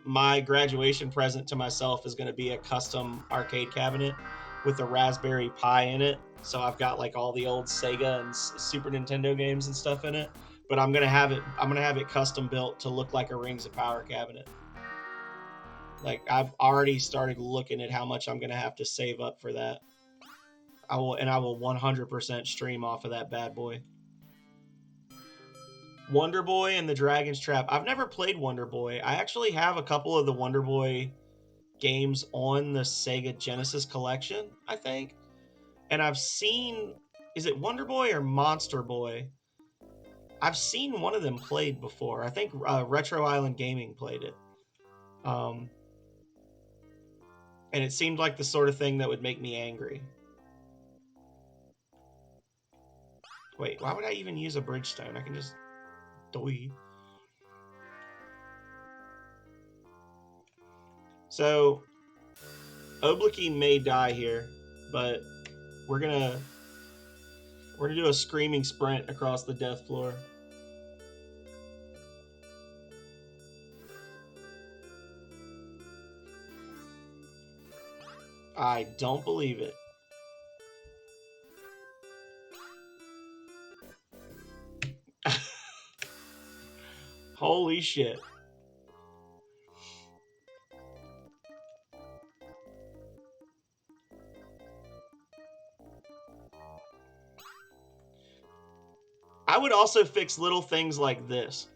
my graduation present to myself is going to be a custom arcade cabinet with a Raspberry Pi in it. So I've got like all the old Sega and Super Nintendo games and stuff in it. But I'm gonna have it. I'm gonna have it custom built to look like a Rings of Power cabinet. Like I've already started looking at how much I'm gonna have to save up for that. I will 100% stream off of that bad boy. Wonder Boy and the Dragon's Trap. I've never played Wonder Boy. I actually have a couple of the Wonder Boy games on the Sega Genesis collection, I think. And I've seen, is it Wonder Boy or Monster Boy? I've seen one of them played before. I think Retro Island Gaming played it. Um, and it seemed like the sort of thing that would make me angry. Wait, why would I even use a Bridgestone? I can just doy. So Oblique may die here, but we're gonna do a screaming sprint across the death floor. I don't believe it. Holy shit. I would also fix little things like this,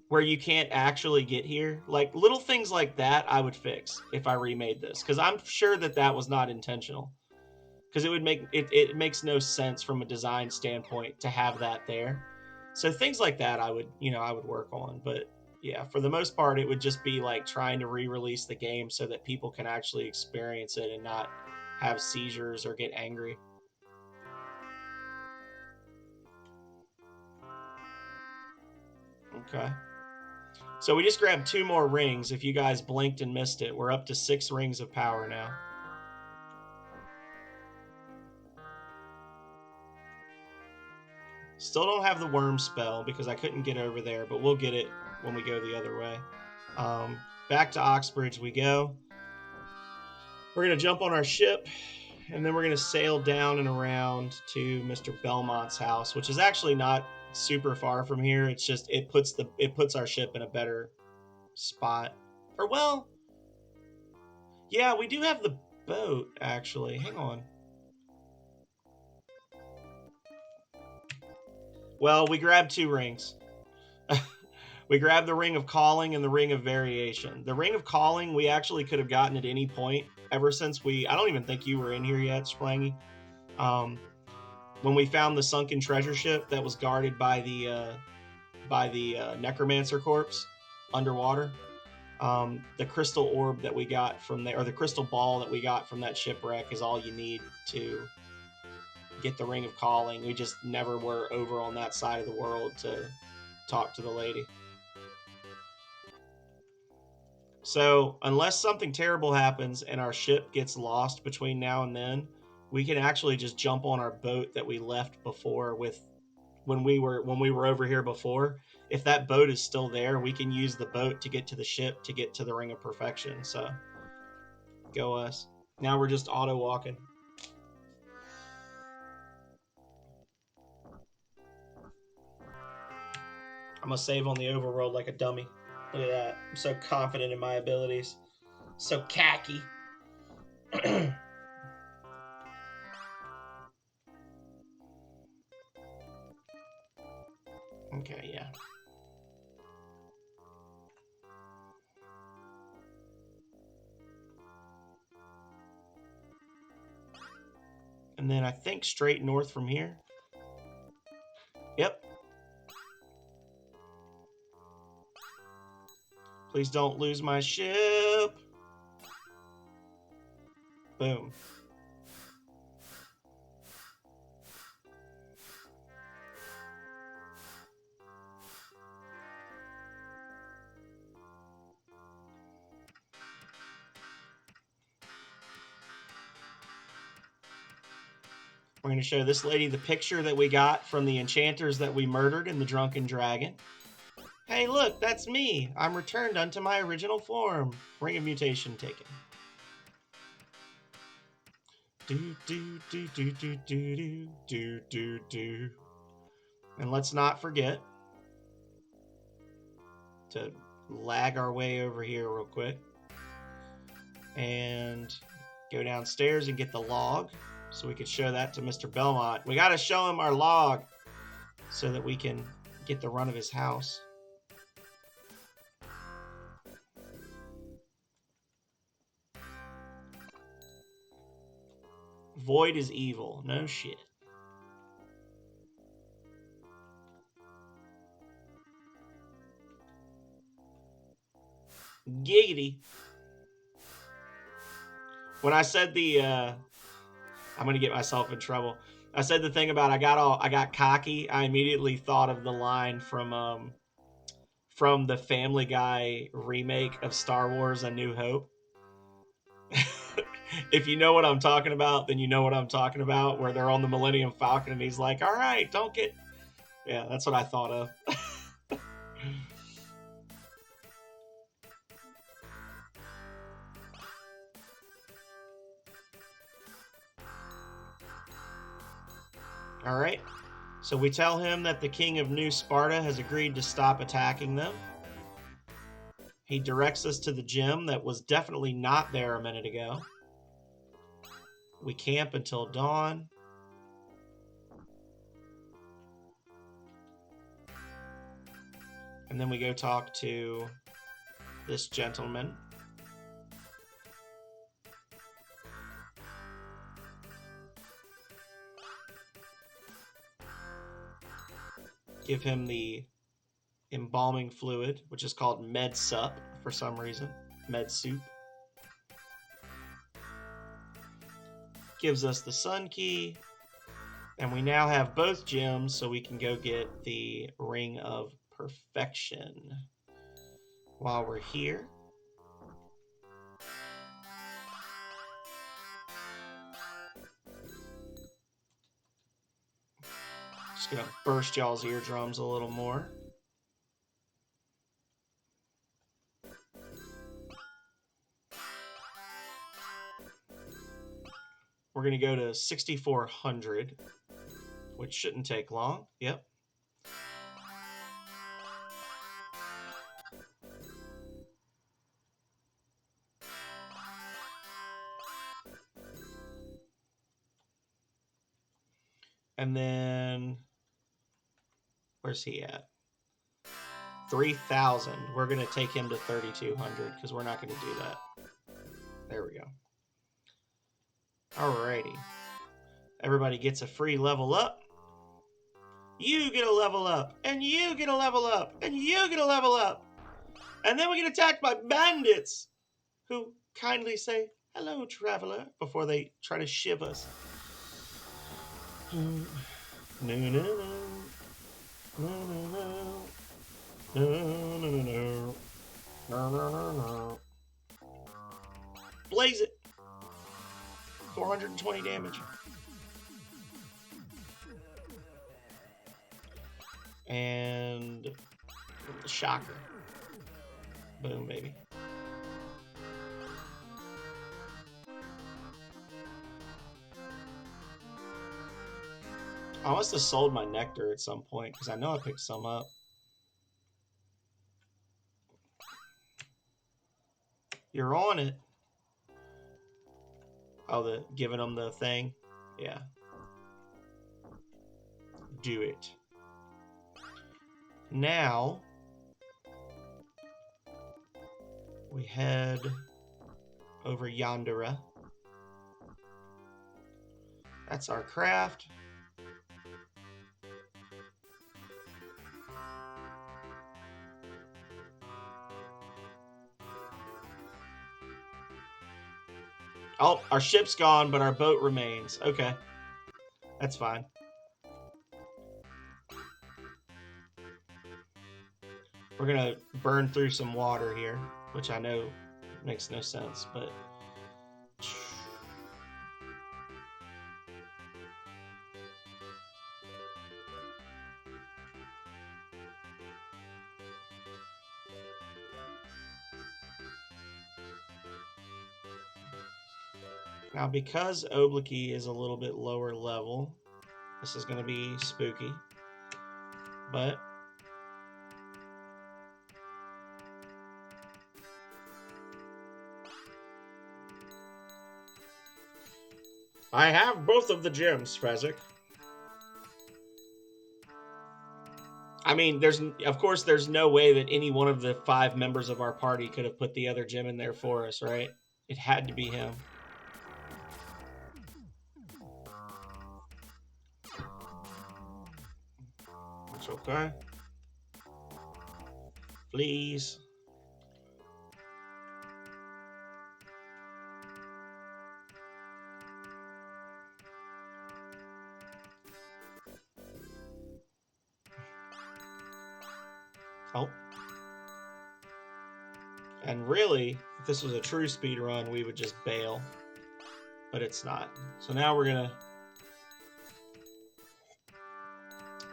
where you can't actually get here. Like little things like that, I would fix if I remade this, because I'm sure that that was not intentional. Because it would make it, it makes no sense from a design standpoint to have that there. So things like that, I would work on. But yeah, for the most part, it would just be like trying to re-release the game so that people can actually experience it and not have seizures or get angry. Okay. So we just grabbed 2 more rings. If you guys blinked and missed it, we're up to 6 rings of power now. Still don't have the worm spell because I couldn't get over there, but we'll get it when we go the other way. Back to Oxbridge we go. We're going to jump on our ship, and then we're going to sail down and around to Mr. Belmont's house, which is actually not super far from here. It's just it puts our ship in a better spot. Or well, yeah, we do have the boat actually. Hang on. Well, we grabbed 2 rings. We grabbed the Ring of Calling and the Ring of Variation. The Ring of Calling we actually could have gotten at any point ever since I don't even think you were in here yet, Splangy. When we found the sunken treasure ship that was guarded by the necromancer corpse underwater. The crystal orb that we got from there, or the crystal ball that we got from that shipwreck, is all you need to get the Ring of Calling. We just never were over on that side of the world to talk to the lady. So unless something terrible happens and our ship gets lost between now and then, we can actually just jump on our boat that we left before when we were over here before. If that boat is still there, we can use the boat to get to the ship to get to the Ring of Perfection. So go us. Now we're just auto walking. I'm gonna save on the overworld like a dummy. Look at that. I'm so confident in my abilities. So cocky. Okay, yeah. And then I think straight north from here. Yep. Please don't lose my ship. Boom. We're going to show this lady the picture that we got from the enchanters that we murdered in the Drunken Dragon. Hey, look, that's me. I'm returned unto my original form. Ring of Mutation taken. Do, do, do, do, do, do, do, do, do. And let's not forget to lag our way over here real quick. And go downstairs and get the log so we could show that to Mr. Belmont. We got to show him our log so that we can get the run of his house. Void is evil. No shit. Giggity. When I said I'm gonna get myself in trouble. I said the thing about I got cocky. I immediately thought of the line from the Family Guy remake of Star Wars: A New Hope. If you know what I'm talking about, then you know what I'm talking about. Where they're on the Millennium Falcon and he's like, "All right, don't get." Yeah, that's what I thought of. All right. So we tell him that the king of New Sparta has agreed to stop attacking them. He directs us to the gym that was definitely not there a minute ago. We camp until dawn. And then we go talk to this gentleman. Give him the embalming fluid, which is called Med Sup for some reason. Med Soup. Gives us the Sun Key. And we now have both gems, so we can go get the Ring of Perfection. While we're here, just gonna burst y'all's eardrums a little more. We're gonna go to 6,400, which shouldn't take long. Yep. And then Where's he at? 3,000. We're going to take him to 3,200 because we're not going to do that. There we go. Alrighty. Everybody gets a free level up. You get a level up. And you get a level up. And you get a level up. And then we get attacked by bandits who kindly say, "Hello, traveler," before they try to shiv us. No, no, no. No, no, no. No, no, no, no. No, no, no, no. Blaze it. 420 damage. And shocker. Boom, baby. I must have sold my nectar at some point because I know I picked some up. You're on it. Oh, the giving them the thing? Yeah. Do it. Now, we head over yonder. That's our craft. Oh, our ship's gone, but our boat remains. Okay. That's fine. We're going to burn through some water here, which I know makes no sense, but... Now, because Oblique is a little bit lower level, this is going to be spooky, but I have both of the gems, Fezzik. I mean, of course, there's no way that any one of the 5 members of our party could have put the other gem in there for us, right? It had to be him. It's okay. Please. Oh. And really, if this was a true speed run, we would just bail. But it's not. So now we're going to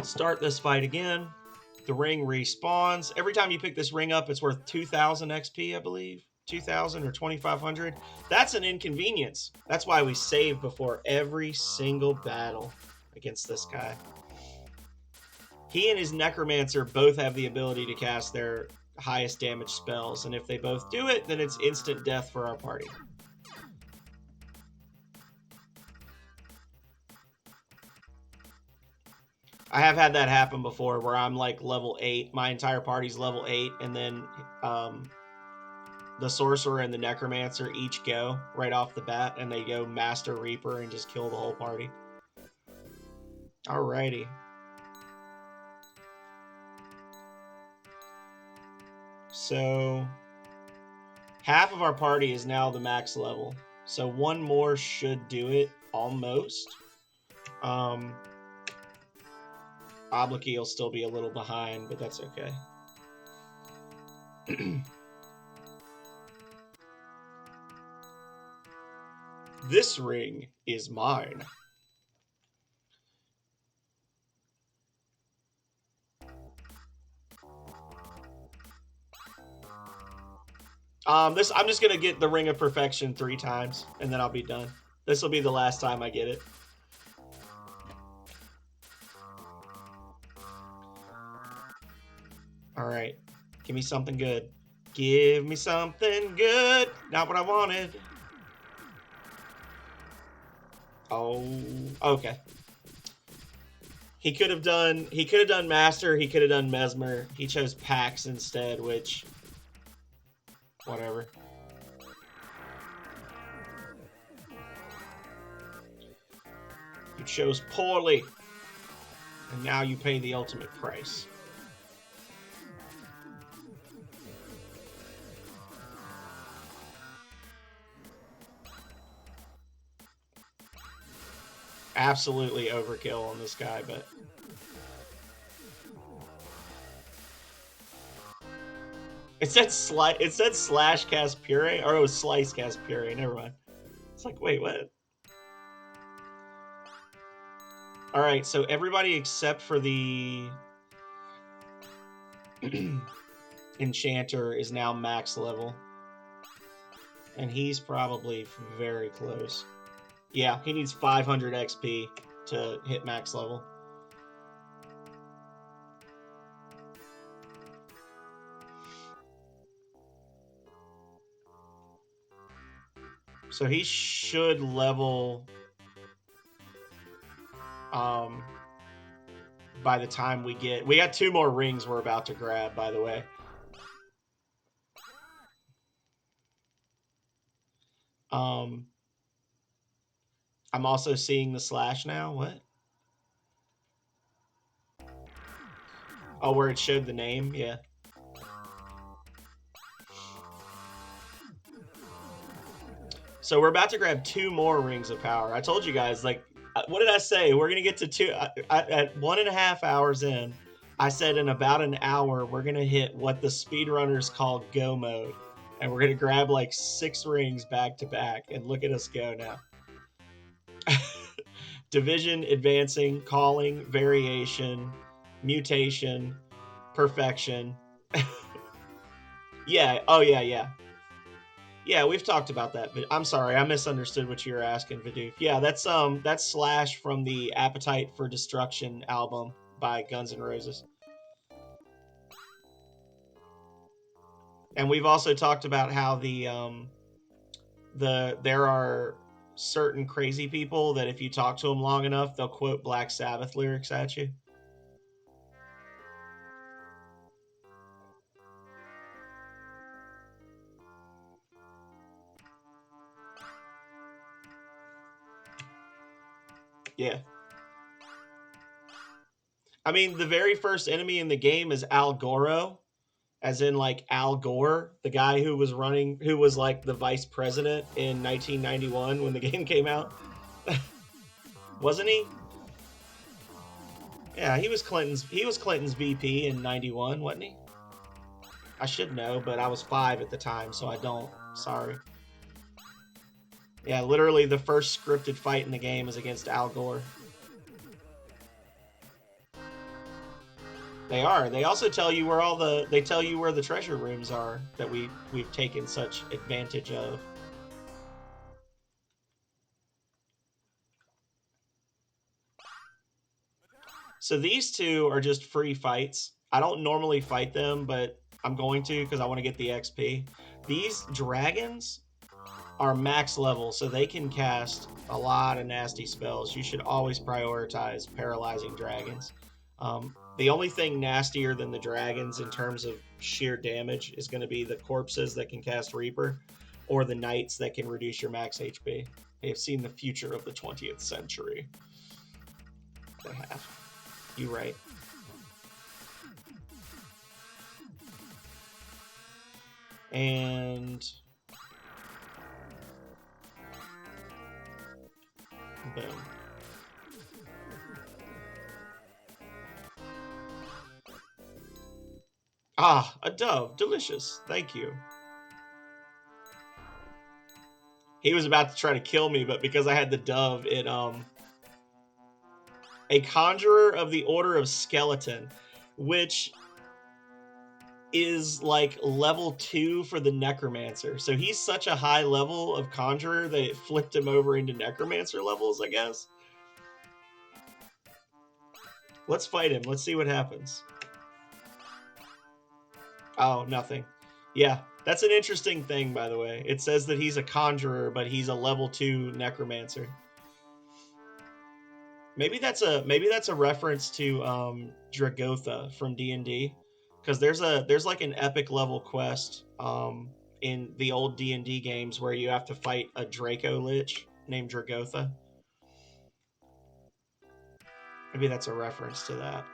start this fight again. The ring respawns. Every time you pick this ring up, it's worth 2,000 XP, I believe. 2,000 or 2,500. That's an inconvenience. That's why we save before every single battle against this guy. He and his Necromancer both have the ability to cast their highest damage spells, and if they both do it, then it's instant death for our party. I have had that happen before where I'm like level 8, my entire party's level 8, and then the Sorcerer and the Necromancer each go right off the bat, and they go Master Reaper and just kill the whole party. Alrighty. So, half of our party is now the max level. So one more should do it, almost. Oblique will still be a little behind, but that's okay. This ring is mine. I'm just gonna get the Ring of Perfection 3 times, and then I'll be done. This will be the last time I get it. Alright. Give me something good. Give me something good. Not what I wanted. Oh, okay. He could have done Master, he could have done Mesmer. He chose Pax instead, which whatever. You chose poorly. And now you pay the ultimate price. Absolutely overkill on this guy, but it said slash cast puree, or it was slice cast puree. Never mind. It's like, wait, what? All right, so everybody except for the Enchanter is now max level, and he's probably very close. Yeah, he needs 500 XP to hit max level. So he should level by the time we got 2 more rings we're about to grab, by the way. I'm also seeing the slash now. What? Oh, where it showed the name? Yeah. So we're about to grab 2 more rings of power. I told you guys, like, what did I say? We're going to get to 2 at 1.5 hours in. I said in about an hour, we're going to hit what the speedrunners call go mode. And we're going to grab like 6 rings back to back. And look at us go now. Division, advancing, calling, variation, mutation, perfection. Yeah. Oh, yeah. Yeah, we've talked about that, but I'm sorry, I misunderstood what you were asking, Vidoof. Yeah, that's Slash from the Appetite for Destruction album by Guns N' Roses. And we've also talked about how there are certain crazy people that if you talk to them long enough, they'll quote Black Sabbath lyrics at you. Yeah. I mean, the very first enemy in the game is Al Goro, as in like Al Gore, the guy who was like the vice president in 1991 when the game came out. Wasn't he? Yeah, he was Clinton's VP in 91, wasn't he? I should know, but I was 5 at the time, so I don't. Sorry. Yeah, literally the first scripted fight in the game is against Al Gore. They are. They also tell you where they tell you where the treasure rooms are that we've taken such advantage of. So these 2 are just free fights. I don't normally fight them, but I'm going to because I want to get the XP. These dragons are max level, so they can cast a lot of nasty spells. You should always prioritize paralyzing dragons. The only thing nastier than the dragons in terms of sheer damage is going to be the corpses that can cast Reaper or the knights that can reduce your max HP. They have seen the future of the 20th century. They have. You right. And boom. Ah, a dove. Delicious. Thank you. He was about to try to kill me, but because I had the dove, it a conjurer of the Order of Skeleton, which is like level 2 for the Necromancer. So he's such a high level of conjurer that it flipped him over into Necromancer levels, I guess. Let's fight him. Let's see what happens. Oh, nothing. Yeah, that's an interesting thing, by the way. It says that he's a conjurer, but he's a level 2 Necromancer. Maybe that's a reference to Dragotha from D&D, because there's like an epic level quest in the old D&D games where you have to fight a Draco Lich named Dragotha. Maybe that's a reference to that.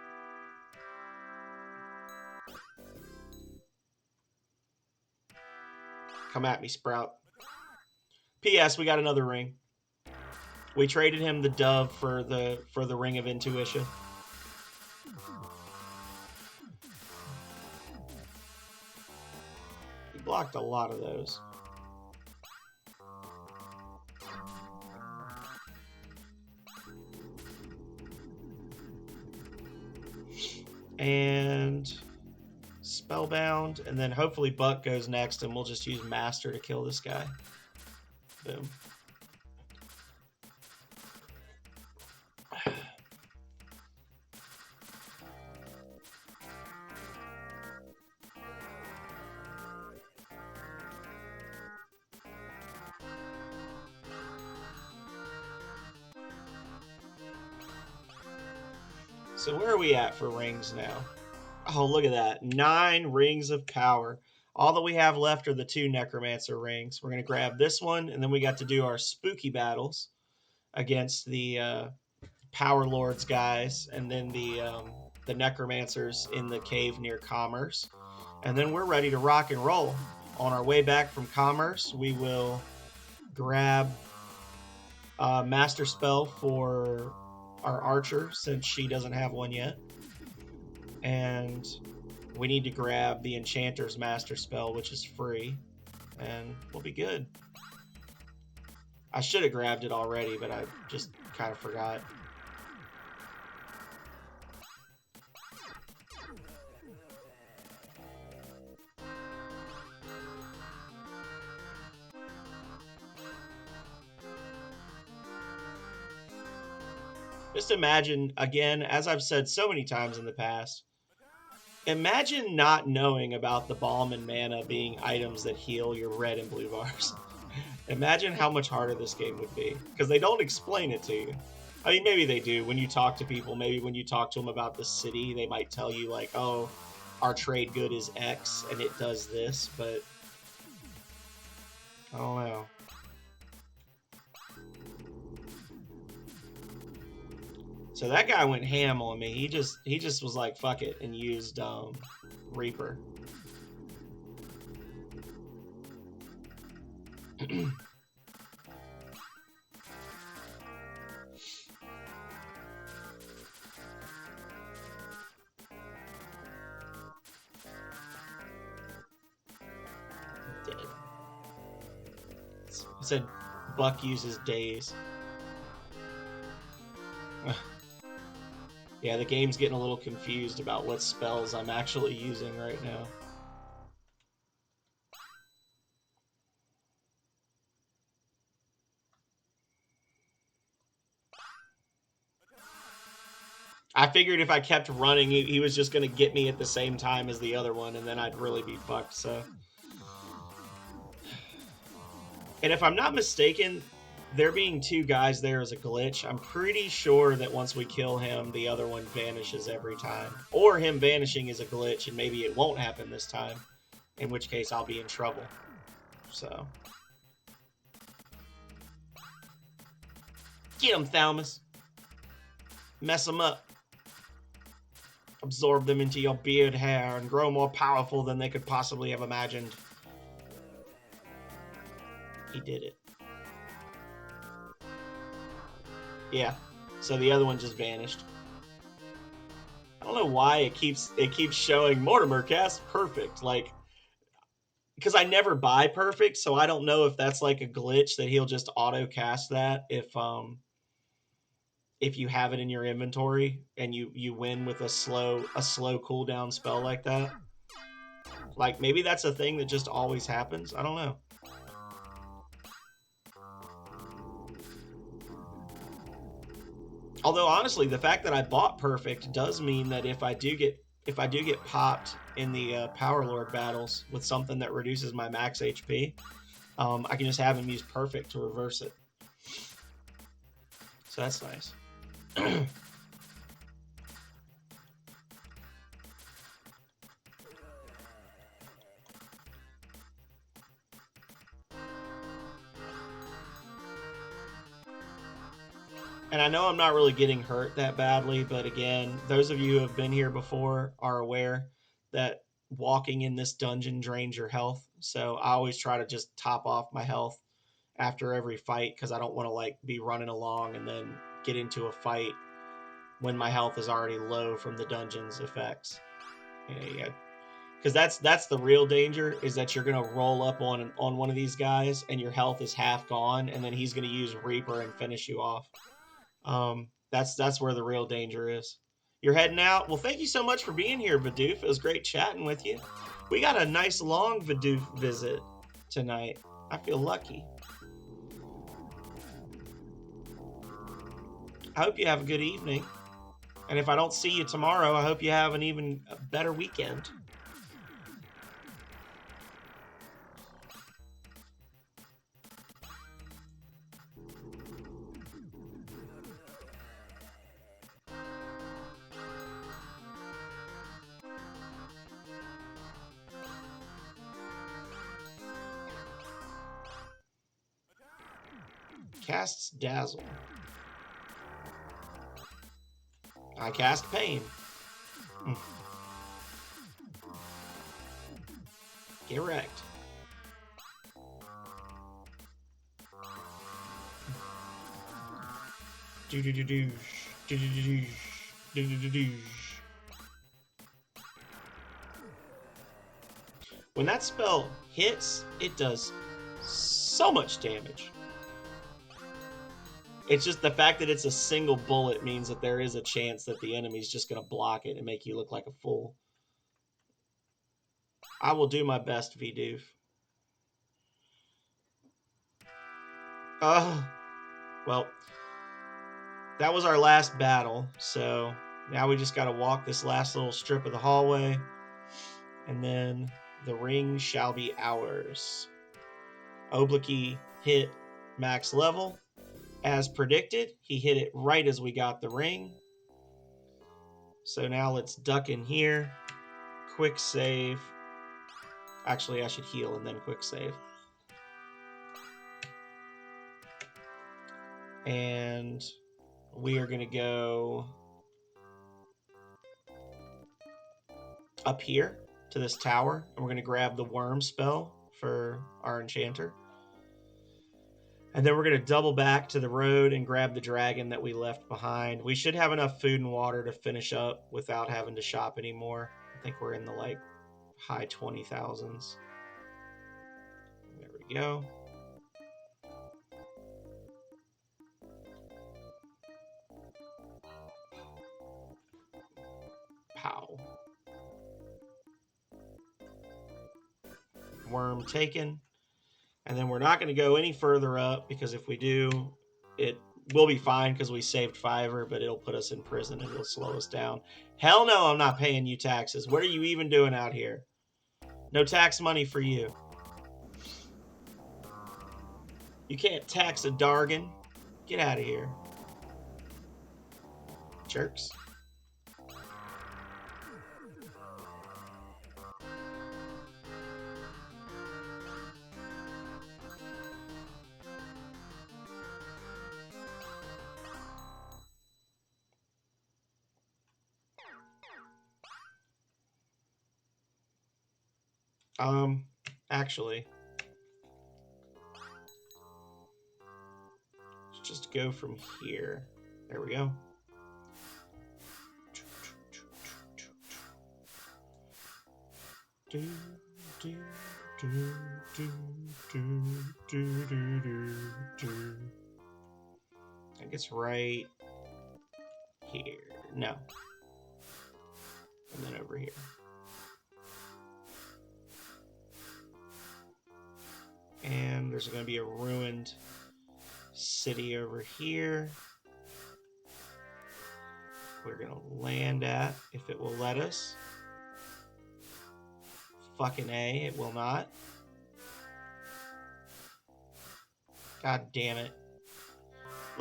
Come at me, Sprout. P.S. We got another ring. We traded him the dove for the ring of intuition. He blocked a lot of those. And Spellbound, and then hopefully Buck goes next, and we'll just use Master to kill this guy. Boom. So where are we at for rings now? Oh, look at that. 9 rings of power. All that we have left are the 2 Necromancer rings. We're going to grab this one, and then we got to do our spooky battles against the Power Lords guys, and then the Necromancers in the cave near Commerce. And then we're ready to rock and roll. On our way back from Commerce, we will grab Master Spell for our Archer, since she doesn't have one yet. And we need to grab the Enchanter's Master Spell, which is free, and we'll be good. I should have grabbed it already, but I just kind of forgot. Just imagine, again, as I've said so many times in the past, imagine not knowing about the Balm and Mana being items that heal your red and blue bars. Imagine how much harder this game would be, because they don't explain it to you. I mean, maybe they do. When you talk to people, maybe when you talk to them about the city, they might tell you, like, oh, our trade good is X, and it does this, but I don't know. So that guy went ham on me. He just was like, fuck it, and used Reaper. Dead. He said Buck uses days. Yeah, the game's getting a little confused about what spells I'm actually using right now. I figured if I kept running, he was just going to get me at the same time as the other one, and then I'd really be fucked, so... And if I'm not mistaken, there being 2 guys there is a glitch. I'm pretty sure that once we kill him, the other one vanishes every time. Or him vanishing is a glitch, and maybe it won't happen this time, in which case I'll be in trouble. So... Get him, Thalmus! Mess him up. Absorb them into your beard hair and grow more powerful than they could possibly have imagined. He did it. Yeah, so the other one just vanished. I don't know why it keeps showing Mortimer cast perfect, like, because I never buy perfect, so I don't know if that's like a glitch that he'll just auto cast that if you have it in your inventory and you win with a slow cooldown spell like that. Like, maybe that's a thing that just always happens. I don't know. Although honestly, the fact that I bought perfect does mean that if I do get popped in the Power Lord battles with something that reduces my max HP, I can just have him use perfect to reverse it. So that's nice. And I know I'm not really getting hurt that badly, but again, those of you who have been here before are aware that walking in this dungeon drains your health. So I always try to just top off my health after every fight because I don't want to like be running along and then get into a fight when my health is already low from the dungeon's effects. Yeah, because that's the real danger is that you're gonna roll up on one of these guys and your health is half gone, and then he's gonna use Reaper and finish you off. That's where the real danger is. You're heading out. Well, thank you so much for being here, Vidoof. It was great chatting with you. We got a nice long Vidoof visit tonight. I feel lucky. I hope you have a good evening. And if I don't see you tomorrow, I hope you have an even better weekend. Casts Dazzle. I cast Pain. Get wrecked. When that spell hits, it does so much damage. It's just the fact that it's a single bullet means that there is a chance that the enemy's just going to block it and make you look like a fool. I will do my best, Vidoof. Well, that was our last battle, so now we just got to walk this last little strip of the hallway, and then the ring shall be ours. Oblique hit max level. As predicted, he hit it right as we got the ring. So now let's duck in here. Quick save. Actually, I should heal and then quick save. And we are going to go up here to this tower. And we're going to grab the worm spell for our enchanter. And then we're going to double back to the road and grab the dragon that we left behind. We should have enough food and water to finish up without having to shop anymore. I think we're in the like high 20,000s. There we go. Pow. Worm taken. And then we're not going to go any further up because if we do, it will be fine because we saved Fiverr, but it'll put us in prison and it'll slow us down. Hell no, I'm not paying you taxes. What are you even doing out here? No tax money for you. You can't tax a Dargan. Get out of here. Jerks. Actually, let's just go from here. There we go. I guess right here. No. And then over here. And there's going to be a ruined city over here. We're going to land at, if it will let us. Fucking A, it will not. God damn it.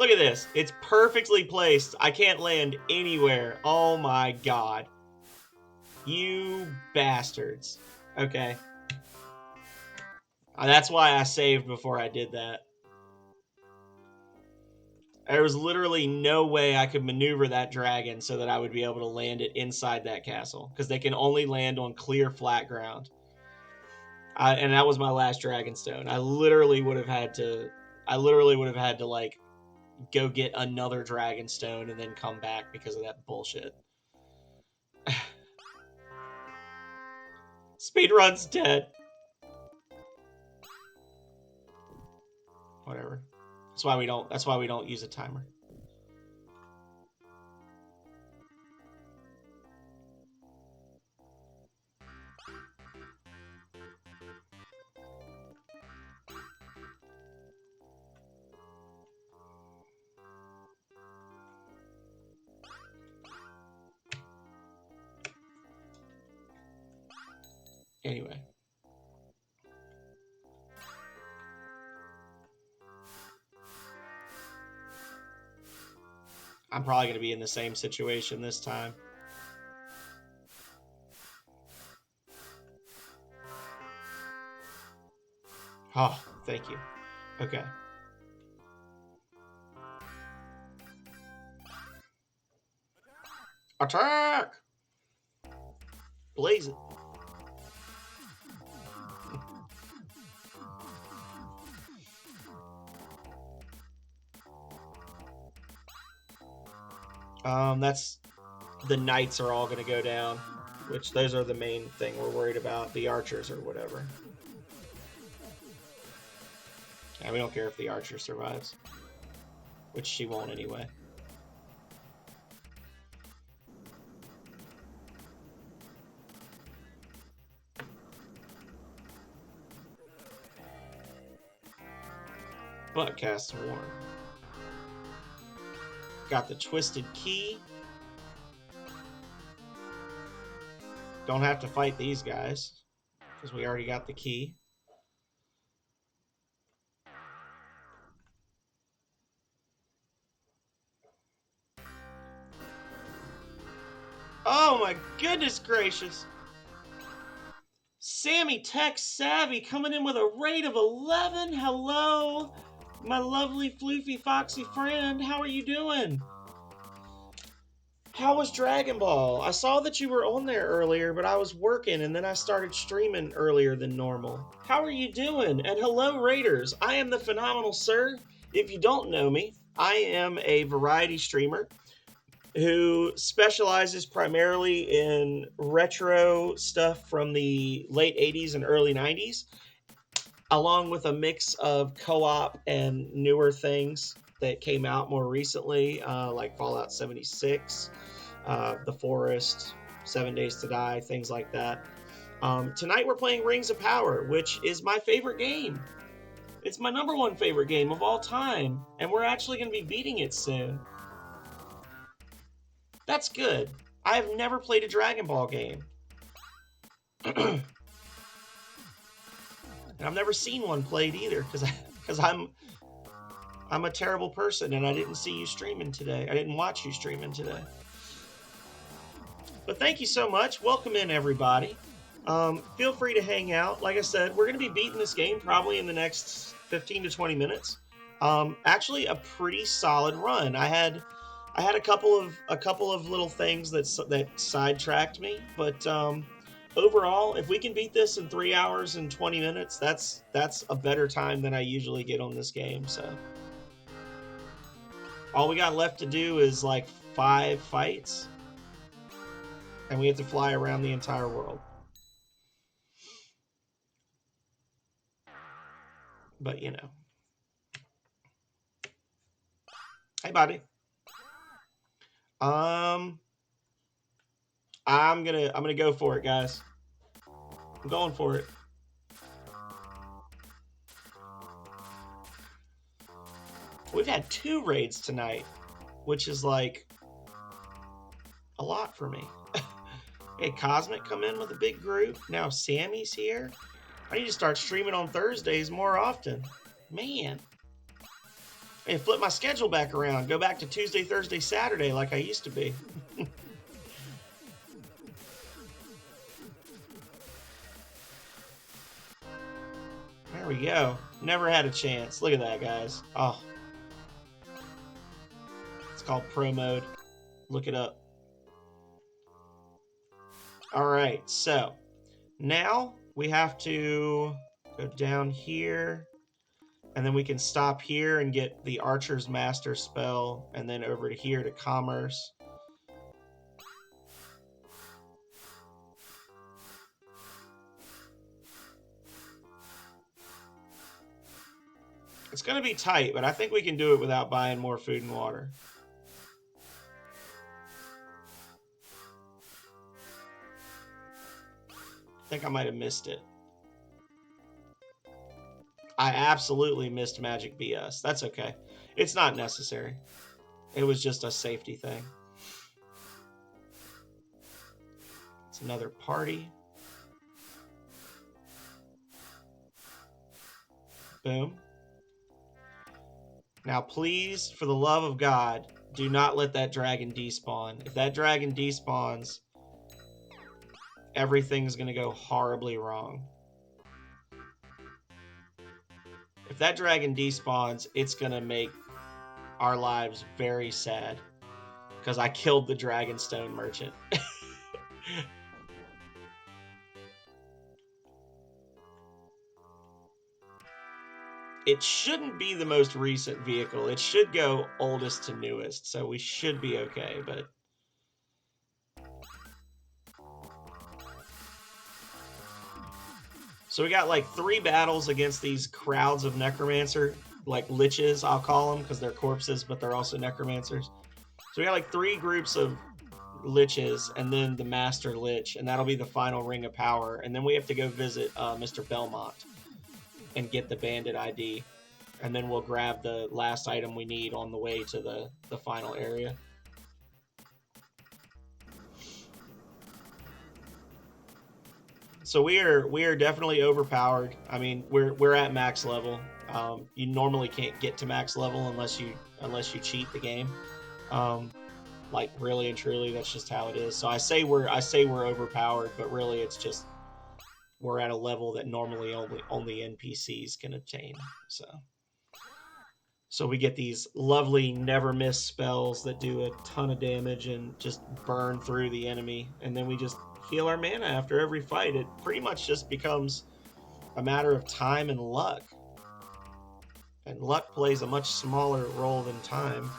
Look at this. It's perfectly placed. I can't land anywhere. Oh my god. You bastards. Okay. That's why I saved before I did that. There was literally no way I could maneuver that dragon so that I would be able to land it inside that castle, because they can only land on clear flat ground. And that was my last Dragonstone. I literally would have had to like go get another Dragonstone and then come back because of that bullshit. Speedrun's dead. Whatever. That's why we don't use a timer. Anyway. I'm probably going to be in the same situation this time. Oh, thank you. Okay. Attack! Blaze it. That's the knights are all going to go down, which those are the main thing we're worried about. The archers or whatever. Yeah, we don't care if the archer survives, which she won't anyway. But cast warm. Got the twisted key. Don't have to fight these guys because we already got the key. Oh my goodness gracious. Sammy Tech Savvy coming in with a rate of 11. Hello, my lovely floofy foxy friend. How are you doing? How was Dragon Ball? I saw that you were on there earlier, but I was working and then I started streaming earlier than normal. How are you doing? And hello, Raiders. I am the Phenomenal Sir. If you don't know me, I am a variety streamer who specializes primarily in retro stuff from the late 80s and early 90s, along with a mix of co-op and newer things that came out more recently, like Fallout 76, The Forest, 7 Days to Die, things like that. Tonight we're playing Rings of Power, which is my favorite game. It's my #1 favorite game of all time, and we're actually going to be beating it soon. That's good. I've never played a Dragon Ball game. And I've never seen one played either, because I'm a terrible person and I didn't see you streaming today. I didn't watch you streaming today. But thank you so much. Welcome in, everybody. Feel free to hang out. Like I said, we're going to be beating this game probably in the next 15 to 20 minutes. Actually, a pretty solid run. I had a couple of little things that sidetracked me, but overall, if we can beat this in 3 hours and 20 minutes, that's a better time than I usually get on this game. So all we got left to do is like 5 fights, and we have to fly around the entire world. But you know, hey, buddy. I'm gonna go for it, guys. I'm going for it. We've had 2 raids tonight, which is like a lot for me. Hey, Cosmic come in with a big group. Now Sammy's here. I need to start streaming on Thursdays more often. Man. Hey, flip my schedule back around. Go back to Tuesday, Thursday, Saturday like I used to be. There we go. Never had a chance. Look at that, guys. Oh, it's called Pro Mode. Look it up. All right, so now we have to go down here, and then we can stop here and get the Archer's Master spell, and then over to here to Commerce. It's going to be tight, but I think we can do it without buying more food and water. I think I might have missed it. I absolutely missed Magic BS. That's okay. It's not necessary. It was just a safety thing. It's another party. Boom. Now, please, for the love of God, do not let that dragon despawn. If that dragon despawns, everything's going to go horribly wrong. If that dragon despawns, it's going to make our lives very sad. Because I killed the Dragonstone Merchant. It shouldn't be the most recent vehicle. It should go oldest to newest, so we should be okay, but... So we got like 3 battles against these crowds of Necromancer, like liches, I'll call them, because they're corpses, but they're also Necromancers. So we got like 3 groups of liches, and then the Master Lich, and that'll be the final Ring of Power. And then we have to go visit Mr. Belmont and get the Bandit ID. And then we'll grab the last item we need on the way to the final area. So we are definitely overpowered. I mean, we're at max level. You normally can't get to max level unless you cheat the game. Like really and truly, that's just how it is. So I say we're overpowered, but really it's just we're at a level that normally only NPCs can obtain. So we get these lovely never miss spells that do a ton of damage and just burn through the enemy, and then we just heal our mana after every fight. It pretty much just becomes a matter of time and luck. And luck plays a much smaller role than time.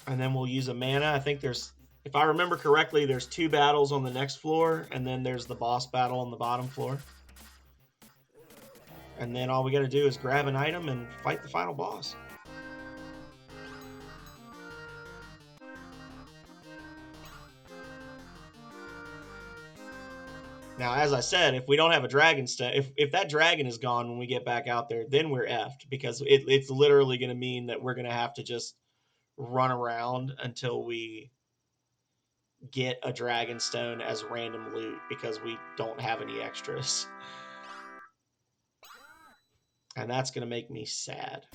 And then we'll use a mana. I think there's, if I remember correctly, there's 2 battles on the next floor, and then there's the boss battle on the bottom floor. And then all we gotta do is grab an item and fight the final boss. Now, as I said, if we don't have a dragon if that dragon is gone when we get back out there, then we're effed, because it's literally going to mean that we're going to have to just run around until we get a dragon stone as random loot, because we don't have any extras. And that's going to make me sad.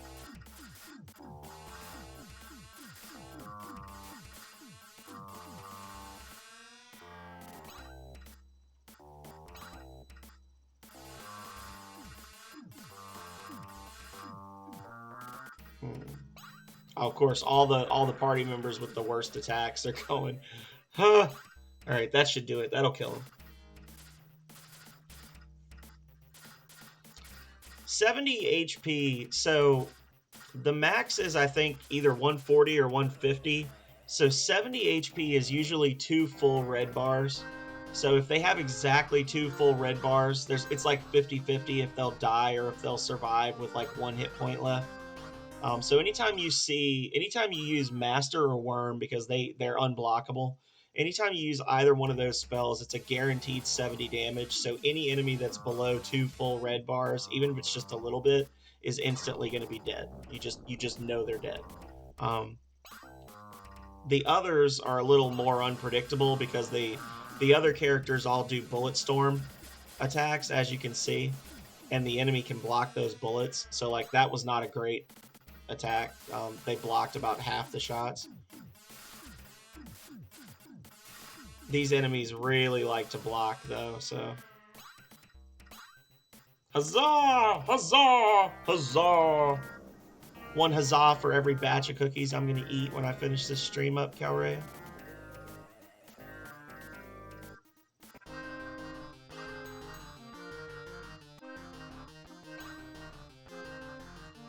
Oh, of course, all the party members with the worst attacks are going, huh? All right, that should do it. That'll kill him. 70 HP. So the max is, I think, either 140 or 150. So 70 HP is usually 2 full red bars. So if they have exactly 2 full red bars, it's like 50-50 if they'll die or if they'll survive with like 1 hit point left. So anytime you use Master or Worm, because they're unblockable, anytime you use either one of those spells, it's a guaranteed 70 damage. So any enemy that's below 2 full red bars, even if it's just a little bit, is instantly going to be dead. You just know they're dead. The others are a little more unpredictable because the other characters all do bullet storm attacks, as you can see, and the enemy can block those bullets. So like that was not a great attack. They blocked about half the shots. These enemies really like to block though, so. Huzzah! Huzzah! Huzzah! One huzzah for every batch of cookies I'm gonna eat when I finish this stream up, Calrea.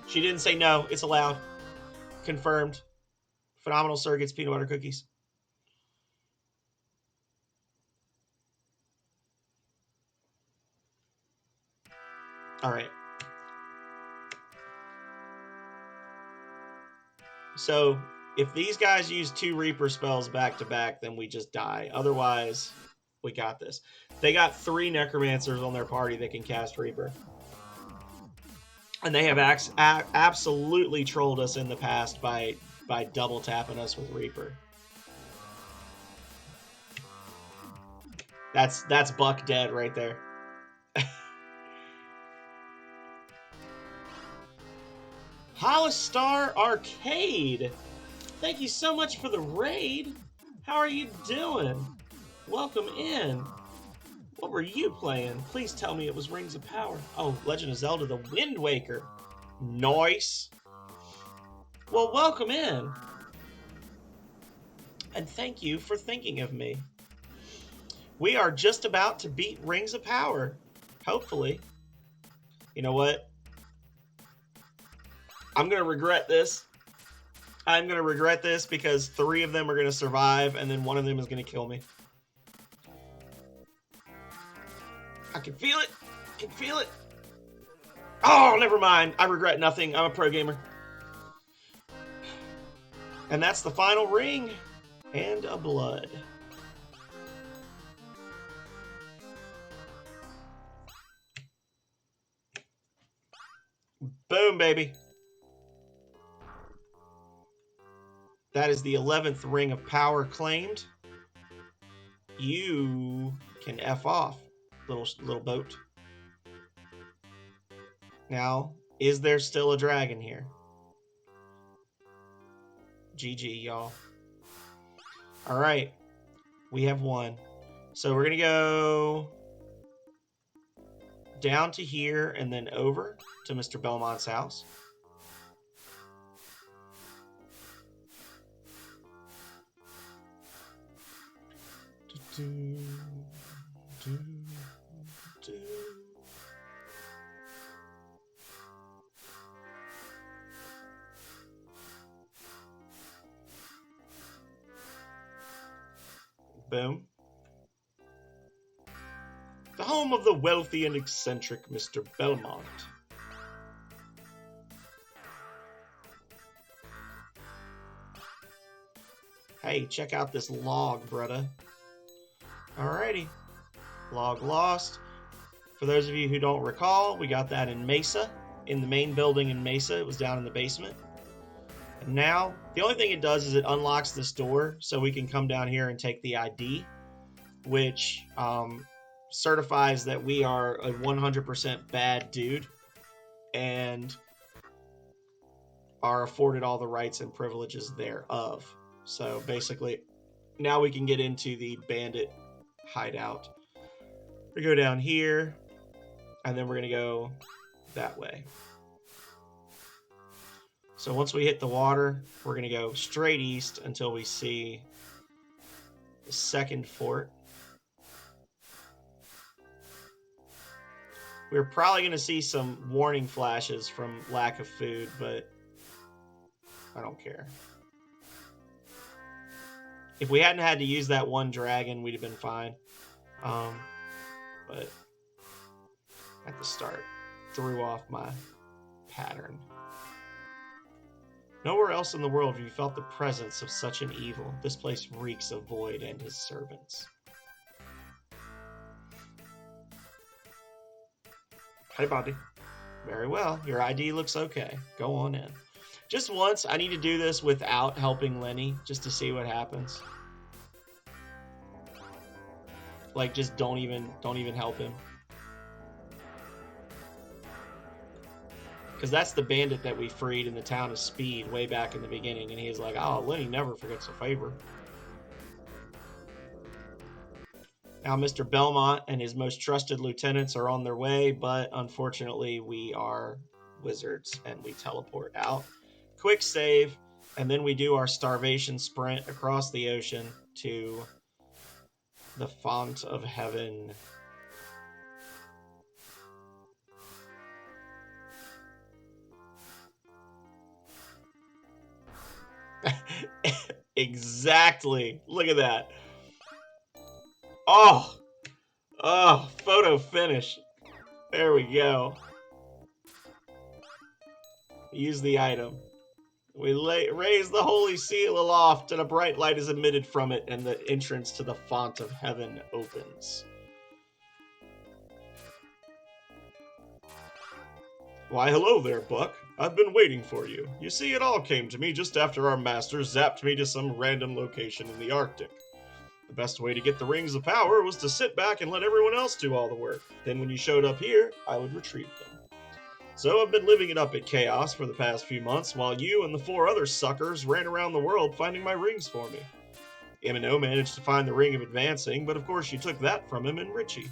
She didn't say no. It's allowed. Confirmed. Phenomenal Sir gets peanut butter cookies. All right. So if these guys use 2 Reaper spells back to back, then we just die. Otherwise, we got this. They got 3 Necromancers on their party that can cast Reaper. And they have absolutely trolled us in the past by double tapping us with Reaper. That's Buck dead right there. Hollistar Arcade, thank you so much for the raid. How are you doing? Welcome in. What were you playing? Please tell me it was Rings of Power. Oh, Legend of Zelda: The Wind Waker. Nice. Well, welcome in. And thank you for thinking of me. We are just about to beat Rings of Power. Hopefully. You know what? I'm going to regret this. I'm going to regret this because 3 of them are going to survive and then 1 of them is going to kill me. I can feel it. I can feel it. Oh, never mind. I regret nothing. I'm a pro gamer. And that's the final ring. And a blood. Boom, baby. That is the 11th ring of power claimed. You can F off, little boat. Now, is there still a dragon here? GG, y'all. All right. We have 1. So we're going to go down to here and then over to Mr. Belmont's house. Boom. The home of the wealthy and eccentric Mr. Belmont. Hey, check out this log, brother. Alrighty. Log lost. For those of you who don't recall, we got that in Mesa, in the main building in Mesa. It was down in the basement. And now, the only thing it does is it unlocks this door so we can come down here and take the ID, which certifies that we are a 100% bad dude and are afforded all the rights and privileges thereof. So basically, now we can get into the bandit hideout. We go down here, and then we're going to go that way. So once we hit the water, we're going to go straight east until we see the second fort. We're probably going to see some warning flashes from lack of food, but I don't care. If we hadn't had to use that 1 dragon, we'd have been fine. But at the start, threw off my pattern. Nowhere else in the world have you felt the presence of such an evil. This place reeks of Void and his servants. Hey, buddy. Very well. Your ID looks okay. Go on in. Just once, I need to do this without helping Lenny, just to see what happens. Like, just don't even help him. Because that's the bandit that we freed in the town of Speed way back in the beginning, and he's like, oh, Lenny never forgets a favor. Now Mr. Belmont and his most trusted lieutenants are on their way, but unfortunately we are wizards and we teleport out. Quick save, and then we do our starvation sprint across the ocean to the Font of Heaven. Exactly. Look at that. Oh, photo finish. There we go. Use the item. We raise the holy seal aloft, and a bright light is emitted from it, and the entrance to the Font of Heaven opens. Why, hello there, Buck. I've been waiting for you. You see, it all came to me just after our master zapped me to some random location in the Arctic. The best way to get the Rings of Power was to sit back and let everyone else do all the work. Then when you showed up here, I would retrieve them. So I've been living it up at Chaos for the past few months, while you and the 4 other suckers ran around the world finding my rings for me. M&O managed to find the Ring of Advancing, but of course you took that from him and Richie.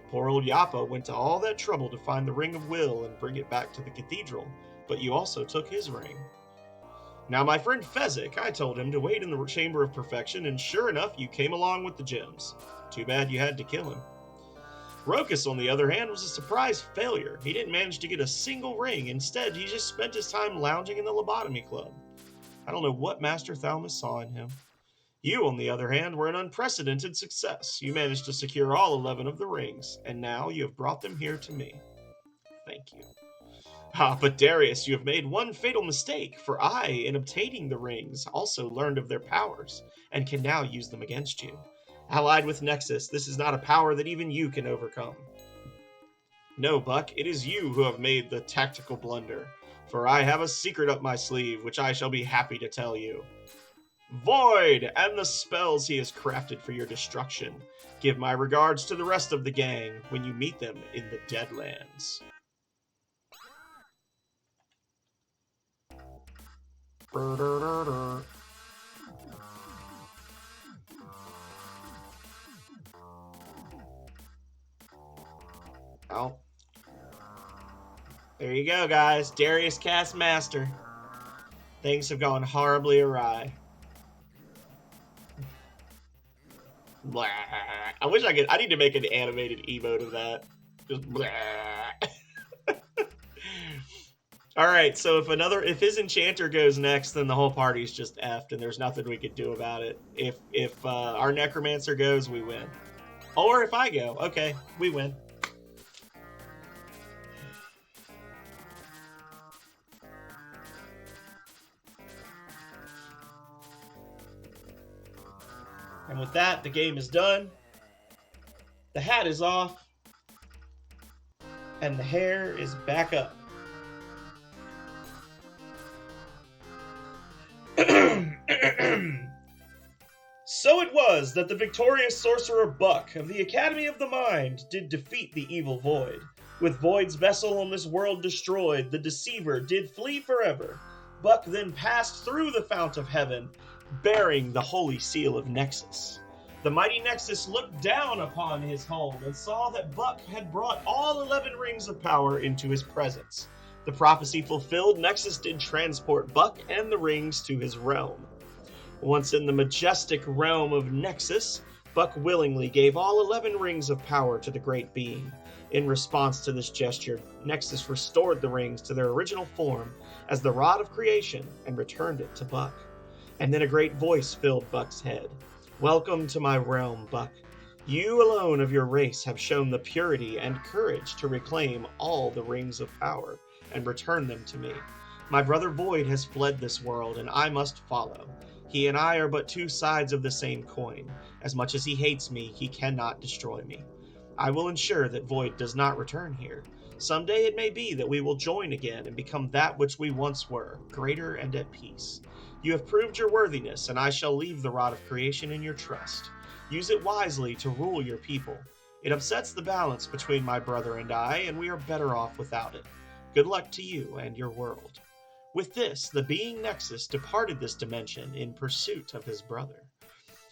Poor old Yappa went to all that trouble to find the Ring of Will and bring it back to the cathedral, but you also took his ring. Now my friend Fezzik, I told him to wait in the Chamber of Perfection, and sure enough, you came along with the gems. Too bad you had to kill him. Rokus, on the other hand, was a surprise failure. He didn't manage to get a single ring. Instead, he just spent his time lounging in the lobotomy club. I don't know what Master Thalmus saw in him. You, on the other hand, were an unprecedented success. You managed to secure all 11 of the rings, and now you have brought them here to me. Thank you. But Darius, you have made one fatal mistake, for I, in obtaining the rings, also learned of their powers, and can now use them against you. Allied with Nexus, this is not a power that even you can overcome. No, Buck, it is you who have made the tactical blunder, for I have a secret up my sleeve, which I shall be happy to tell you. Void, and the spells he has crafted for your destruction. Give my regards to the rest of the gang when you meet them in the Deadlands. Oh. There you go, guys. Darius cast Master. Things have gone horribly awry. Blah. I wish I could. I need to make an animated emote of that. Just blah. Alright, so if his enchanter goes next, then the whole party's just effed, and there's nothing we could do about it. If our necromancer goes, we win. Or if I go, okay, we win. And with that, the game is done. The hat is off. And the hair is back up. So it was that the victorious sorcerer Buck of the Academy of the Mind did defeat the evil Void. With Void's vessel on this world destroyed, the deceiver did flee forever. Buck then passed through the Fount of Heaven, bearing the holy seal of Nexus. The mighty Nexus looked down upon his home and saw that Buck had brought all 11 rings of power into his presence. The prophecy fulfilled, Nexus did transport Buck and the rings to his realm. Once in the majestic realm of Nexus, Buck willingly gave all 11 rings of power to the Great Being. In response to this gesture, Nexus restored the rings to their original form as the Rod of Creation and returned it to Buck. And then a great voice filled Buck's head. Welcome to my realm, Buck. You alone of your race have shown the purity and courage to reclaim all the rings of power and return them to me. My brother Void has fled this world, and I must follow. He and I are but two sides of the same coin. As much as he hates me, he cannot destroy me. I will ensure that Void does not return here. Someday it may be that we will join again and become that which we once were, greater and at peace. You have proved your worthiness, and I shall leave the rod of creation in your trust. Use it wisely to rule your people. It upsets the balance between my brother and I, and we are better off without it. Good luck to you and your world. With this, the being Nexus departed this dimension in pursuit of his brother.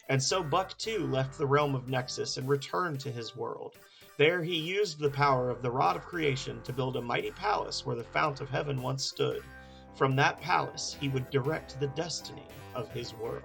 And so Buck too left the realm of Nexus and returned to his world. There he used the power of the Rod of Creation to build a mighty palace where the Fount of Heaven once stood. From that palace, he would direct the destiny of his world.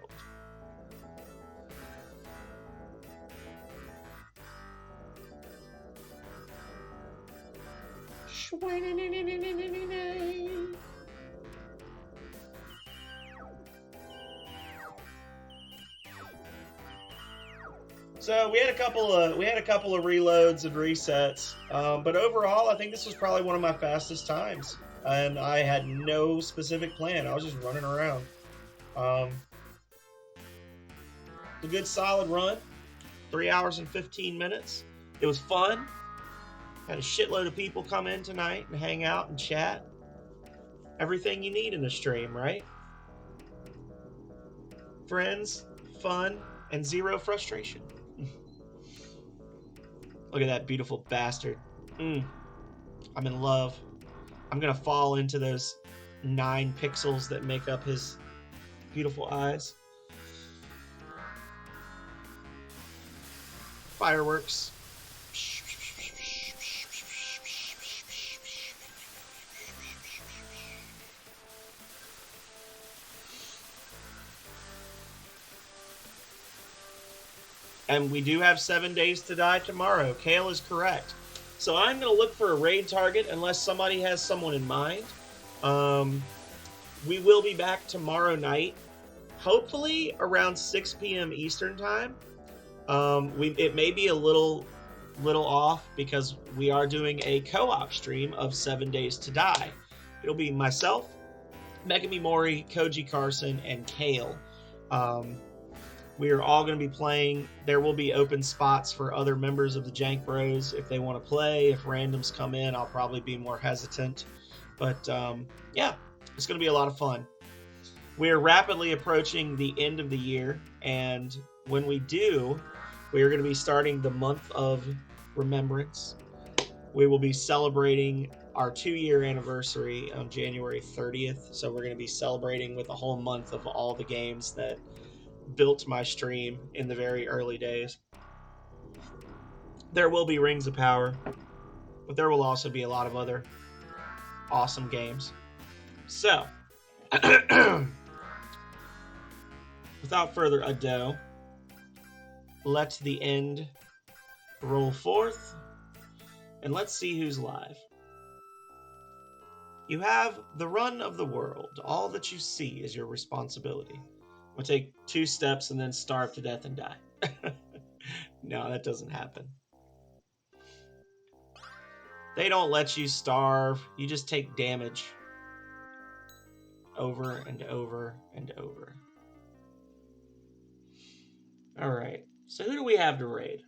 So we had a couple of reloads and resets, but overall, I think this was probably one of my fastest times, and I had no specific plan. I was just running around. A good solid run, 3 hours and 15 minutes. It was fun. Had a shitload of people come in tonight and hang out and chat. Everything you need in a stream, right? Friends, fun, and zero frustration. Look at that beautiful bastard. I'm in love. I'm gonna fall into those 9 pixels that make up his beautiful eyes. Fireworks. And we do have 7 days to die tomorrow. Kale is correct. So I'm going to look for a raid target unless somebody has someone in mind. We will be back tomorrow night, hopefully around 6 p.m. Eastern time. It may be a little off because we are doing a co-op stream of 7 Days to Die. It'll be myself, Megami Mori, Koji Carson, and Kale. We are all going to be playing. There will be open spots for other members of the Jank Bros if they want to play. If randoms come in, I'll probably be more hesitant. But yeah, it's going to be a lot of fun. We are rapidly approaching the end of the year, and when we do, we are going to be starting the month of remembrance. We will be celebrating our 2-year anniversary on January 30th, so we're going to be celebrating with a whole month of all the games that built my stream in the very early days. There will be Rings of Power, but there will also be a lot of other awesome games. So, without further ado, let the end roll forth, and let's see who's live. You have the run of the world. All that you see is your responsibility. We'll take 2 steps and then starve to death and die. No, that doesn't happen. They don't let you starve. You just take damage. Over and over and over. Alright, so who do we have to raid?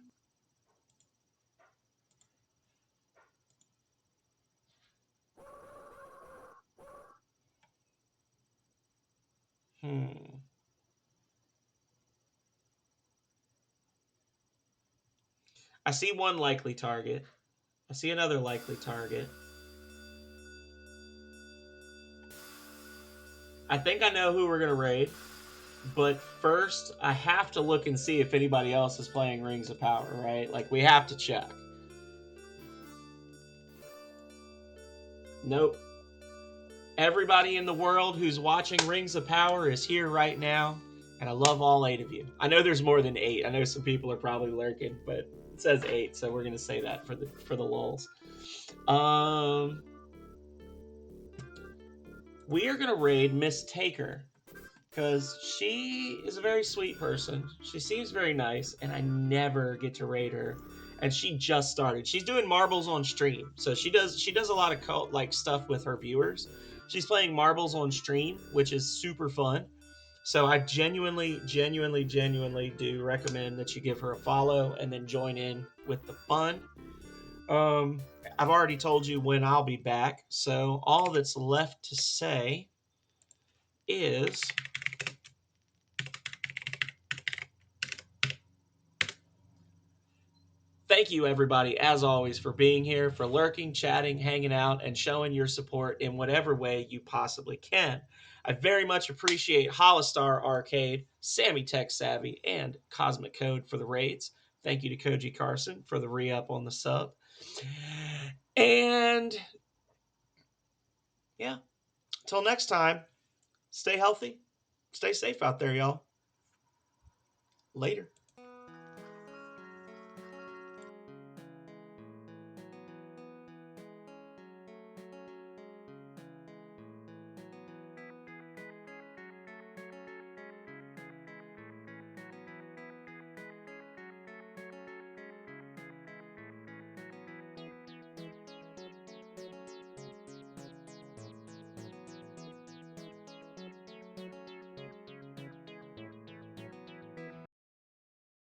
I see one likely target. I see another likely target. I think I know who we're going to raid. But first, I have to look and see if anybody else is playing Rings of Power, right? Like, we have to check. Nope. Everybody in the world who's watching Rings of Power is here right now. And I love all 8 of you. I know there's more than 8. I know some people are probably lurking, but it says 8, so we're gonna say that for the lulz. We are gonna raid Miss Taker because she is a very sweet person. She seems very nice, and I never get to raid her. And she just started. She's doing marbles on stream, so she does a lot of stuff with her viewers. She's playing marbles on stream, which is super fun. So I genuinely do recommend that you give her a follow and then join in with the fun. Um, I've already told you when I'll be back, so all that's left to say is thank you, everybody, as always, for being here, for lurking, chatting, hanging out, and showing your support in whatever way you possibly can. I very much appreciate Hollistar Arcade, Sammy Tech Savvy, and Cosmic Code for the raids. Thank you to Koji Carson for the re-up on the sub. And yeah, until next time, stay healthy, stay safe out there, y'all. Later.